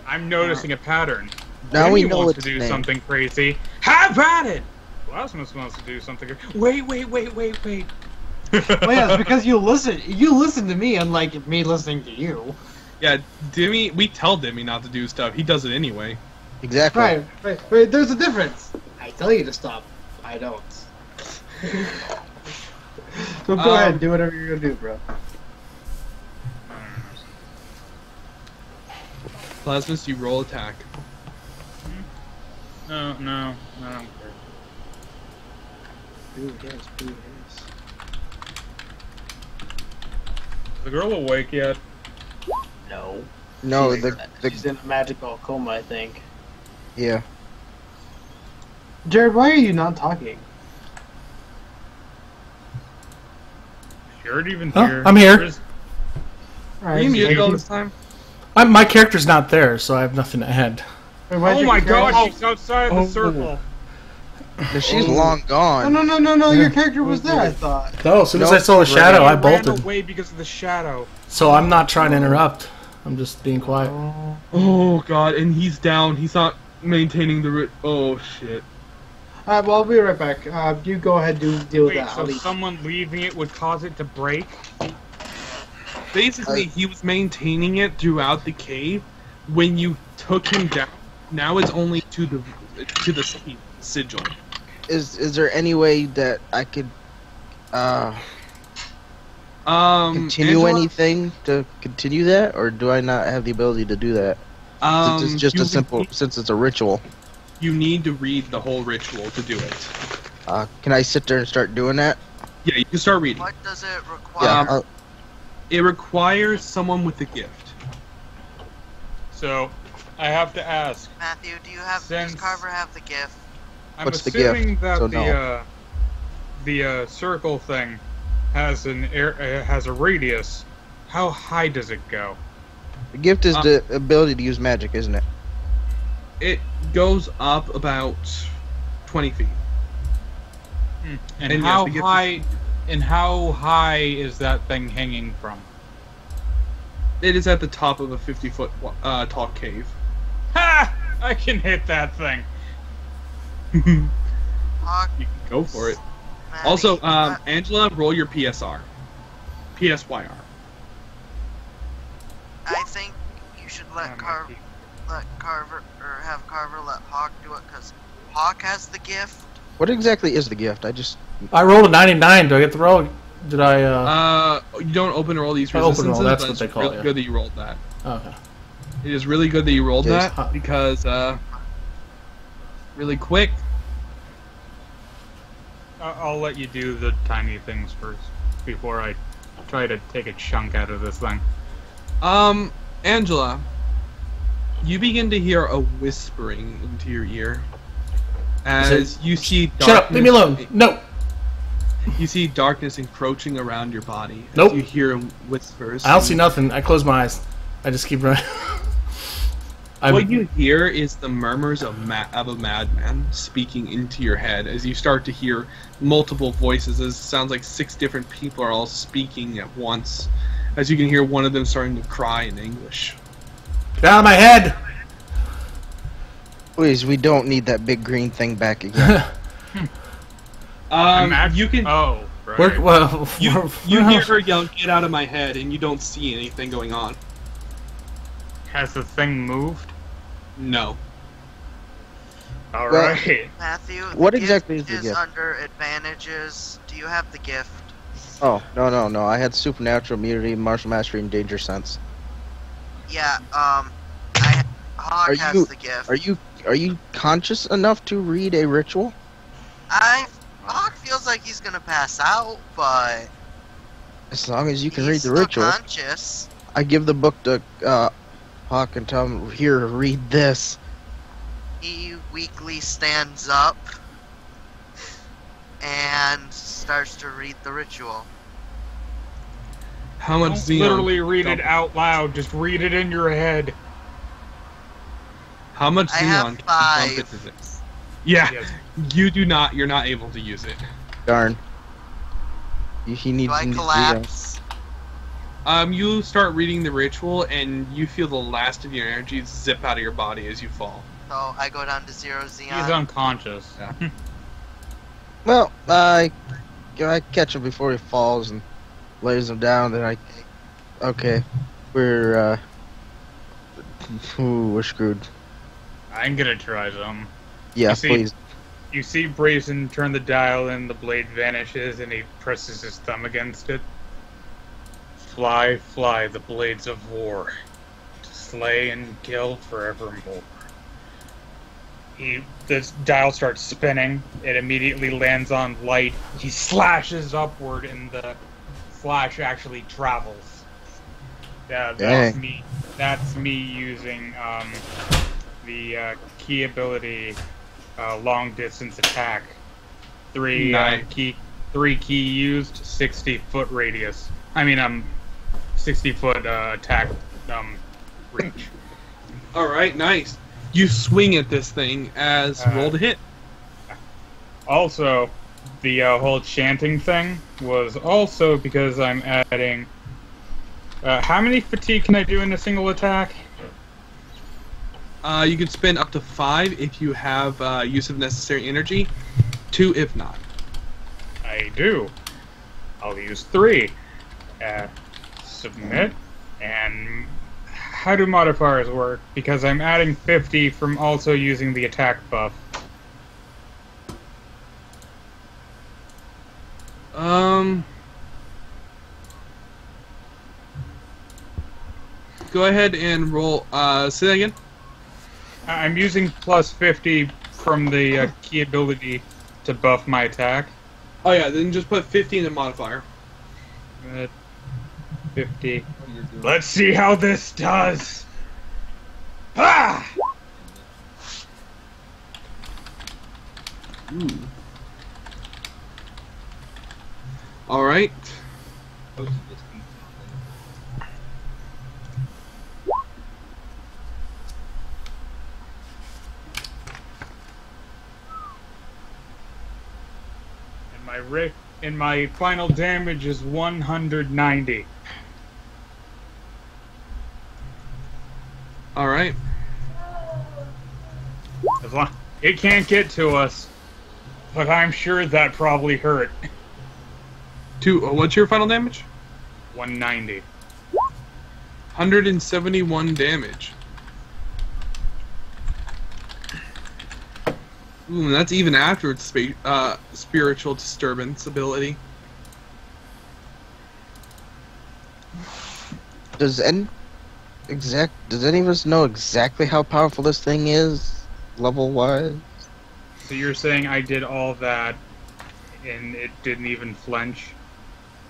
I'm noticing a pattern. Now we Jimmy know wants its to do name. something crazy. Have at it! Plazmas wants to do something. Wait. Well, yeah, it's because you listen. You listen to me, unlike me listening to you. Yeah, Dimmy, we tell Dimmy not to do stuff. He does it anyway. Exactly. Right. There's a difference. I tell you to stop. I don't. So go ahead, do whatever you're gonna do, bro. Plazmas, you roll attack. No, I don't care. Ooh, yes. Is the girl awake yet? No. No, She's in a magical coma, I think. yeah. Jared, why are you not talking? Jared even Huh? here? I'm here. Where's- Are you muted all this time? My character's not there, so I have nothing to add. Wait, why'd Oh you my carry- god, she's outside Oh. the circle. She's long gone. No, your character was there, I thought. No, as soon as I Nope. saw the shadow, I Ran bolted. away because of the shadow. So I'm not trying to interrupt. I'm just being quiet. Oh god, and he's down. He's not maintaining the. Oh shit. Alright, well, I'll be right back. You go ahead and deal with Wait, that. so I'll leave. someone leaving it would cause it to break? Basically, he was maintaining it throughout the cave. When you took him down, now it's only to the sigil. Is there any way that I could continue Angela, anything to continue that, or do I not have the ability to do that? Since it's just since it's a ritual. You need to read the whole ritual to do it. Can I sit there and start doing that? Yeah, you can start reading. What does it require? Yeah. It requires someone with a gift. So, I have to ask. Matthew, does Since- Carver have the gift? I'm What's the assuming gift? that So the circle thing has has a radius. How high does it go? The gift is the ability to use magic, isn't it? It goes up about 20 feet. And, And yes, how the gift is- high? And how high is that thing hanging from? It is at the top of a 50-foot tall cave. Ha! I can hit that thing. Hawke, You can go for it. Maddie, Also, Angela, roll your PSR. PSYR. I think you should let I'm Carver or have Carver let Hawke do it because Hawke has the gift. What exactly is the gift? I rolled a 99. Do I get the roll? Did I? You don't open roll these Open roll, resistances, that's but what it's they call really it, yeah. good that you rolled that. Okay. It is really good that you rolled Yes. that because really quick. I'll let you do the tiny things first before I try to take a chunk out of this thing. Angela, you begin to hear a whispering into your ear as you see darkness. Shut up! Leave me alone! No. You see darkness encroaching around your body. As Nope. You hear whispers. I don't see nothing. I close my eyes. I just keep running. What you hear is the murmurs of a madman speaking into your head as you start to hear multiple voices. It sounds like 6 different people are all speaking at once. As you can hear one of them starting to cry in English. Get out of my head! Please, we don't need that big green thing back again. You can. Oh, right. You hear her yell, "Get out of my head!" and you don't see anything going on. Has the thing moved? No. All Well- right. Matthew, What the exactly gift is the gift? under advantages. Do you have the gift? Oh, no. I had supernatural immunity, martial mastery, and danger sense. Yeah. Hawke Are has you- the gift. Are you conscious enough to read a ritual? Hawke feels like he's gonna pass out, but As long as you can read he's the still ritual. conscious. I give the book to Hawke and tell him, here, read this. He weakly stands up and starts to read the ritual. How much Don't Xenon? literally read it dump- out loud. Just read it in your head. How much I have Xenon can you 5. dump into this? Yeah, Yes. you do not. You're not able to use it. Darn. He needs. Do I needs to be, collapse? You start reading the ritual, and you feel the last of your energy zip out of your body as you fall. So I go down to 0 Xeon. He's unconscious. Yeah. Well, I catch him before he falls and lays him down. Then okay, we're screwed. I'm gonna try some. Yeah, You see- please. You see Brazen turn the dial and the blade vanishes and he presses his thumb against it. Fly, fly the blades of war, to slay and kill forevermore. The dial starts spinning, it immediately lands on light, he slashes upward and the flash actually travels. That's me using the key ability long distance attack. Three key used, 60-foot radius. 60-foot attack reach. Alright, nice. You swing at this thing as roll to hit. Also, the whole chanting thing was also because I'm adding... how many fatigue can I do in a single attack? You can spend up to 5 if you have use of necessary energy. 2 if not. I do. I'll use 3. Submit. And how do modifiers work? Because I'm adding 50 from also using the attack buff. Go ahead and roll. Say that again. I'm using plus 50 from the key ability to buff my attack. Oh yeah, then just put 50 in the modifier. 50. Let's see how this does. Ah! All right. And my final damage is 190. All right. As long it can't get to us, but I'm sure that probably hurt. What's your final damage? 190. 171 damage. Ooh, that's even after its spiritual disturbance ability. Does any of us know exactly how powerful this thing is, level-wise? So you're saying I did all that, and it didn't even flinch?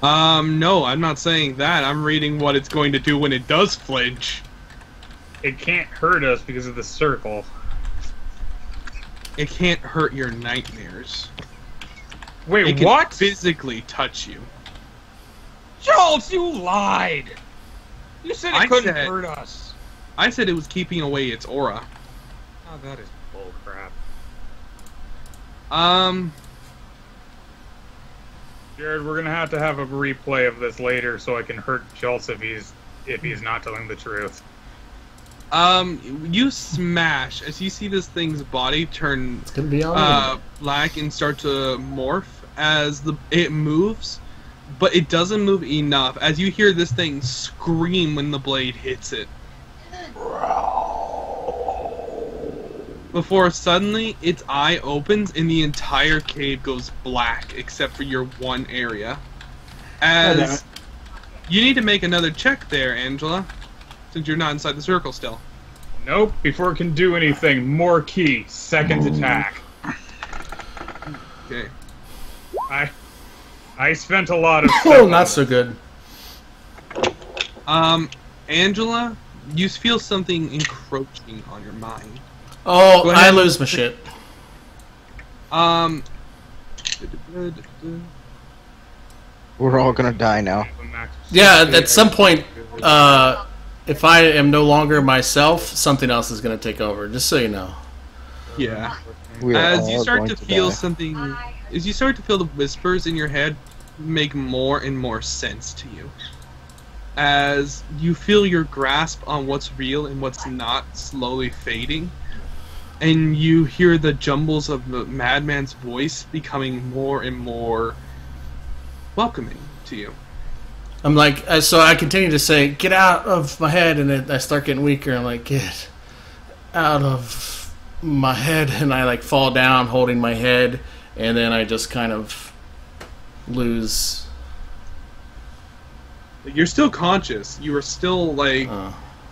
No, I'm not saying that. I'm reading what it's going to do when it does flinch. It can't hurt us because of the circle. It can't hurt your nightmares. Wait, it can what? Physically touch you. Joltz, you lied! You said it couldn't hurt us. I said it was keeping away its aura. Oh, that is bullcrap. Jared, we're gonna have to have a replay of this later so I can hurt Joltz if he's not telling the truth. You smash as you see this thing's body turn It's gonna be on black and start to morph as it moves, but it doesn't move enough. As you hear this thing scream when the blade hits it, before suddenly its eye opens and the entire cave goes black except for your one area. As you need to make another check there, Angela. Since you're not inside the circle still. Nope, before it can do anything, more key, second attack. Okay. I spent a lot of Oh, not so good. Angela, you feel something encroaching on your mind. Oh, I lose my shit. We're all gonna die now. Yeah, at some point, if I am no longer myself, something else is going to take over, just so you know. Yeah. We are As you all start going to feel die. something, as you start to feel the whispers in your head, make more and more sense to you. As you feel your grasp on what's real and what's not slowly fading, and you hear the jumbles of the madman's voice becoming more and more welcoming to you. I'm like, so I continue to say, "Get out of my head," and then I start getting weaker. I'm like, "Get out of my head," and I like fall down, holding my head, and then I just kind of lose. You're still conscious. You are still like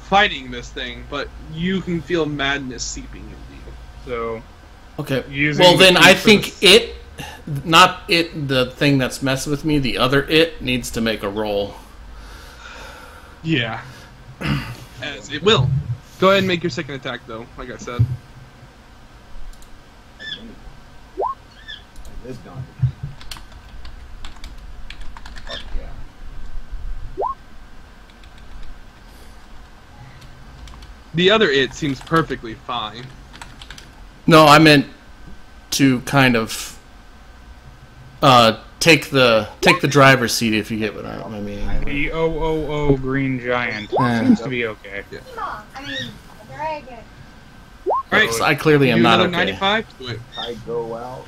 fighting this thing, but you can feel madness seeping into you. So, okay. using Well, then the I for think the- it, not it, the thing that's messing with me, the other it needs to make a roll. Yeah. As it will. Go ahead and make your second attack, though, like I said. This done. Fuck yeah. The other it seems perfectly fine. No, I meant to kind of take the driver's seat, if you get what I mean. The OOO green giant Yeah. seems to be okay. I mean, dragon. Alright, So I clearly am do not another okay. 95 to it. Tide go out.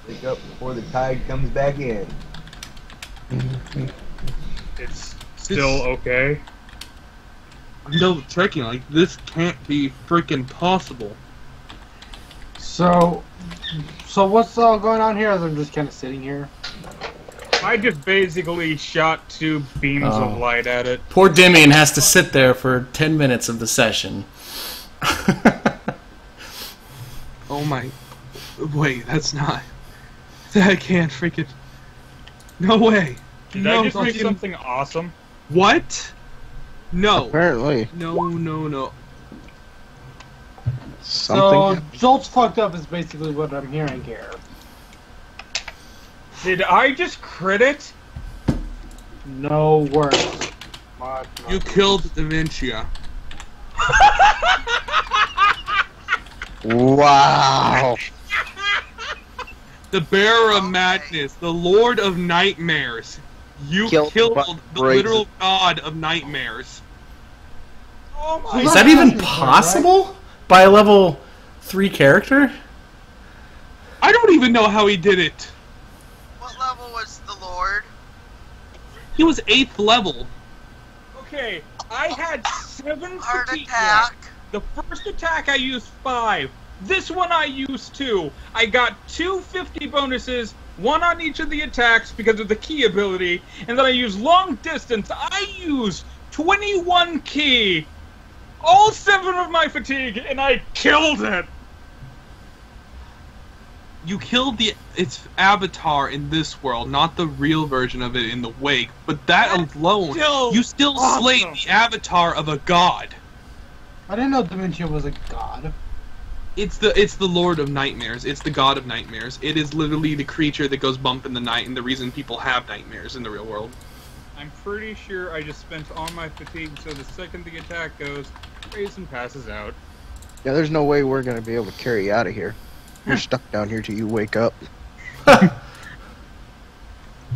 Wake up before the tide comes back in. It's still okay. I'm double checking, like, this can't be freaking possible. So what's all going on here? I'm just kind of sitting here. I just basically shot 2 beams of Oh. light at it. Poor Dimian has to sit there for 10 minutes of the session. Oh my... Wait, that's not... That can't freaking... No way. Did no, I just make fucking- something awesome? What? No. Apparently. No. Something. So Joltz fucked up is basically what I'm hearing here. Did I just crit it? No words. You killed Dementia. Wow. The bearer of madness, the lord of nightmares. You Killed killed by the Brazen. literal god of nightmares. Oh my Is that even possible? By a level 3 character? I don't even know how he did it. What level was the Lord? He was 8th level. Okay, I had 7 Heart fatigue attack. left. The first attack I used 5. This one I used 2. I got 2 50 bonuses, 1 on each of the attacks because of the key ability, and then I used long distance. I used 21 key, all 7 of my fatigue, and I killed it. You killed its avatar in this world, not the real version of it in the Wake. But that alone, still you still awesome. slayed the avatar of a god. I didn't know Dementia was a god. It's the Lord of Nightmares. It's the God of Nightmares. It is literally the creature that goes bump in the night and the reason people have nightmares in the real world. I'm pretty sure I just spent all my fatigue, so the second the attack goes, Brazen passes out. Yeah, there's no way we're gonna be able to carry you out of here. You're stuck down here till you wake up.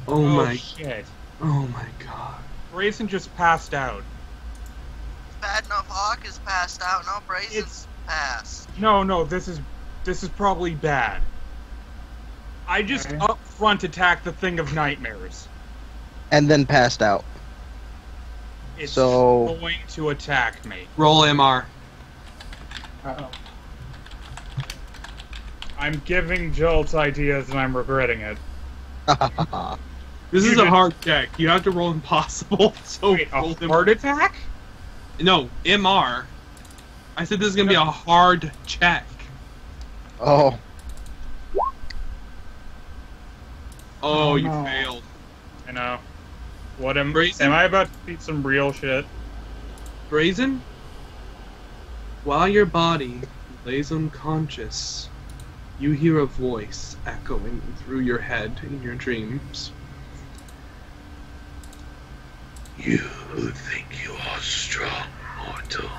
Oh my, shit. oh my god. Brazen just passed out. Bad enough Hawke is passed out, now Brazen's passed. No, this is probably bad. I just Okay. up front attacked the thing of nightmares. And then passed out. It's So- going to attack me. Roll MR. Uh-oh. I'm giving Joltz ideas and I'm regretting it. This You is a did- hard check. You have to roll impossible. So Wait, roll a heart attack? No, MR. I said this is gonna be a hard check. Oh. Oh, you no. failed. I know. What am Brazen? I about to beat some real shit? Brazen? While your body lays unconscious, you hear a voice echoing through your head in your dreams. You who think you are strong, mortal,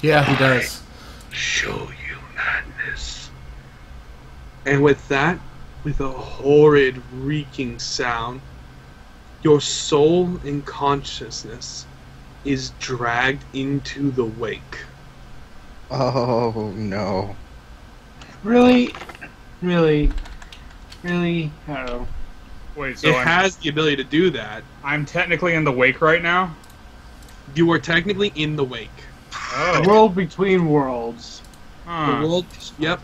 Yeah, he does. show you madness. And with that, with a horrid, reeking sound, your soul and consciousness is dragged into the wake. Oh no. Really? Really? Really? Oh. Wait, so It has the ability to do that. I'm technically in the wake right now? You are technically in the wake. Oh. World between worlds. Huh. The world, yep.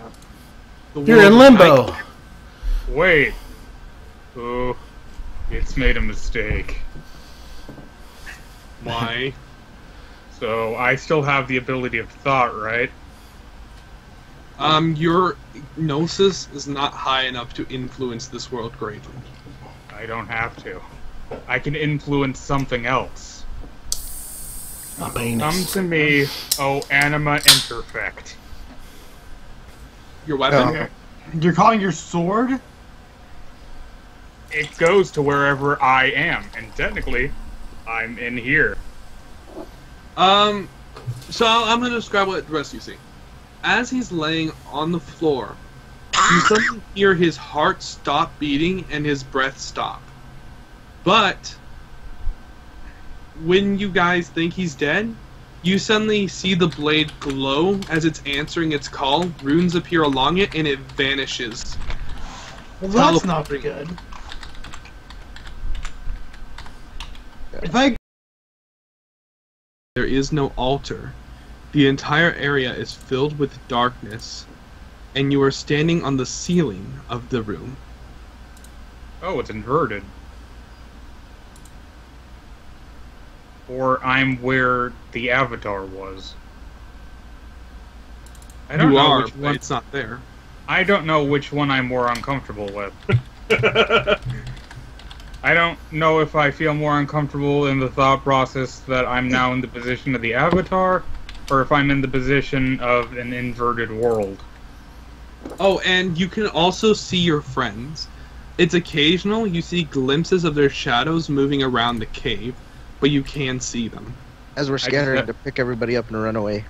The You're world in limbo. Wait. Oh, it's made a mistake. Why? So I still have the ability of thought, right? Your gnosis is not high enough to influence this world greatly. I don't have to. I can influence something else. My Come penis. to me, oh Anima Interfect. Your weapon? Oh. You're calling your sword? It goes to wherever I am, and technically, I'm in here. So I'm gonna describe what the rest of you see. As he's laying on the floor, you suddenly hear his heart stop beating and his breath stop. But when you guys think he's dead, you suddenly see the blade glow as it's answering its call. Runes appear along it, and it vanishes. Well, that's not good. If I There is no altar. The entire area is filled with darkness, and you are standing on the ceiling of the room. Oh, it's inverted. Or I'm where the avatar was. I don't You know are, which but one. it's not there. I don't know which one I'm more uncomfortable with. I don't know if I feel more uncomfortable in the thought process that I'm now in the position of the avatar, or if I'm in the position of an inverted world. Oh, and you can also see your friends. It's occasional, you see glimpses of their shadows moving around the cave, but you can see them. As we're scattering to pick everybody up and run away.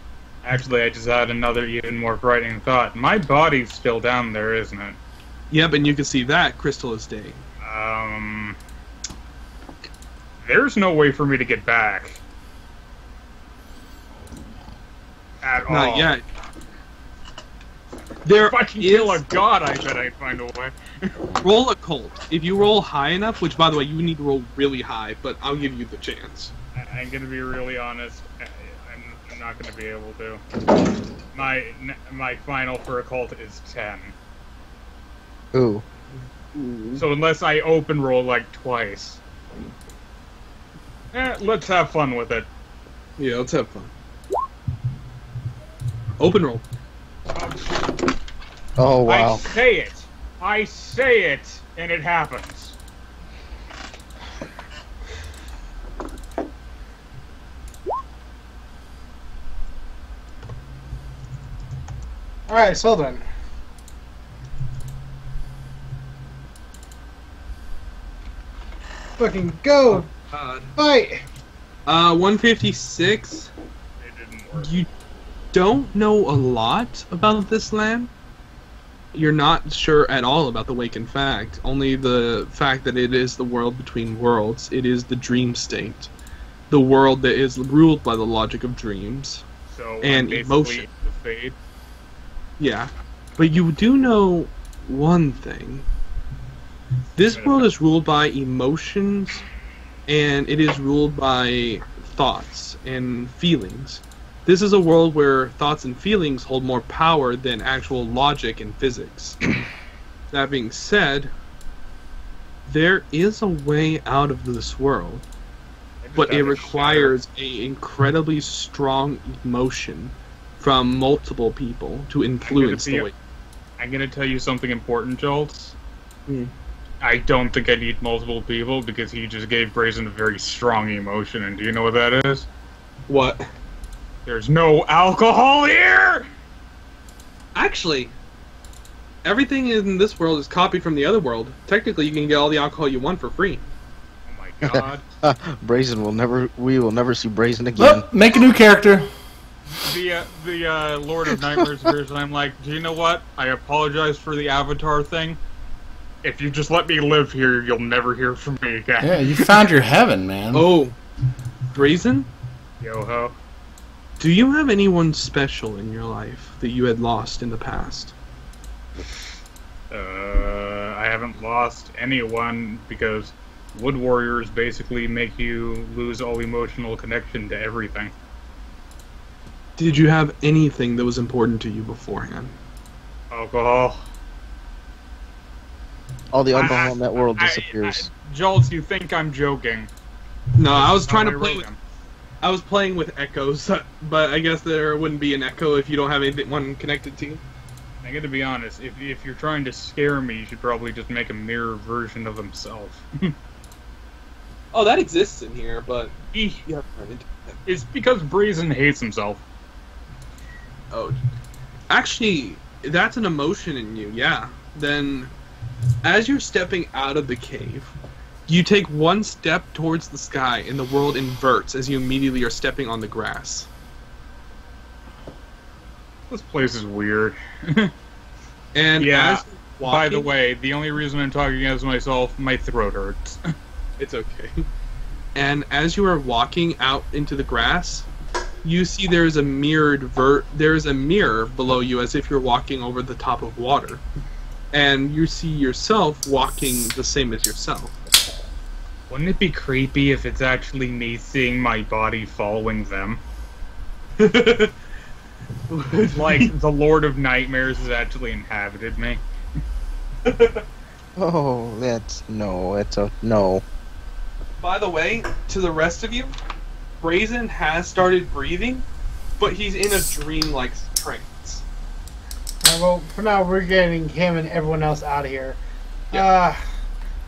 Actually, I just had another even more frightening thought. My body's still down there, isn't it? Yep, and you can see that Crystal is staying. There's no way for me to get back. At all. Not yet. There If I can is... kill a god, I bet I'd find a way. Roll a cult. If you roll high enough, which by the way, you need to roll really high, but I'll give you the chance. I'm gonna be really honest. I'm not gonna be able to. My final for a cult is 10. Ooh. So unless I open roll like twice. Let's have fun with it. Yeah, let's have fun. Open roll. Oh wow. I say it, and it happens. Alright, so then. Fucking go! Fight! 156. It didn't work. You don't know a lot about this land. You're not sure at all about the Wake, in fact. Only the fact that it is the world between worlds. It is the dream state. The world that is ruled by the logic of dreams. So And basically emotion. The fade. Yeah. But you do know one thing. This world is ruled by emotions, and it is ruled by thoughts and feelings. This is a world where thoughts and feelings hold more power than actual logic and physics. That being said, there is a way out of this world, but it requires an incredibly strong emotion from multiple people to influence the way. I'm gonna tell you something important, Joltz. Hmm. I don't think I need multiple people because he just gave Brazen a very strong emotion, and do you know what that is? What? There's no alcohol here! Actually, everything in this world is copied from the other world. Technically, you can get all the alcohol you want for free. Oh my god. Brazen will never. We will never see Brazen again. Oh, make a new character. The Lord of Nightmares appears, and I'm like, do you know what? I apologize for the Avatar thing. If you just let me live here, you'll never hear from me again. Yeah, you found your heaven, man. Oh, Brazen? Yo-ho. Do you have anyone special in your life that you had lost in the past? I haven't lost anyone because Wood Warriors basically make you lose all emotional connection to everything. Did you have anything that was important to you beforehand? Alcohol. All the alcohol in that world disappears. Joltz, you think I'm joking? No, I was trying How to I play wrote with... them. I was playing with echoes, but I guess there wouldn't be an echo if you don't have anyone connected to you. I gotta be honest, if you're trying to scare me, you should probably just make a mirror version of himself. Oh, that exists in here, but... It's because Brazen hates himself. Oh, actually, that's an emotion in you, yeah. Then, as you're stepping out of the cave, you take one step towards the sky and the world inverts as you immediately are stepping on the grass. This place is weird. And yeah, as you're walking, by the way, the only reason I'm talking as myself, my throat hurts. it's okay. And as you are walking out into the grass, you see there's a mirror below you as if you're walking over the top of water. And you see yourself walking the same as yourself. Wouldn't it be creepy if it's actually me seeing my body following them? Like, the Lord of Nightmares has actually inhabited me. Oh, that's no. That's a no. By the way, to the rest of you, Brazen has started breathing, but he's in a dream-like trance. Well, for now, we're getting him and everyone else out of here. Yeah.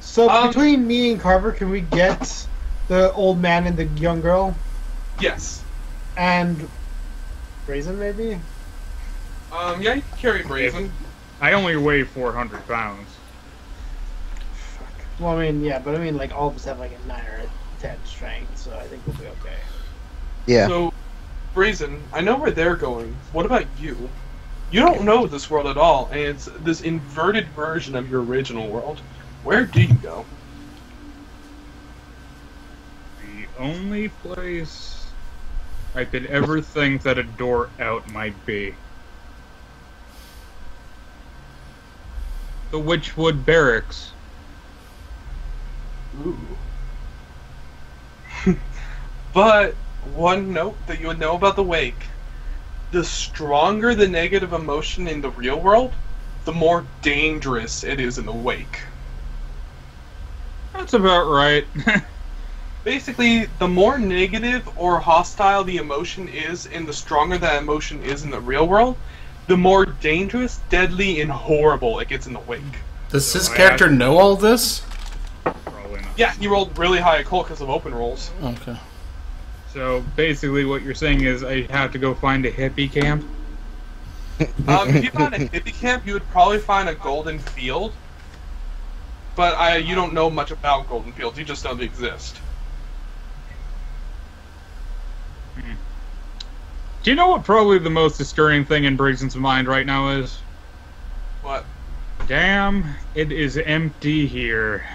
So between me and Carver, can we get the old man and the young girl? Yes. And Brazen, maybe? Yeah, you can carry Brazen. I only weigh 400 pounds. Well, I mean, yeah, but I mean, like, all of us have like a 9 or a 10 strength, so I think we'll be okay. Yeah. So, Brazen, I know where they're going. What about you? You don't know this world at all, and it's this inverted version of your original world. Where do you go? The only place I could ever think that a door out might be. The Witchwood Barracks. Ooh. But one note that you would know about the Wake: the stronger the negative emotion in the real world, the more dangerous it is in the Wake. That's about right. Basically, the more negative or hostile the emotion is, and the stronger that emotion is in the real world, the more dangerous, deadly, and horrible it gets in the Wake. Does his character know all this? Probably not. Yeah, he rolled really high occult because of open rolls. Okay. So basically what you're saying is I have to go find a hippie camp? If you found a hippie camp, you would probably find a golden field. But you don't know much about golden fields, you just know they exist. Do you know what probably the most disturbing thing in Brazen's mind right now is? What? Damn, it is empty here.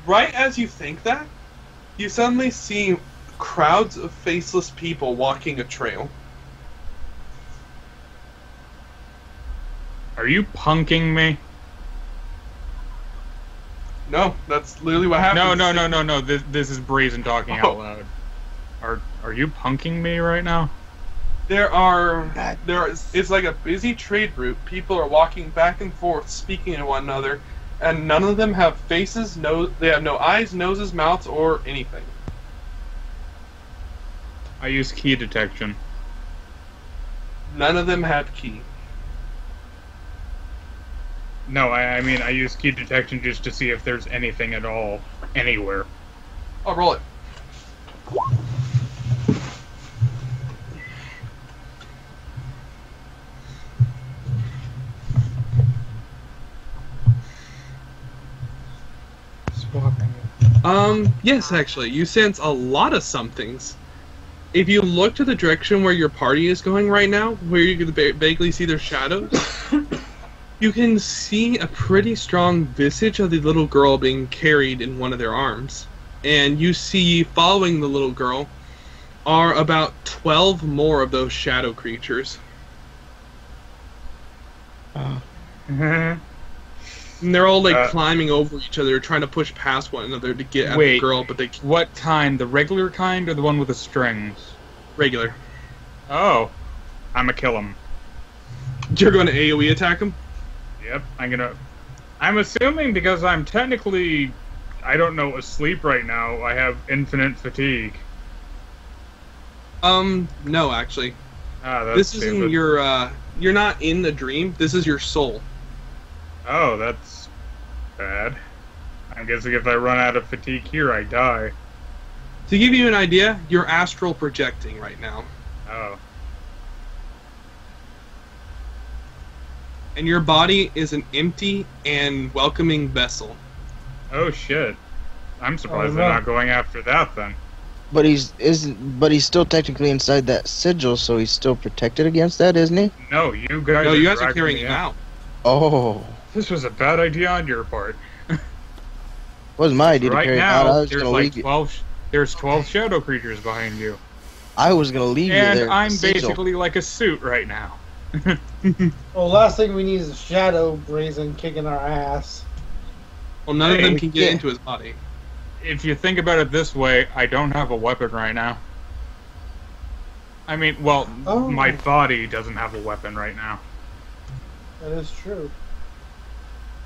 Right as you think that, you suddenly see crowds of faceless people walking a trail. Are you punking me? No, that's literally what happened. No. This is Brazen talking out loud. Are you punking me right now? It's like a busy trade route. People are walking back and forth, speaking to one another, and none of them have faces, they have no eyes, noses, mouths, or anything. I use key detection. None of them have key. No, I mean I use key detection just to see if there's anything at all, anywhere. Oh, roll it. Yes, actually, you sense a lot of somethings. If you look to the direction where your party is going right now, where you can vaguely see their shadows, You can see a pretty strong visage of the little girl being carried in one of their arms. And you see, following the little girl, are about 12 more of those shadow creatures. Mhm. And they're all like climbing over each other, trying to push past one another to get at the girl, but they can't. What kind? The regular kind or the one with the strings? Regular. Oh. I'm gonna kill him. You're going to AoE attack him? Yep, I'm assuming because I'm technically, I don't know, asleep right now, I have infinite fatigue. No, actually. That's this stupid. isn't you're not in the dream, this is your soul. Oh, that's bad. I'm guessing if I run out of fatigue here, I die. To give you an idea, you're astral projecting right now. Oh. And your body is an empty and welcoming vessel. Oh shit. I'm surprised Oh, they're no. not going after that then. But he's still technically inside that sigil, so he's still protected against that, isn't he? No, you guys No, you guys are dragging carrying me him out. Oh, This was a bad idea on your part. wasn't my idea to Right carry him out. now, I was there's gonna like leave you. 12. There's 12 shadow creatures behind you, I was gonna leave you and there. I'm Sigil. basically like a suit right now. Well, last thing we need is a shadow Brazen kicking our ass. Well, none of them Hey, can get yeah. into his body. If you think about it this way, I don't have a weapon right now. I mean, well, Oh. my body doesn't have a weapon right now. That is true.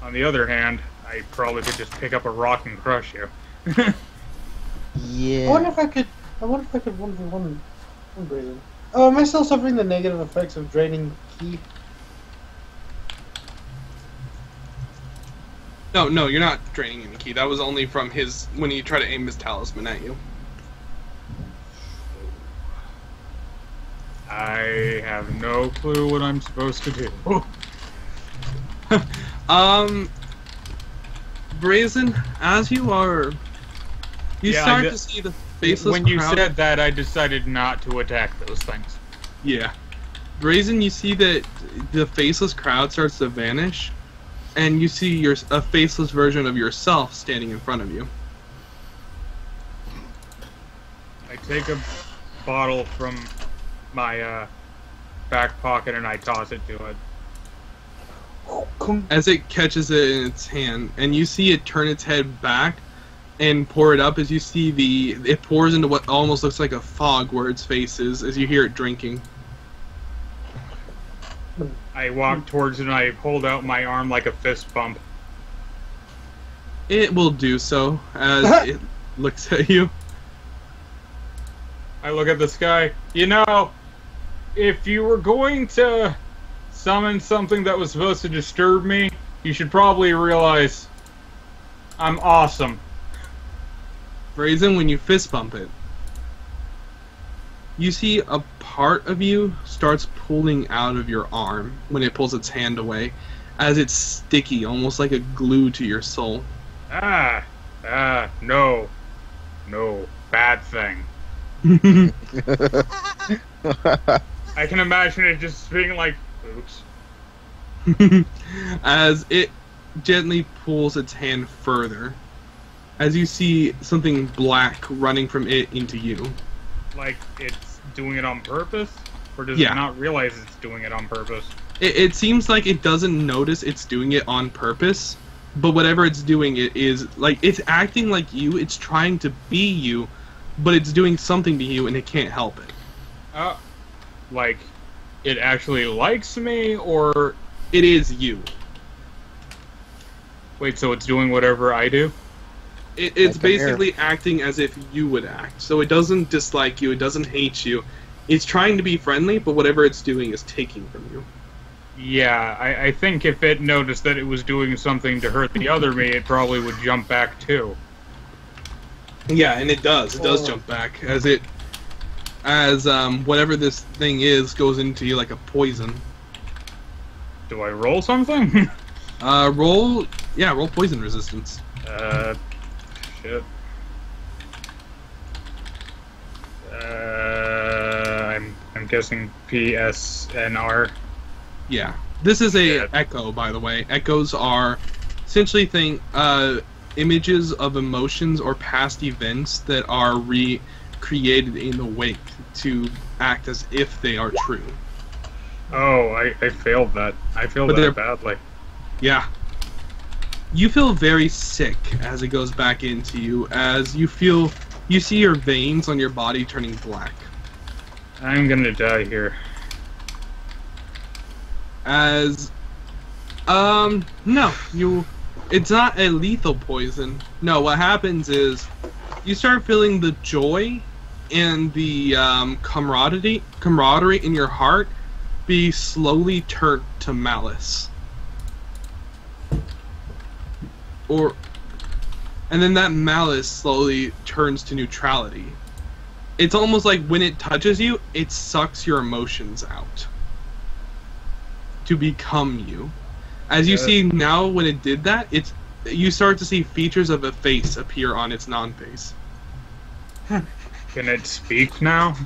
On the other hand, I probably could just pick up a rock and crush you. Yeah. I wonder if I could 1v1 Brazen. Oh, am I still suffering the negative effects of draining ki? No, you're not draining any ki. That was only from his when he tried to aim his talisman at you. I have no clue what I'm supposed to do. Brazen, as you are, you Yeah, start to see the faceless When you crowd. said that, I decided not to attack those things. Yeah. Brazen, you see that the faceless crowd starts to vanish, and you see a faceless version of yourself standing in front of you. I take a bottle from my back pocket and I toss it to it. As it catches it in its hand, and you see it turn its head back and pour it up, as you see it pours into what almost looks like a fog where its face is, as you hear it drinking. I walk towards it and I hold out my arm like a fist bump. It will do so as it looks at you. I look at the sky. You know, if you were going to summon something that was supposed to disturb me, you should probably realize I'm awesome. Brazen, when you fist bump it, you see a part of you starts pulling out of your arm when it pulls its hand away, as it's sticky, almost like a glue to your soul. No, bad thing. I can imagine it just being like, oops. As it gently pulls its hand further, as you see something black running from it into you. Like it's doing it on purpose? Or does Yeah. it not realize it's doing it on purpose? It seems like it doesn't notice it's doing it on purpose, but whatever it's doing, it is like it's acting like you. It's trying to be you, but it's doing something to you, and it can't help it. Like, it actually likes me, or... It is you. Wait, so it's doing whatever I do? It's Like a basically acting as if you would act. So it doesn't dislike you, it doesn't hate you. It's trying to be friendly, but whatever it's doing is taking from you. Yeah, I think if it noticed that it was doing something to hurt the other me, it probably would jump back too. Yeah, and it does. It does jump back as whatever this thing is goes into you like a poison. Do I roll something? Roll poison resistance. Shit. I'm guessing PSNR. Yeah. This is a echo, by the way. Echoes are essentially images of emotions or past events that are recreated in the wake to act as if they are true. Oh, I failed that. I failed that badly. Yeah. You feel very sick as it goes back into you, as you see your veins on your body turning black. I'm gonna die here. No, it's not a lethal poison. No, what happens is you start feeling the joy and the camaraderie in your heart be slowly turned to malice. And then that malice slowly turns to neutrality. It's almost like when it touches you, it sucks your emotions out to become you. As you see now, when it did that, you start to see features of a face appear on its non-face. Can it speak now?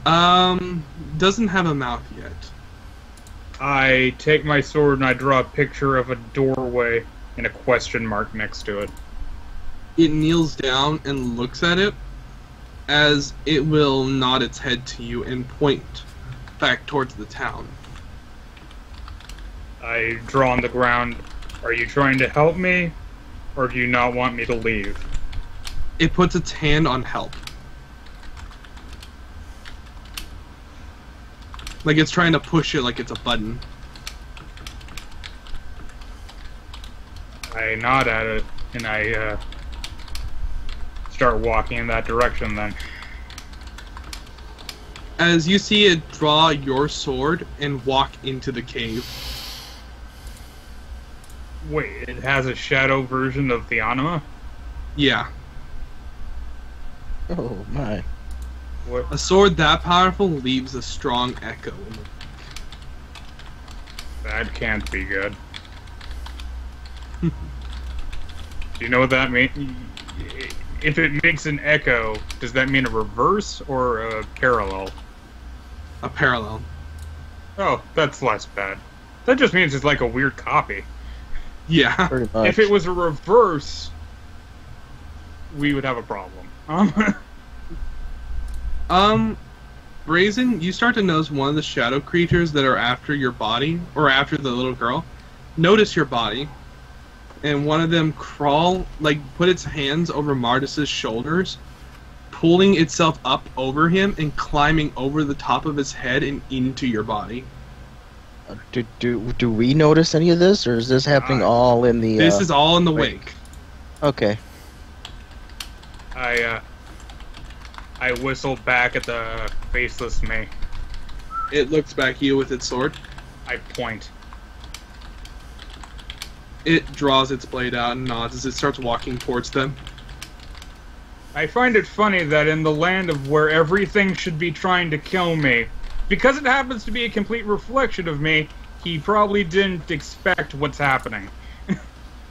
Doesn't have a mouth yet. I take my sword and I draw a picture of a doorway and a question mark next to it. It kneels down and looks at it, as it will nod its head to you and point back towards the town. I draw on the ground. Are you trying to help me, or do you not want me to leave? It puts its hand on help. Like it's trying to push it like it's a button. I nod at it, and I start walking in that direction then. As you see it draw your sword and walk into the cave. Wait, it has a shadow version of the Anima? Yeah. Oh my. What? A sword that powerful leaves a strong echo in the... That can't be good. Do you know what that means? If it makes an echo, does that mean a reverse or a parallel? A parallel. Oh, that's less bad. That just means it's like a weird copy. Yeah. Pretty much. If it was a reverse, we would have a problem. Brazen, you start to notice one of the shadow creatures that are after your body, or after the little girl, notice your body, and one of them put its hands over Mardus' shoulders, pulling itself up over him and climbing over the top of his head and into your body. Do we notice any of this, or is this happening all in the... This is all in the wake. Okay. I whistle back at the faceless me. It looks back at you with its sword. I point. It draws its blade out and nods as it starts walking towards them. I find it funny that in the land of where everything should be trying to kill me, because it happens to be a complete reflection of me, he probably didn't expect what's happening.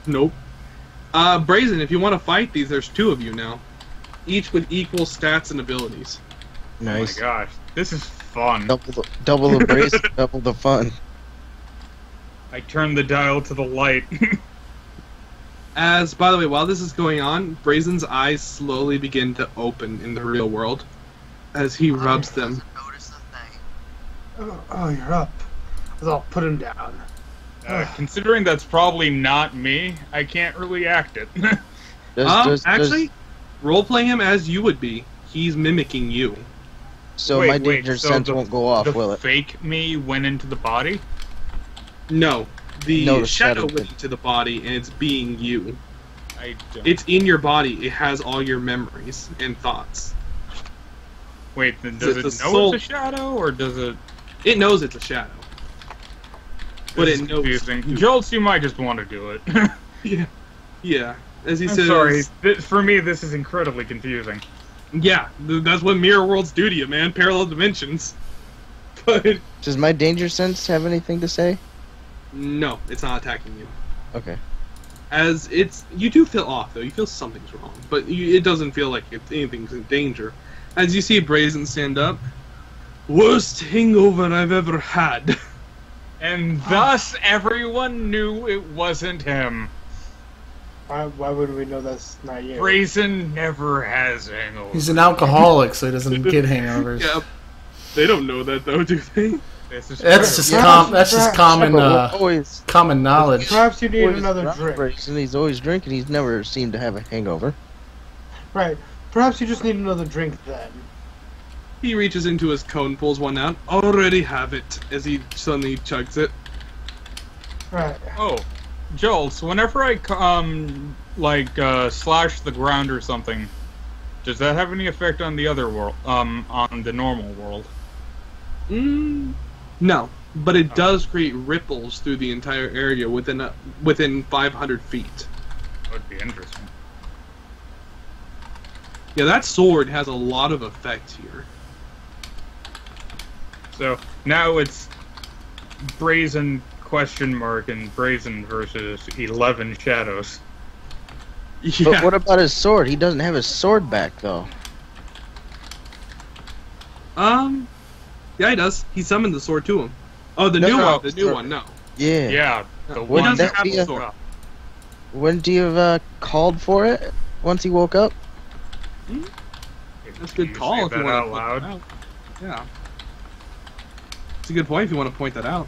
Nope. Brazen, if you want to fight these, there's two of you now. Each with equal stats and abilities. Nice. Oh my gosh, this is fun. Double the brace, double the fun. I turn the dial to the light. As, by the way, while this is going on, Brazen's eyes slowly begin to open in the real world as he rubs them. Notice a thing. Oh, you're up. I'll put him down. Considering that's probably not me, I can't really act it. Actually, roleplay him as you would be. He's mimicking you. So my danger sense won't go off, will it? The fake me went into the body? No. The shadow shadow went into the body, and it's being you. I don't. It's in your body. It has all your memories and thoughts. Wait, then does it know it's a shadow, or does it... It knows it's a shadow. But it knows... Confusing. Joltz, you might just want to do it. Yeah. Yeah. As he I'm says... sorry. For me, this is incredibly confusing. Yeah, that's what mirror worlds do to you, man. Parallel dimensions. But... Does my danger sense have anything to say? No, it's not attacking you. Okay. As it's... You do feel off, though. You feel something's wrong. But it doesn't feel like anything's in danger. As you see Brazen stand up, Worst hangover I've ever had. And thus everyone knew it wasn't him. Why would we know that's not you? Brazen never has hangovers. He's an alcoholic, so he doesn't get hangovers. Yeah. They don't know that though, do they? This is That's true. just common knowledge. Perhaps you need Always another around drink. Brazen, he's always drinking. He's never seemed to have a hangover. Right. Perhaps you just need another drink then. He reaches into his cone, pulls one out. Already have it. As he suddenly chugs it. Right. Oh, Joltz, whenever I slash the ground or something, does that have any effect on the other world? On the normal world? No, but it does create ripples through the entire area within 500 feet. That would be interesting. Yeah, that sword has a lot of effect here. So now it's Brazen ? And Brazen versus 11 Shadows. Yeah. But what about his sword? He doesn't have his sword back, though. Yeah, he does. He summoned the sword to him. Oh, the new one. The new one. No. Yeah. Yeah, the He one doesn't that have be the a- sword. Wouldn't he have called for it once he woke up? That's a good You call say if you that want out to loud. point that out. Yeah. It's a good point if you want to point that out.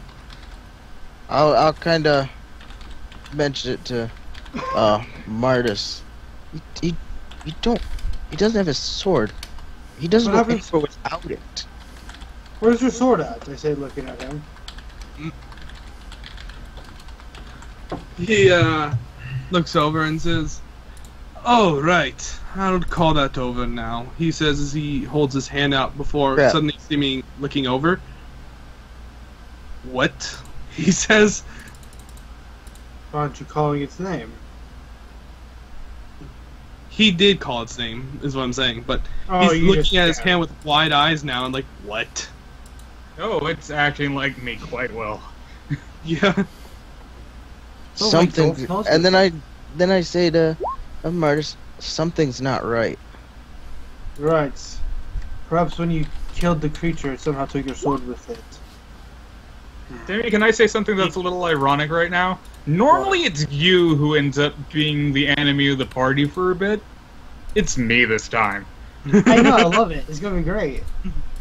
I'll kind of mention it to Mardus. He doesn't have his sword. He doesn't What go happens- anywhere without it. Where's your sword at? I say, looking at him. He looks over and says, "Oh, right. I'll call that over now." He says as he holds his hand out before Yeah. suddenly seeming looking over. What? He says, Why aren't you calling its name? he did call its name, is what I'm saying, but Oh, he's you looking just- at his hand with wide eyes now and like, what? Oh, it's acting like me quite well. Yeah. Oh, like Something, Joltz knows and this. then I say to Mardus, something's not right. Right. Perhaps when you killed the creature, it somehow took your sword with it. Dimian, can I say something that's a little ironic right now? Normally it's you who ends up being the enemy of the party for a bit. It's me this time. I know, I love it. It's gonna be great.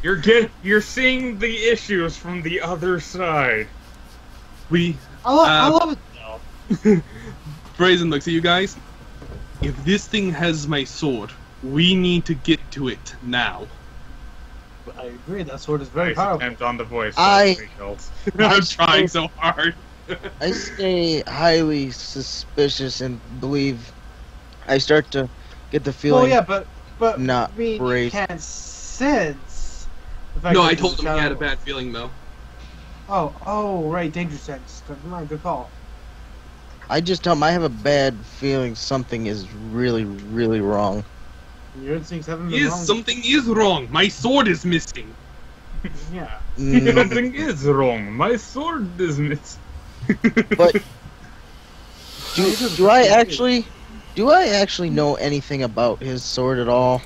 You're seeing the issues from the other side. I love it though. Brazen looks at you guys. If this thing has my sword, we need to get to it now. I agree. That sword is very Nice powerful. attempt on the voice. I- Joltz. I'm trying so hard. I stay highly suspicious and believe. I start to get the feeling. Well, yeah, but not I mean, you Brazen. can't sense. The fact No, that I it's told him he had a shadow. bad feeling though. Oh, right, danger sense. Come on, good call. I just tell him I have a bad feeling something is really, really wrong. Your instincts haven't been Yes, wrong. something is wrong. My sword is missing. Yeah. Mm, Something is wrong. My sword is missing. but do I actually know anything about his sword at all?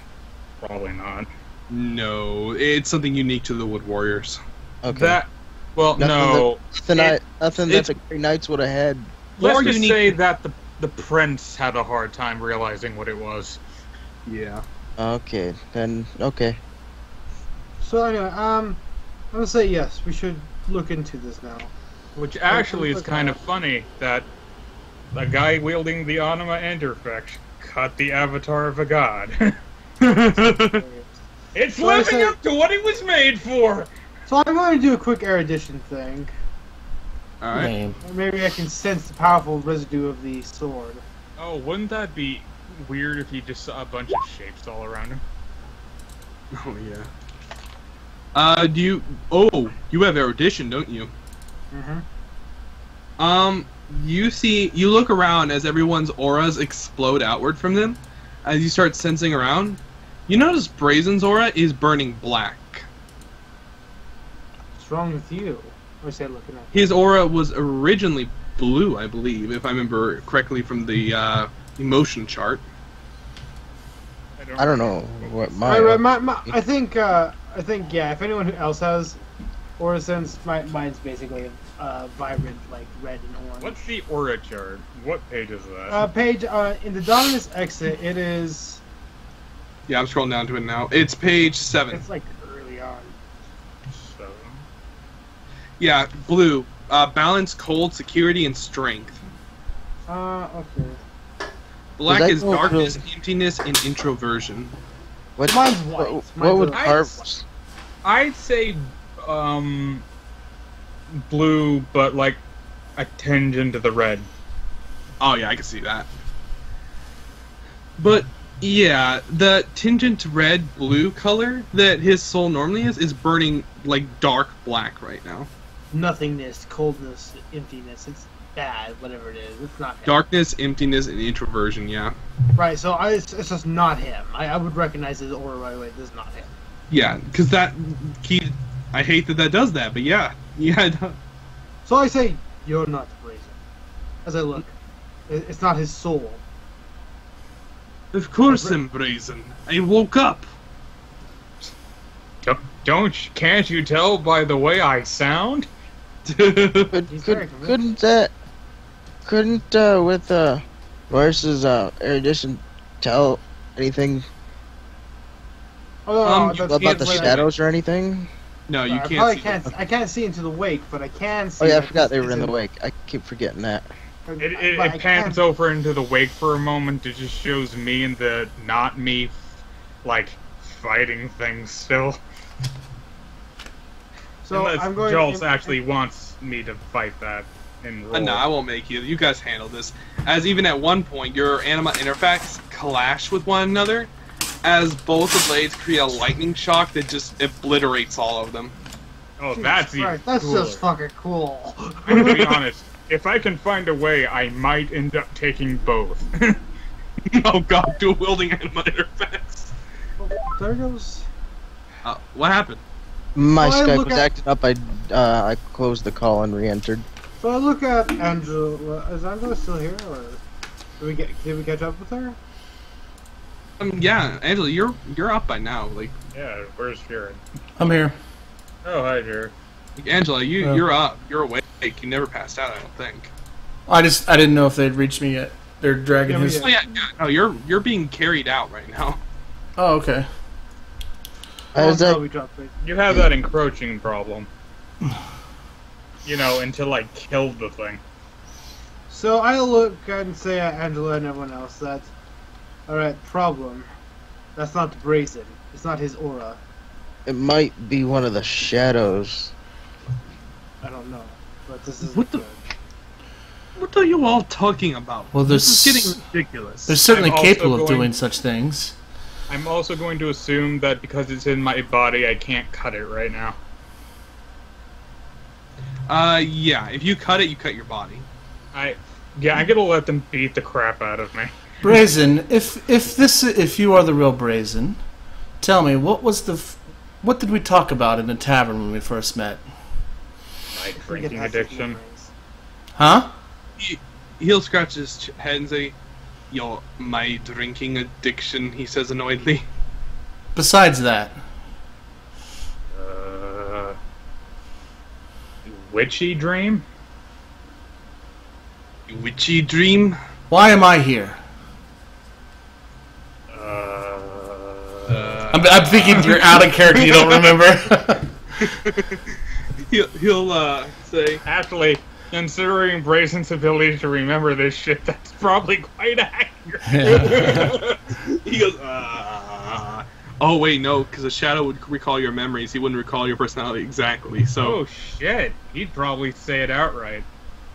Probably not. No, it's something unique to the Wood Warriors. Okay. Well, Nothing no. nothing that the Grey Knights would have had. Let's More just unique- say that the prince had a hard time realizing what it was. Yeah. Okay, then okay. So anyway, I'm gonna say yes. We should look into this now. Which actually is kind of funny that the guy wielding the Anima interfect cut the avatar of a god. It's So I living say- up to what it was made for! So I'm going to do a quick erudition thing. All right. Lame. Maybe I can sense the powerful residue of the sword. Oh, wouldn't that be weird if you just saw a bunch of shapes all around him? Oh yeah. Do you? Oh, you have erudition, don't you? Mm-hmm. You look around as everyone's auras explode outward from them. As you start sensing around, you notice Brazen's aura is burning black. What's wrong with you? Or say looking at. His aura was originally blue, I believe, if I remember correctly from the emotion chart. I don't I don't know what I think yeah. If anyone else has aura sense, mine's basically vibrant, like red and orange. What's the TheOtherJared? What page is that? Page in the Dominus exit, it is. Yeah, I'm scrolling down to it now. It's page 7. It's like early on. 7. Yeah, blue. Balance, cold, security, and strength. Okay. Black Does that is go darkness, through- emptiness, and introversion. What, Mine's white. what would Mine's Carver? I'd say blue, but like a tinge into the red. Oh yeah, I can see that. But yeah, the tingent red-blue color that his soul normally is burning like dark black right now. Nothingness, coldness, emptiness. It's bad, whatever it is. It's not him. Darkness, emptiness, and introversion. Yeah. Right, so it's just not him. I would recognize his aura right away. This is not him. Yeah, because I hate that does that, but yeah, it does. So I say, you're not Brazen. As I look, it's not his soul. Of course I'm Brazen. I woke up. Can't you tell by the way I sound? Couldn't with Morris's erudition tell anything Oh, no, about the shadows or anything? No, you I can't probably see can't. them. I can't see into the wake, but I can see. Oh yeah, I that forgot they this were in the isn't- wake. I keep forgetting that. but It I pans can't- over into the wake for a moment. It just shows me and the not me, like, fighting things still. So Unless I'm going. Joltz actually wants me to fight that in roll. No, I won't make you. You guys handle this. As even at one point, your Anima interfacts clash with one another, as both the blades create a lightning shock that just obliterates all of them. Oh, Jesus that's even Christ, that's cooler. just fucking cool. I'm gonna be honest. If I can find a way, I might end up taking both. Oh god, dual wielding Anima interfacts. There goes. What happened? My Oh, I Skype look was at- acting up. I closed the call and re-entered. So I look at Angela. Is Angela still here, or did we catch up with her? Yeah, Angela, you're up by now. Like Yeah, where's Jared? I'm here. Oh, hi, Jared. Angela, Yeah. you're up. You're awake. You never passed out, I don't think. I didn't know if they'd reached me yet. They're dragging Yeah, his. Oh yeah. No, you're being carried out right now. Oh, okay. I was no, like, we dropped it. You have that encroaching problem. You know, until I killed the thing. So I look and say at Angela and everyone else that, alright, problem. That's not Brazen. It's not his aura. it might be one of the shadows. I don't know. But this is What the- good. What are you all talking about? Well, this there's- is getting ridiculous. They're certainly I'm also capable of going- doing such things. I'm also going to assume that because it's in my body, I can't cut it right now. Yeah. If you cut it, you cut your body. I'm gonna let them beat the crap out of me. Brazen, if you are the real Brazen, tell me what did we talk about in the tavern when we first met? My Forget drinking how to addiction. memories. Huh? He'll scratch his head and say, "Yo, my drinking addiction," he says annoyedly. Besides that, Witchy dream? Witchy dream? why am I here? I'm thinking you're out of character. You don't remember. He'll say, Actually, considering Brazen's ability to remember this shit, that's probably quite accurate. he goes, oh wait, no, because a shadow would recall your memories. He wouldn't recall your personality exactly. So Oh shit, he'd probably say it outright.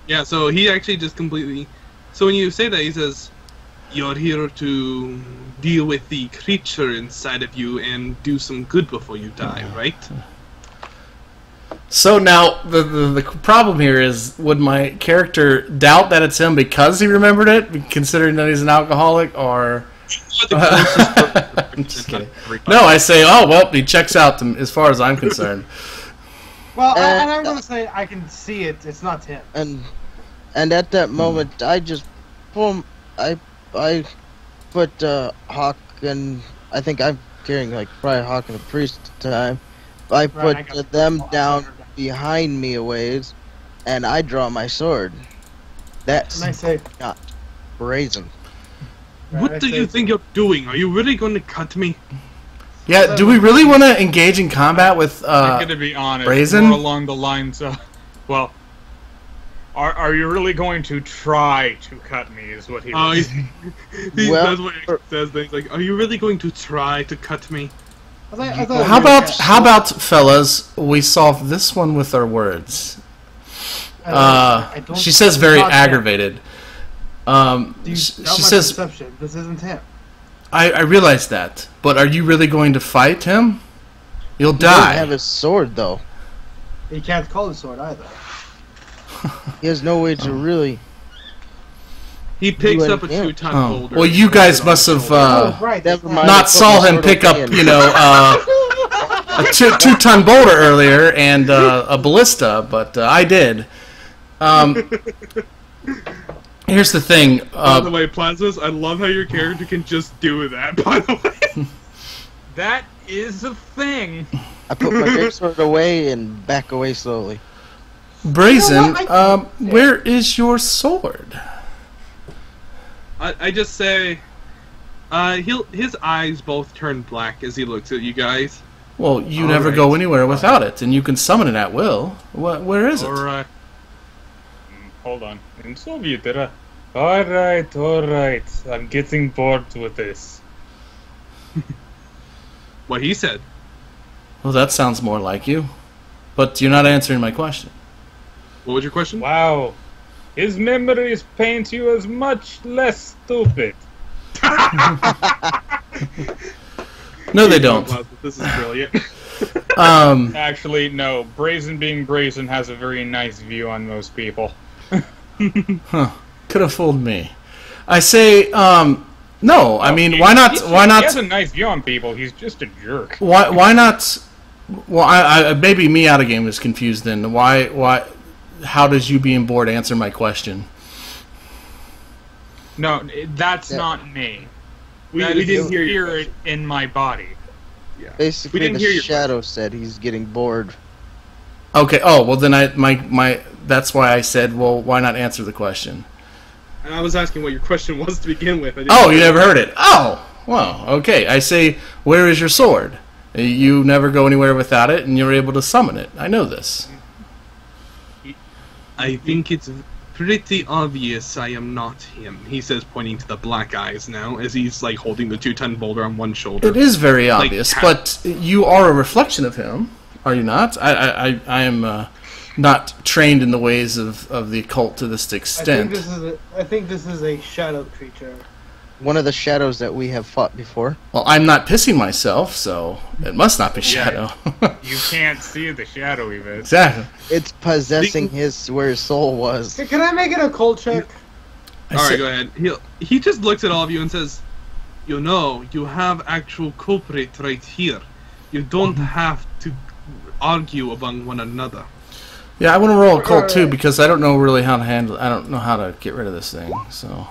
yeah, so he actually just completely. So when you say that, he says, "You're here to deal with the creature inside of you and do some good before you die, right?" So now the problem here is, would my character doubt that it's him because he remembered it, considering that he's an alcoholic, or? I'm just kidding. No, I say, oh well, he checks out as far as I'm concerned. Well, and I'm gonna say I can see it. It's not him. And at that moment, I just I put Hawke and I think I'm carrying like probably Hawke and a priest at the time. I put them down behind me a ways, and I draw my sword. That's not brazen. What do you think you're doing? Are you really going to cut me? Yeah, do we really want to engage in combat with I'm gonna be honest, Brazen? more along the lines of, well, are you really going to try to cut me? Is what he was. That's what he says. Things like, "Are you really going to try to cut me?" How about fellas? We solve this one with our words. She says very aggravated. She says, perception. This isn't him. I realize that, but are you really going to fight him? You'll He die. doesn't have his sword though. He can't call his sword either. He has no way to really. He picks up a 2-ton boulder. Well, you guys must have not saw him pick up, you know, a 2-ton boulder earlier and a ballista, but I did. Here's the thing. By the way, Plazmas, I love how your character can just do that, by the way. That is a thing. I put my greatsword away and back away slowly. Brazen, where is your sword? I just say, his eyes both turn black as he looks at you guys. Well, you never go anywhere without it, and you can summon it at will. Where is it? Alright. Hold on. In Soviet era. Alright. I'm getting bored with this. What he said. Well, that sounds more like you. But you're not answering my question. What was your question? Wow. His memories paint you as much less stupid. No, they don't. This is brilliant. Actually, no. Brazen being Brazen has a very nice view on most people. Huh. Could have fooled me. I say, no. I mean, why not? Why not? He has a nice view on people. He's just a jerk. Why not? Well, I maybe me out of game is confused. Then why? How does you being bored answer my question? No, that's not me. We didn't hear it in my body. Yeah. Basically, the shadow said he's getting bored. Okay. Oh well, then my that's why I said, well, why not answer the question? And I was asking what your question was to begin with. Oh, you never heard it. Oh, well, okay. I say, where is your sword? You never go anywhere without it, and you're able to summon it. I know this. I think it's pretty obvious I am not him, he says, pointing to the black eyes now, as he's like holding the 2-ton boulder on one shoulder. It is very obvious, but you are a reflection of him, are you not? I am not trained in the ways of the occult to this extent. I think this is a shadow creature. One of the shadows that we have fought before. Well, I'm not pissing myself, so it must not be shadow. You can't see the shadow even. Exactly. It's possessing where his soul was. Can I make it a cold check? Alright, go ahead. He just looks at all of you and says, you know, you have actual culprit right here. You don't have to argue among one another. Yeah, I want to roll occult too, because I don't know really how to handle it. I don't know how to get rid of this thing, so...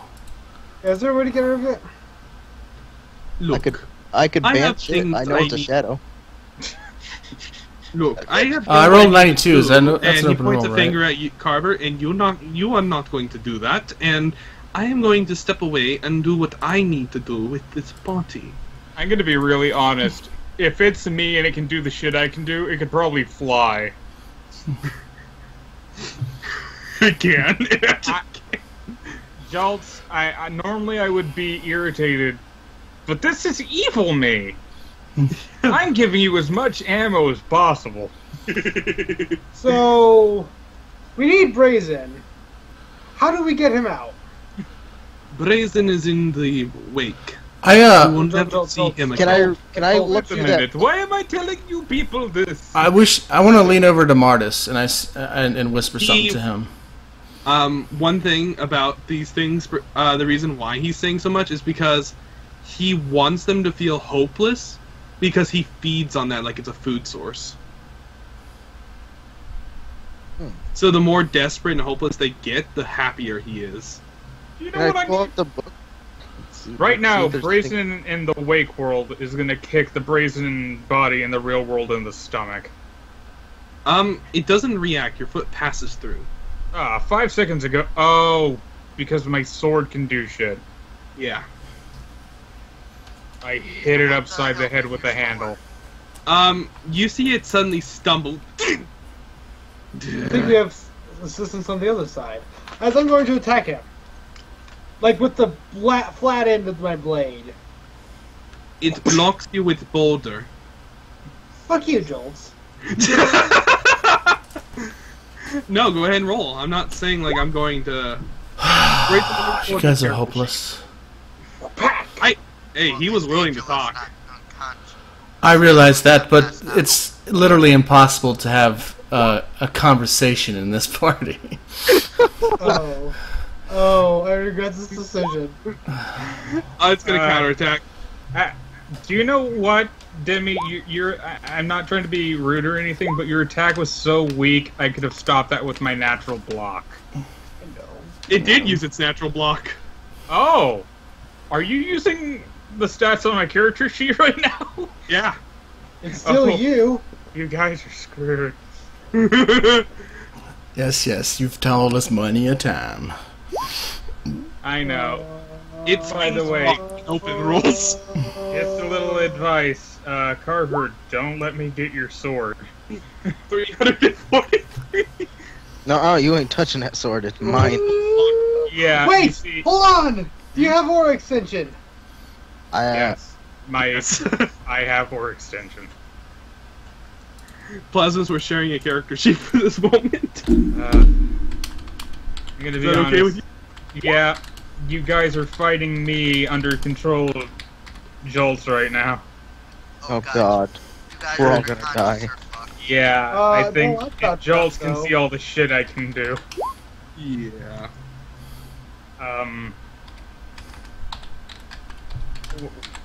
Is there a way to get rid of it? Look, I could banish it. I know it's a shadow. Look, I have. I rolled 92s. That's and an he open points roll, a finger right? at you, Carver, and you are not going to do that. And I am going to step away and do what I need to do with this body. I'm going to be really honest. If it's me and it can do the shit I can do, it could probably fly. It can. Joltz, I normally I would be irritated, but this is evil me. I'm giving you as much ammo as possible. So, we need Brazen. How do we get him out? Brazen is in the wake. I You will never see him again. Can I look through that? Why am I telling you people this? I want to lean over to Mardus and whisper something to him. One thing about these things, the reason why he's saying so much is because he wants them to feel hopeless, because he feeds on that like it's a food source. So the more desperate and hopeless they get, the happier he is. You know what I mean? The book? Right now, see if there's Brazen in the Wake world is gonna kick the Brazen body in the real world in the stomach. It doesn't react. Your foot passes through. 5 seconds ago. Oh, because my sword can do shit. Yeah. I hit it upside the head with the handle. You see it suddenly stumble. I think we have assistance on the other side. As I'm going to attack him. Like with the flat end of my blade. It blocks you with boulder. Fuck you, Joltz. No, go ahead and roll. I'm not saying like I'm going to... You guys are hopeless. Hey, he was willing to talk. I realize that, but it's literally impossible to have a conversation in this party. Oh, I regret this decision. It's gonna counterattack. Do you know what, Demi? I'm not trying to be rude or anything, but your attack was so weak, I could have stopped that with my natural block. It did use its natural block. Oh! Are you using the stats on my character sheet right now? Yeah. It's still you. You guys are screwed. Yes, you've told us many a time. I know. It's, by the way, open rules. Just a little advice. Carver, don't let me get your sword. 343. No, you ain't touching that sword. It's mine. Yeah. Wait, see, hold on. Do you have aura extension? yes. I have Aura extension. Plazmas, we're sharing a character sheet for this moment. I'm gonna be honest. Okay with you? Yeah, you guys are fighting me under control of Joltz right now. Oh God. We're all gonna die. Yeah, I think no, I Joltz can see all the shit I can do. Yeah.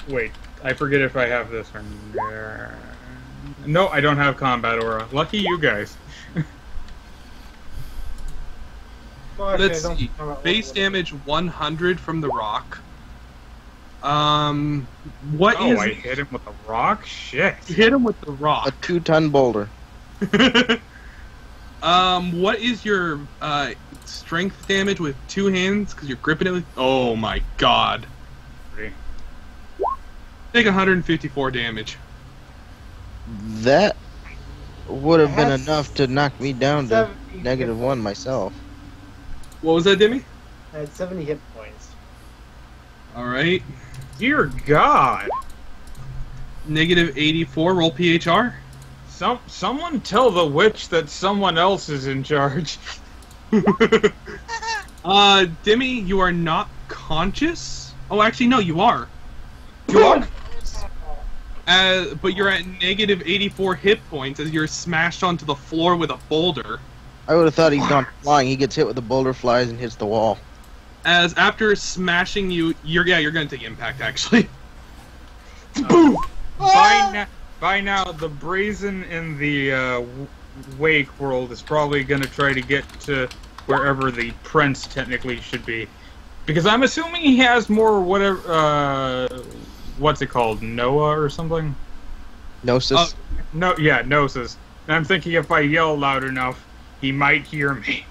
Wait, I forget if I have this one. No, I don't have combat aura. Lucky you guys. Let's see. Base damage 100 from the rock. What is? I hit him with a rock? Shit. You hit him with the rock. A 2-ton boulder. What is your strength damage with two hands? Because you're gripping it with... Oh my god. Take 154 damage. That would have been enough to knock me down to -1 myself. What was that, Demi? I had 70 hit points. Alright. Dear God. -84, roll PHR. Someone tell the witch that someone else is in charge. Demi, you are not conscious? Oh, actually, no, you are. You are. But you're at -84 hit points as you're smashed onto the floor with a boulder. I would have thought he'd gone flying. He gets hit with the boulder, flies, and hits the wall. As after smashing you, you're gonna take impact, actually. Boom! By now, the Brazen in the Wake world is probably gonna try to get to wherever the Prince technically should be. Because I'm assuming he has more whatever, what's it called? Noah or something? Gnosis? Gnosis. And I'm thinking if I yell loud enough, he might hear me.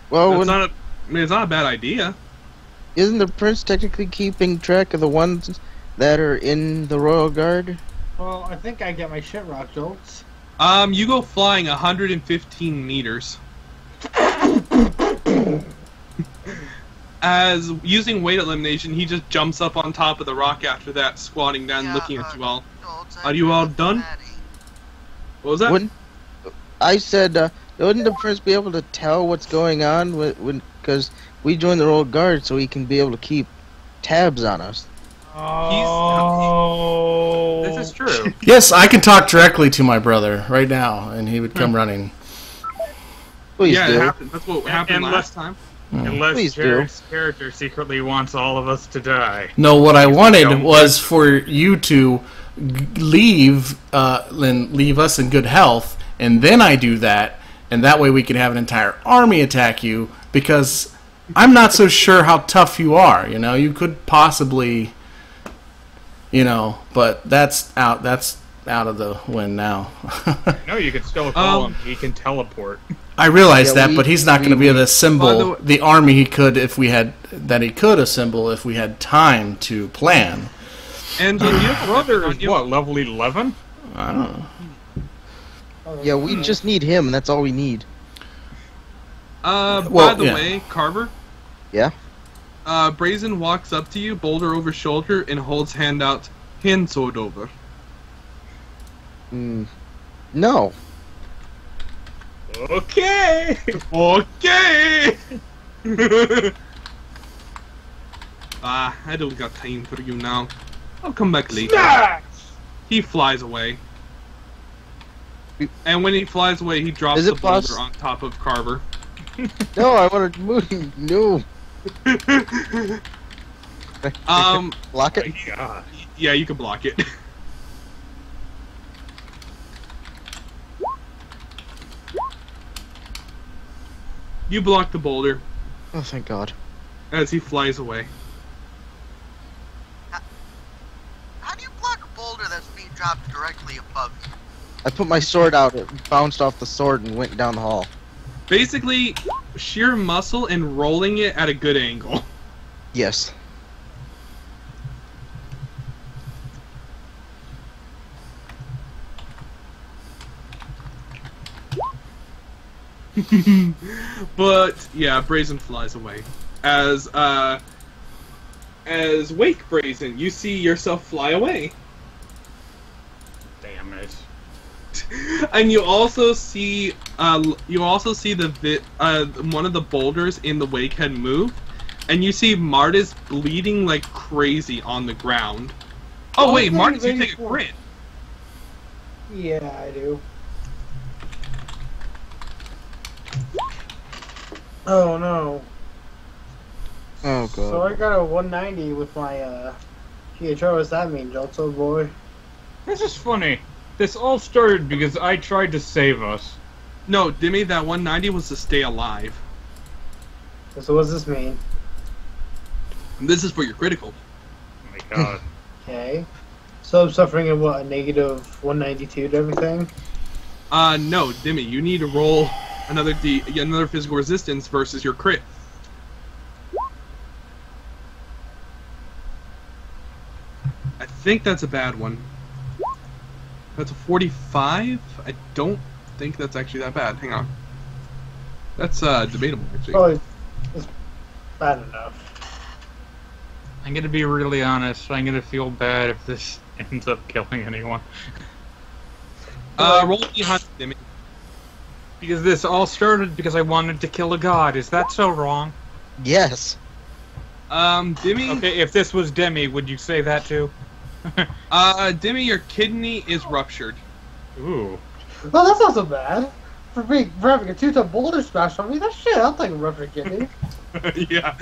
Well, it's not a bad idea. Isn't the Prince technically keeping track of the ones that are in the Royal Guard? Well, I think I get my shit rocked, Joltz. You go flying 115 meters. As using weight elimination, he just jumps up on top of the rock after that, squatting down, looking at you all. Are you all done? What was that? I said, wouldn't the Prince be able to tell what's going on? Because we joined the Royal Guard, so he can be able to keep tabs on us. Oh, this is true. Yes, I can talk directly to my brother right now, and he would come running. Please yeah, do. it happened. That's what happened last time. Unless Jared's character secretly wants all of us to die. No, what I wanted was for you to leave us in good health, and then I do that, and that way we can have an entire army attack you, because I'm not so sure how tough you are. You know, you could possibly, you know, but that's out of the win now. No, you could still call him. He can teleport. I realize that, but he's not going to be able to assemble the army he could if we had assemble if we had time to plan. And your brother is what, level 11? I don't know. Yeah, we just need him, and that's all we need. By the way, Carver. Yeah. Brazen walks up to you, boulder over shoulder, and holds hand out, hand sword over. No. Okay. Okay. I don't got time for you now. I'll come back later. Snatch! He flies away. And when he flies away, he drops the boulder on top of Carver. No, I want to move. No. Block it? Yeah, you can block it. You block the boulder. Oh, thank God. As he flies away. How do you block a boulder that's being dropped directly above you? I put my sword out, it bounced off the sword and went down the hall. Basically, sheer muscle and rolling it at a good angle. Yes. But yeah, Brazen flies away. As Wake Brazen, you see yourself fly away. Damn it. And you also see the one of the boulders in the wake head move, and you see Mardus bleeding like crazy on the ground. Oh wait, Mardus, you take a crit. Yeah, I do. Oh no. Oh god. So I got a 190 with my PHR. What's that mean, Joltz, old boy? This is funny. This all started because I tried to save us. No, Dimmy, that 190 was to stay alive. So what does this mean? And this is for your critical. Oh my god. Okay. So I'm suffering a what, a negative 192 to everything? No, Dimmy, you need to roll another physical resistance versus your crit. I think that's a bad one. That's a 45? I don't think that's actually that bad. Hang on. That's debatable, actually. Oh, it's bad enough. I'm gonna be really honest. I'm gonna feel bad if this ends up killing anyone. Roll behind Dimmy. Because this all started because I wanted to kill a god. Is that so wrong? Yes. Dimmy. Okay, if this was Demi, would you say that too? Dimmy, your kidney is ruptured. Ooh. Well, that's not so bad. For having a 2-ton boulder smashed on me, that's shit. I'll take a ruptured kidney. Yeah.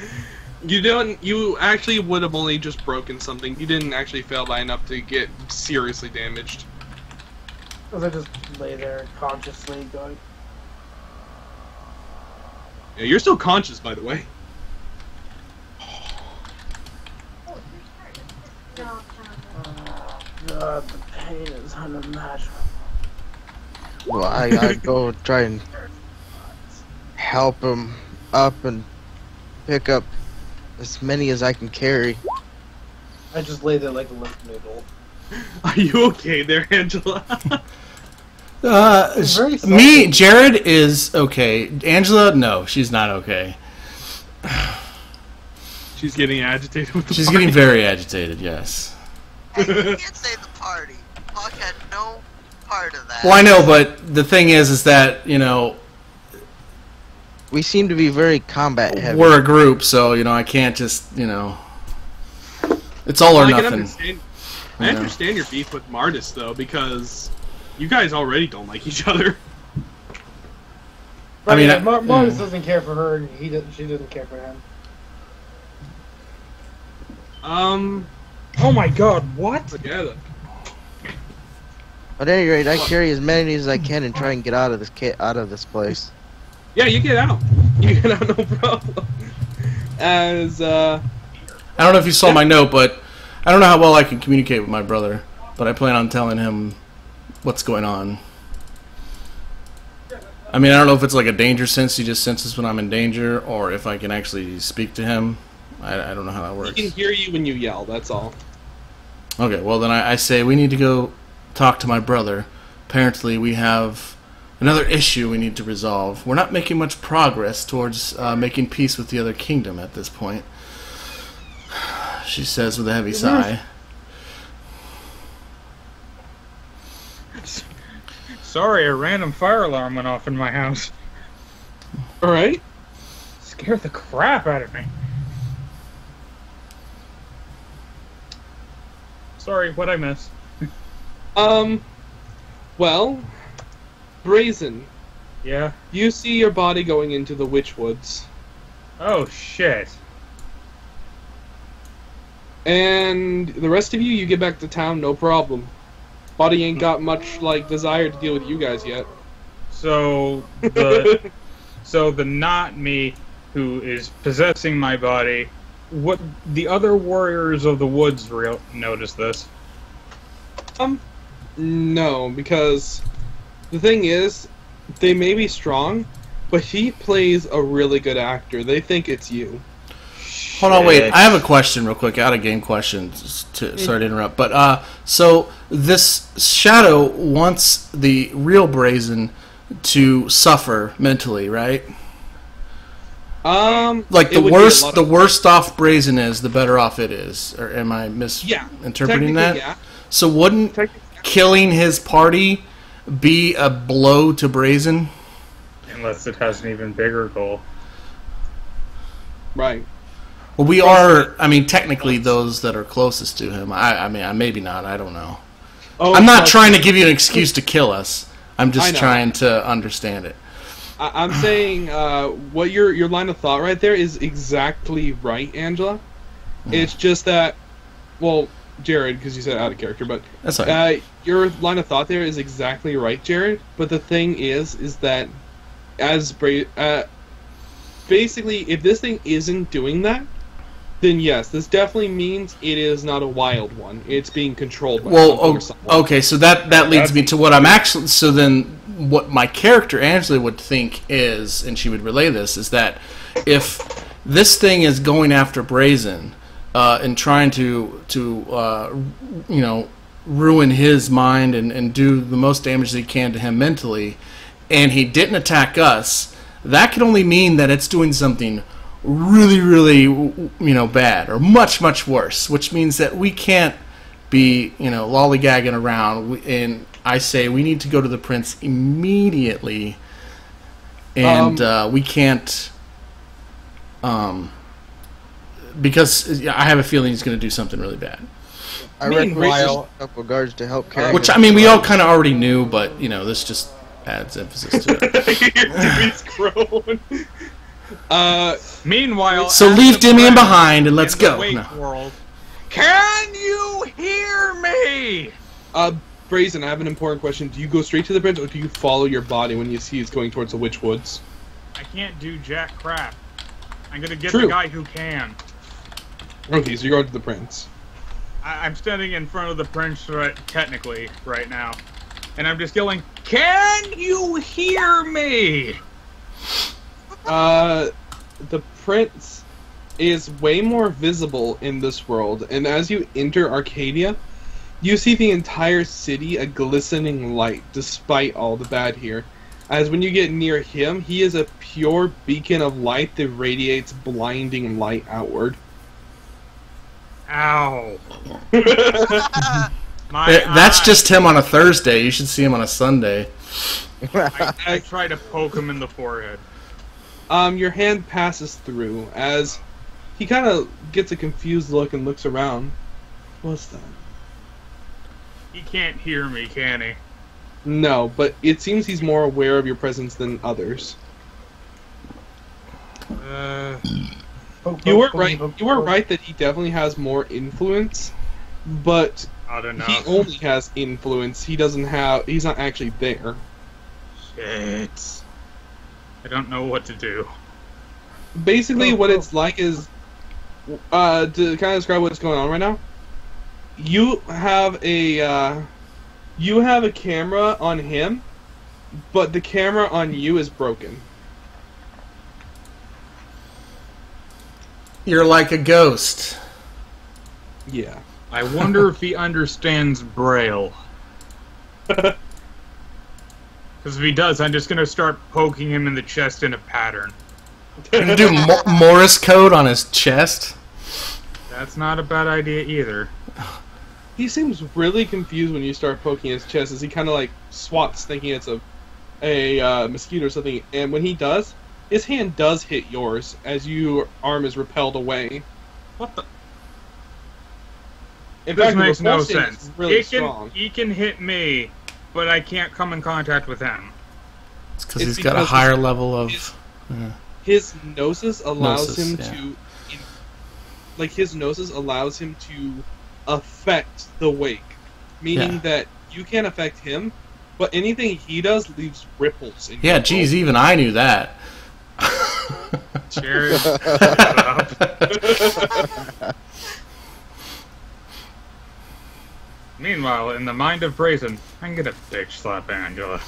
You actually would have only just broken something. You didn't actually fail by enough to get seriously damaged. Because I just lay there consciously going... Yeah, you're still conscious, by the way. God, the pain is unimaginable. Well, I go try and help him up and pick up as many as I can carry. I just lay there like a limp noodle. Are you okay there, Angela? Jared is okay. Angela, no, she's not okay. She's getting agitated with the She's party. getting very agitated, yes. Hey, you can't say the party. Hawke had no part of that. Well, I know, but the thing is that, you know... We seem to be very combat heavy. We're a group, so, you know, I can't just, you know... It's all or nothing. I understand your beef with Mardus, though, because you guys already don't like each other. But I mean, Mardus doesn't care for her, and she doesn't care for him. Oh my god, what? Together. At any rate, I carry as many as I can and try and get out of this place. Yeah, you get out. You get out, no problem. as I don't know if you saw my note, but I don't know how well I can communicate with my brother, but I plan on telling him what's going on. I mean, I don't know if it's like a danger sense, he just senses when I'm in danger, or if I can actually speak to him. I don't know how that works. he can hear you when you yell, that's all. Okay, well then I say we need to go talk to my brother. Apparently we have another issue we need to resolve. We're not making much progress towards making peace with the other kingdom at this point. She says with a heavy sigh. Sorry, a random fire alarm went off in my house. Alright. Scared the crap out of me. Sorry, what'd I miss? Well, Brazen, Yeah? you see your body going into the witch woods. Oh, shit. And the rest of you, you get back to town, no problem. Body ain't got much, like, desire to deal with you guys yet. So, the not me who is possessing my body, what the other warriors of the woods notice this? No, because the thing is, they may be strong, but he plays a really good actor. They think it's you. Hold on, wait. I have a question real quick. Out of game question. Sorry to interrupt. But, so this Shadow wants the real Brazen to suffer mentally, right? Like the worse off Brazen is, the better off it is. Or am I misinterpreting that? Yeah. So wouldn't killing his party be a blow to Brazen? Unless it has an even bigger goal. Right. Well, we are, I mean, technically those that are closest to him. I mean, maybe not, I don't know. Oh, I'm not trying to give you an excuse to kill us. I'm just trying to understand it. I'm saying what your line of thought right there is exactly right, Angela. It's just that, well, Jared, because you said out of character, but that's right. Your line of thought there is exactly right, Jared. But the thing is that as basically, if this thing isn't doing that, then yes, this definitely means it is not a wild one. It's being controlled by something or someone. Okay, so that leads me to what I'm actually... So then what my character, Angela, would think is, and she would relay this, is that if this thing is going after Brazen and trying to you know, ruin his mind and do the most damage they can to him mentally, and he didn't attack us, that could only mean that it's doing something really, really, you know, bad, or much, much worse, which means that we can't be, you know, lollygagging around. And I say we need to go to the prince immediately, and we can't, because I have a feeling he's going to do something really bad. I require a couple guards to help carry. Which, I mean, we all kind of already knew, but, you know, this just adds emphasis to it. Meanwhile, so leave Dimian behind and let's go. World. Can you hear me? Brazen, I have an important question. Do you go straight to the prince, or do you follow your body when you see he's going towards the witch woods? I can't do jack crap. I'm gonna get the guy who can. Okay, so you're going to the prince. I'm standing in front of the prince technically right now, and I'm just yelling, "Can you hear me?" The prince is way more visible in this world, and as you enter Arcadia, you see the entire city a glistening light, despite all the bad here. As when you get near him, he is a pure beacon of light that radiates blinding light outward. Ow. That's just him on a Thursday. You should see him on a Sunday. I try to poke him in the forehead. Your hand passes through as he kind of gets a confused look and looks around. What's that? He can't hear me, can he? No, but it seems he's more aware of your presence than others. You were right. You were right that he definitely has more influence, but he only has influence. He doesn't have. He's not actually there. Shit. I don't know what to do. basically what it's like is, to kind of describe what's going on right now, you have a camera on him, but the camera on you is broken. You're like a ghost. Yeah. I wonder if he understands Braille. Because if he does, I'm just going to start poking him in the chest in a pattern. You're gonna do Morse code on his chest? That's not a bad idea either. He seems really confused when you start poking his chest, as he kind of like swats, thinking it's a mosquito or something. And when he does, his hand does hit yours as your arm is repelled away. What the? In This fact, the makes no repulsion is sense. really strong. He can hit me, but I can't come in contact with him. It's because he's got a higher level of... His gnosis allows Gnosis, him yeah. to... his gnosis allows him to affect the wake. Meaning that you can't affect him, but anything he does leaves ripples in Yeah, your geez, world. even I knew that. Jared, shut up. Meanwhile, in the mind of Brazen, I'm gonna bitch slap Angela.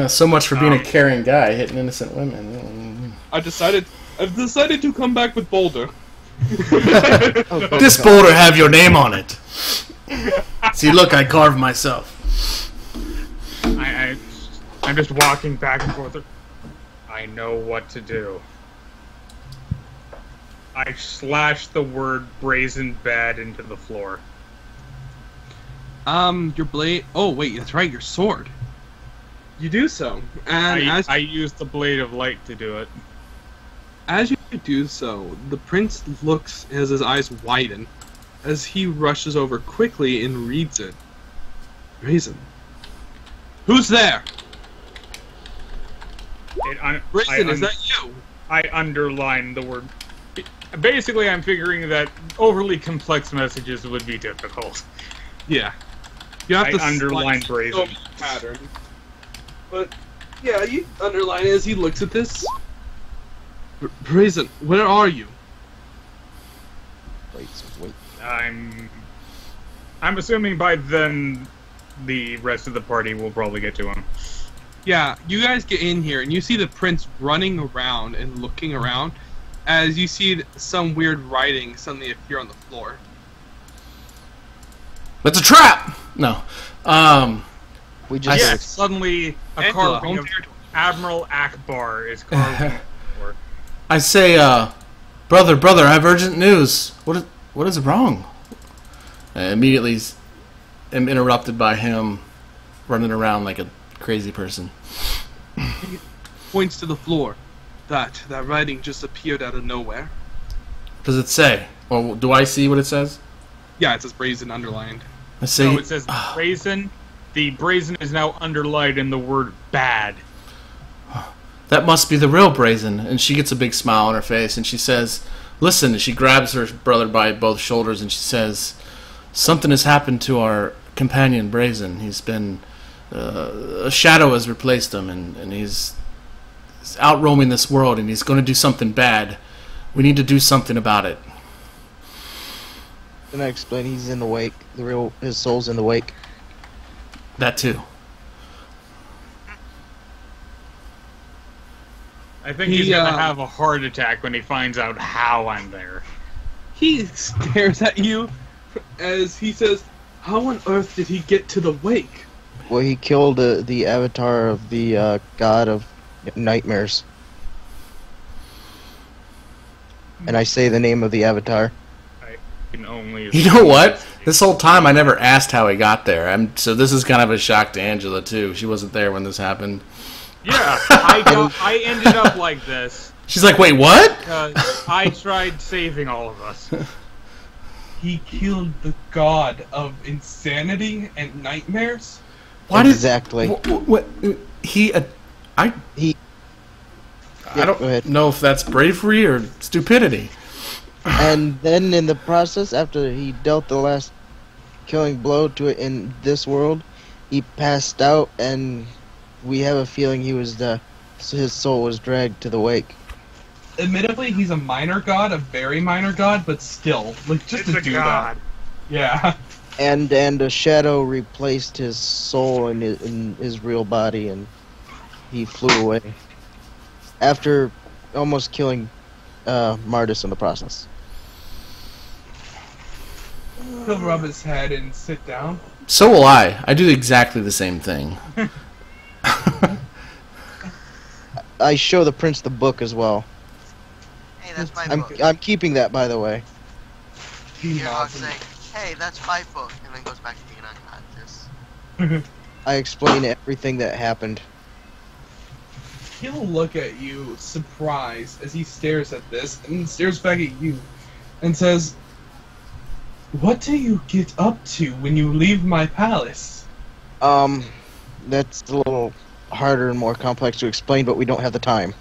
So much for being a caring guy, hitting innocent women. I've decided to come back with Boulder. This boulder have your name on it. See, look, I carved myself. I'm just walking back and forth. I know what to do. I slash the word Brazen bad into the floor. Your blade... Oh, wait, that's right, your sword. You do so. And I use the blade of light to do it. as you do so, the prince looks as his eyes widen, as he rushes over quickly and reads it. Brazen. Who's there? Brazen, is that you? I underline the word. Basically, I'm figuring that overly complex messages would be difficult. Yeah. You have to underline Brazen. Pattern. But, yeah, you underline it as he looks at this. Brazen, where are you? Wait. I'm assuming by then the rest of the party will probably get to him. Yeah, you guys get in here and you see the prince running around and looking around as you see some weird writing suddenly appear on the floor. It's a trap! No. We just Suddenly a Angela, carving of Admiral Akbar is carved on the floor. I say, brother, I have urgent news. What is wrong? Immediately am interrupted by him running around like a crazy person. He points to the floor. That writing just appeared out of nowhere. What does it say? Or do I see what it says? Yeah, it says Brazen underlined. I say, No, it says Brazen. The Brazen is now underlined in the word bad. that must be the real Brazen. And she gets a big smile on her face and she says, listen, and she grabs her brother by both shoulders and she says, something has happened to our companion Brazen. He's been... a shadow has replaced him and he's out roaming this world and he's going to do something bad. We need to do something about it. Can I explain? He's in the wake. His soul's in the wake. That too. I think he's gonna have a heart attack when he finds out how I'm there. He stares at you as he says, how on earth did he get to the wake? Well, he killed the avatar of the god of nightmares. And I say the name of the avatar. I can only... You know what? This whole time I never asked how he got there. So this is kind of a shock to Angela too. She wasn't there when this happened. Yeah, I ended up like this. She's like, wait, what? I tried saving all of us. He killed the god of insanity and nightmares? What exactly? What? I don't know if that's bravery or stupidity. And then in the process, after he dealt the last killing blow to it in this world, he passed out, and we have a feeling he was the his soul was dragged to the wake. Admittedly, he's a minor god, a very minor god, but still, like, just It's to a do god. that. Yeah. And a shadow replaced his soul in his real body, and he flew away. After almost killing Mardus in the process. He'll rub his head and sit down. So will I. I do exactly the same thing. I show the prince the book as well. Hey, that's my book. I'm keeping that, by the way. You hear Hawke saying, hey, that's my book, and then goes back to being unconscious. I explain everything that happened. He'll look at you, surprised, as he stares at this, and stares back at you, and says, "What do you get up to when you leave my palace?" That's a little harder and more complex to explain, but we don't have the time.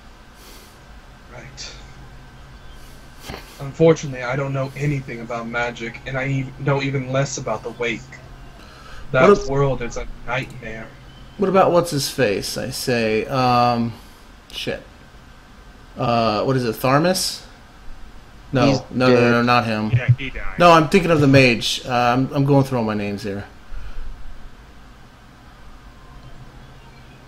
Right. Unfortunately, I don't know anything about magic, and I know even less about the wake. That world is a nightmare. What about what's his face? I say, shit. What is it, Tharmas? No, no, not him. Yeah, he died. No, I'm thinking of the mage. I'm going through all my names here.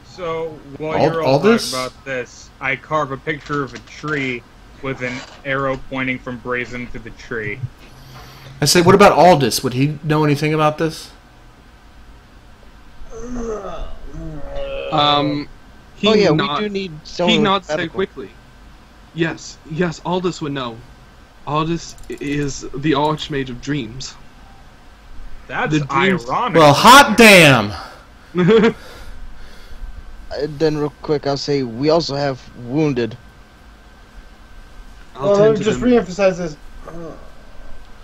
So, while you're all Aldous? talking about this, I carve a picture of a tree with an arrow pointing from Brazen to the tree. I say, what about Aldous? Would he know anything about this? He we do need someone. He with nods very medical. quickly. Yes, Aldous would know. Aldous is the Archmage of Dreams. That's The dreams- ironic. Well, hot damn! Then real quick, I'll say we also have wounded. I'll Let tend me to just them. re-emphasize this.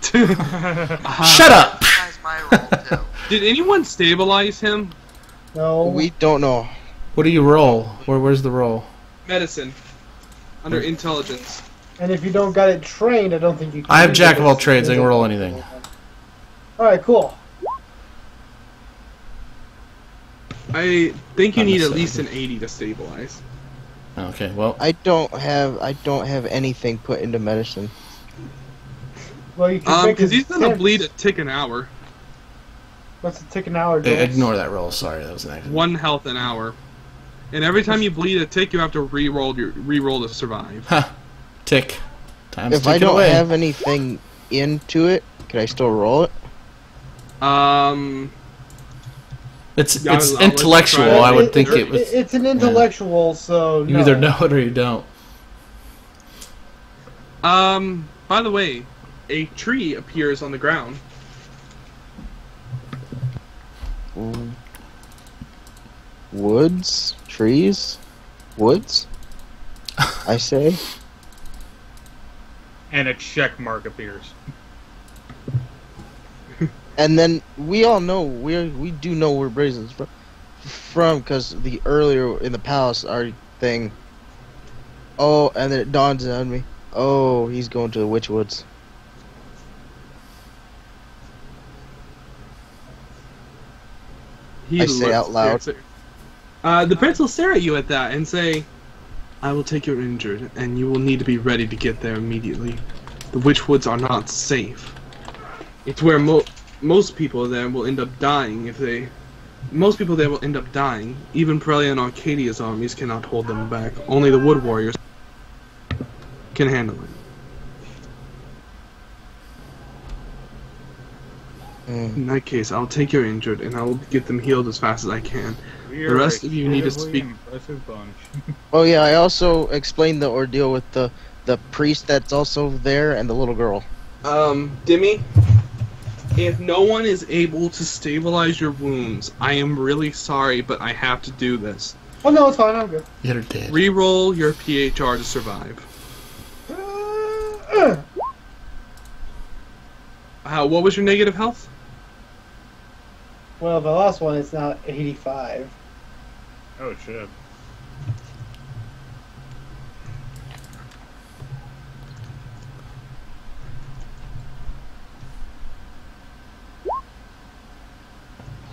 Shut up! That's my role, too. Did anyone stabilize him? No. We don't know. What do you roll? Where's the roll? Medicine. Under intelligence. And if you don't got it trained, I don't think you can. I have use jack it of all as- trades. I can roll anything. Alright, cool. I think you Not need at necessarily. least an 80 to stabilize. Okay, well, I don't have anything put into medicine. Well, you can make Because his he's gonna temps. bleed a tick an hour. What's a tick an hour? Joltz? ignore that roll. Sorry, that was an accident. 1 health an hour. And every time you bleed a tick, you have to re-roll to survive. Ha! Tick. Time's If I ticking don't away. have anything into it, can I still roll it? It's I'll let you intellectual. try it. I would think it was. It's an intellectual, so You no. either know it or you don't. By the way, a tree appears on the ground. Woods, trees, woods. I say. And a check mark appears. And then we all know we do know where Brazen's from because the earlier in the palace our thing. Oh, and then it dawns on me. Oh, he's going to the Witchwoods. He I say looks out loud. The prince will stare at you at that and say, "I will take your injured, and you will need to be ready to get there immediately. The Witchwoods are not safe. It's where most people there will end up dying if they... Most people there will end up dying. Even Prelia and Arcadia's armies cannot hold them back. Only the Wood Warriors can handle it. In that case, I'll take your injured, and I will get them healed as fast as I can. The rest of you need to speak... Impressive bunch. Oh yeah, I also explained the ordeal with the priest that's also there and the little girl. Dimi, if no one is able to stabilize your wounds, I am really sorry, but I have to do this. Oh no, it's fine. I'm good. Hit her dead. Reroll your PHR to survive. What was your negative health? Well, the last one is now 85. Oh shit.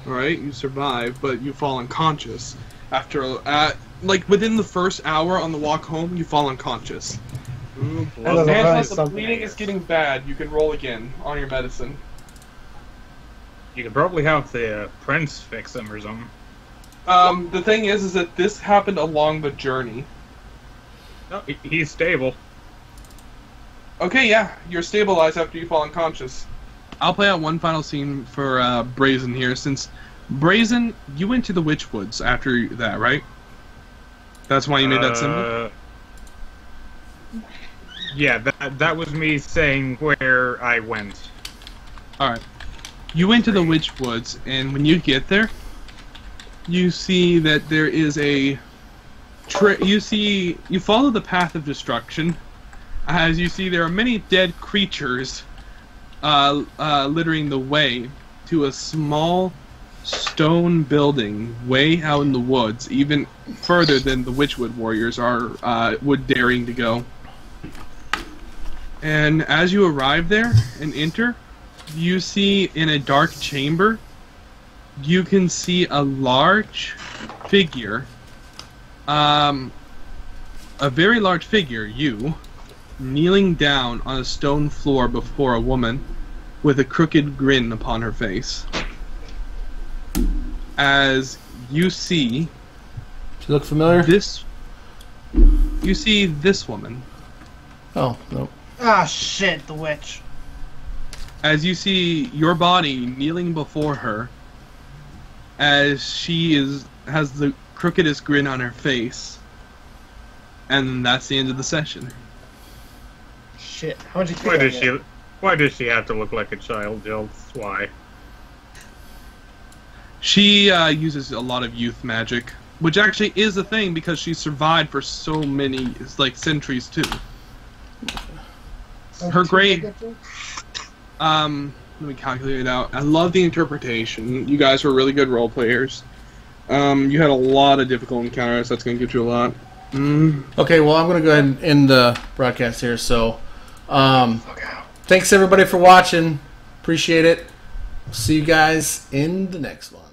Alright, you survive, but you fall unconscious. like within the first hour on the walk home, you fall unconscious. That's And probably unless the something. bleeding is getting bad, you can roll again on your medicine. You could probably have the prince fix him or something. The thing is that this happened along the journey. No, he's stable. Okay, yeah, you're stabilized after you fall unconscious. I'll play out one final scene for Brazen here, since Brazen, you went to the Witch Woods after that, right? That's why you made that symbol? Yeah, that was me saying where I went. Alright. You went to the Witch Woods, and when you get there, you see that there is a... you follow the path of destruction. As you see, there are many dead creatures littering the way to a small stone building way out in the woods, even further than the Witchwood warriors would daring to go. And as you arrive there and enter, you see in a dark chamber, you can see a large figure, a very large figure, kneeling down on a stone floor before a woman with a crooked grin upon her face. As you see... Does she look familiar? You see this woman. Oh, no. Ah, shit, the witch. As you see your body kneeling before her, as she has the crookedest grin on her face. And that's the end of the session. Shit, how much you Why does she have to look like a child, Joltz? Why? She uses a lot of youth magic, which actually is a thing because she survived for so many, like, centuries too. Her grade, let me calculate it out. I love the interpretation. You guys were really good role players. You had a lot of difficult encounters. That's going to get you a lot. Okay, well, I'm going to go ahead and end the broadcast here. So, thanks everybody for watching. Appreciate it. See you guys in the next one.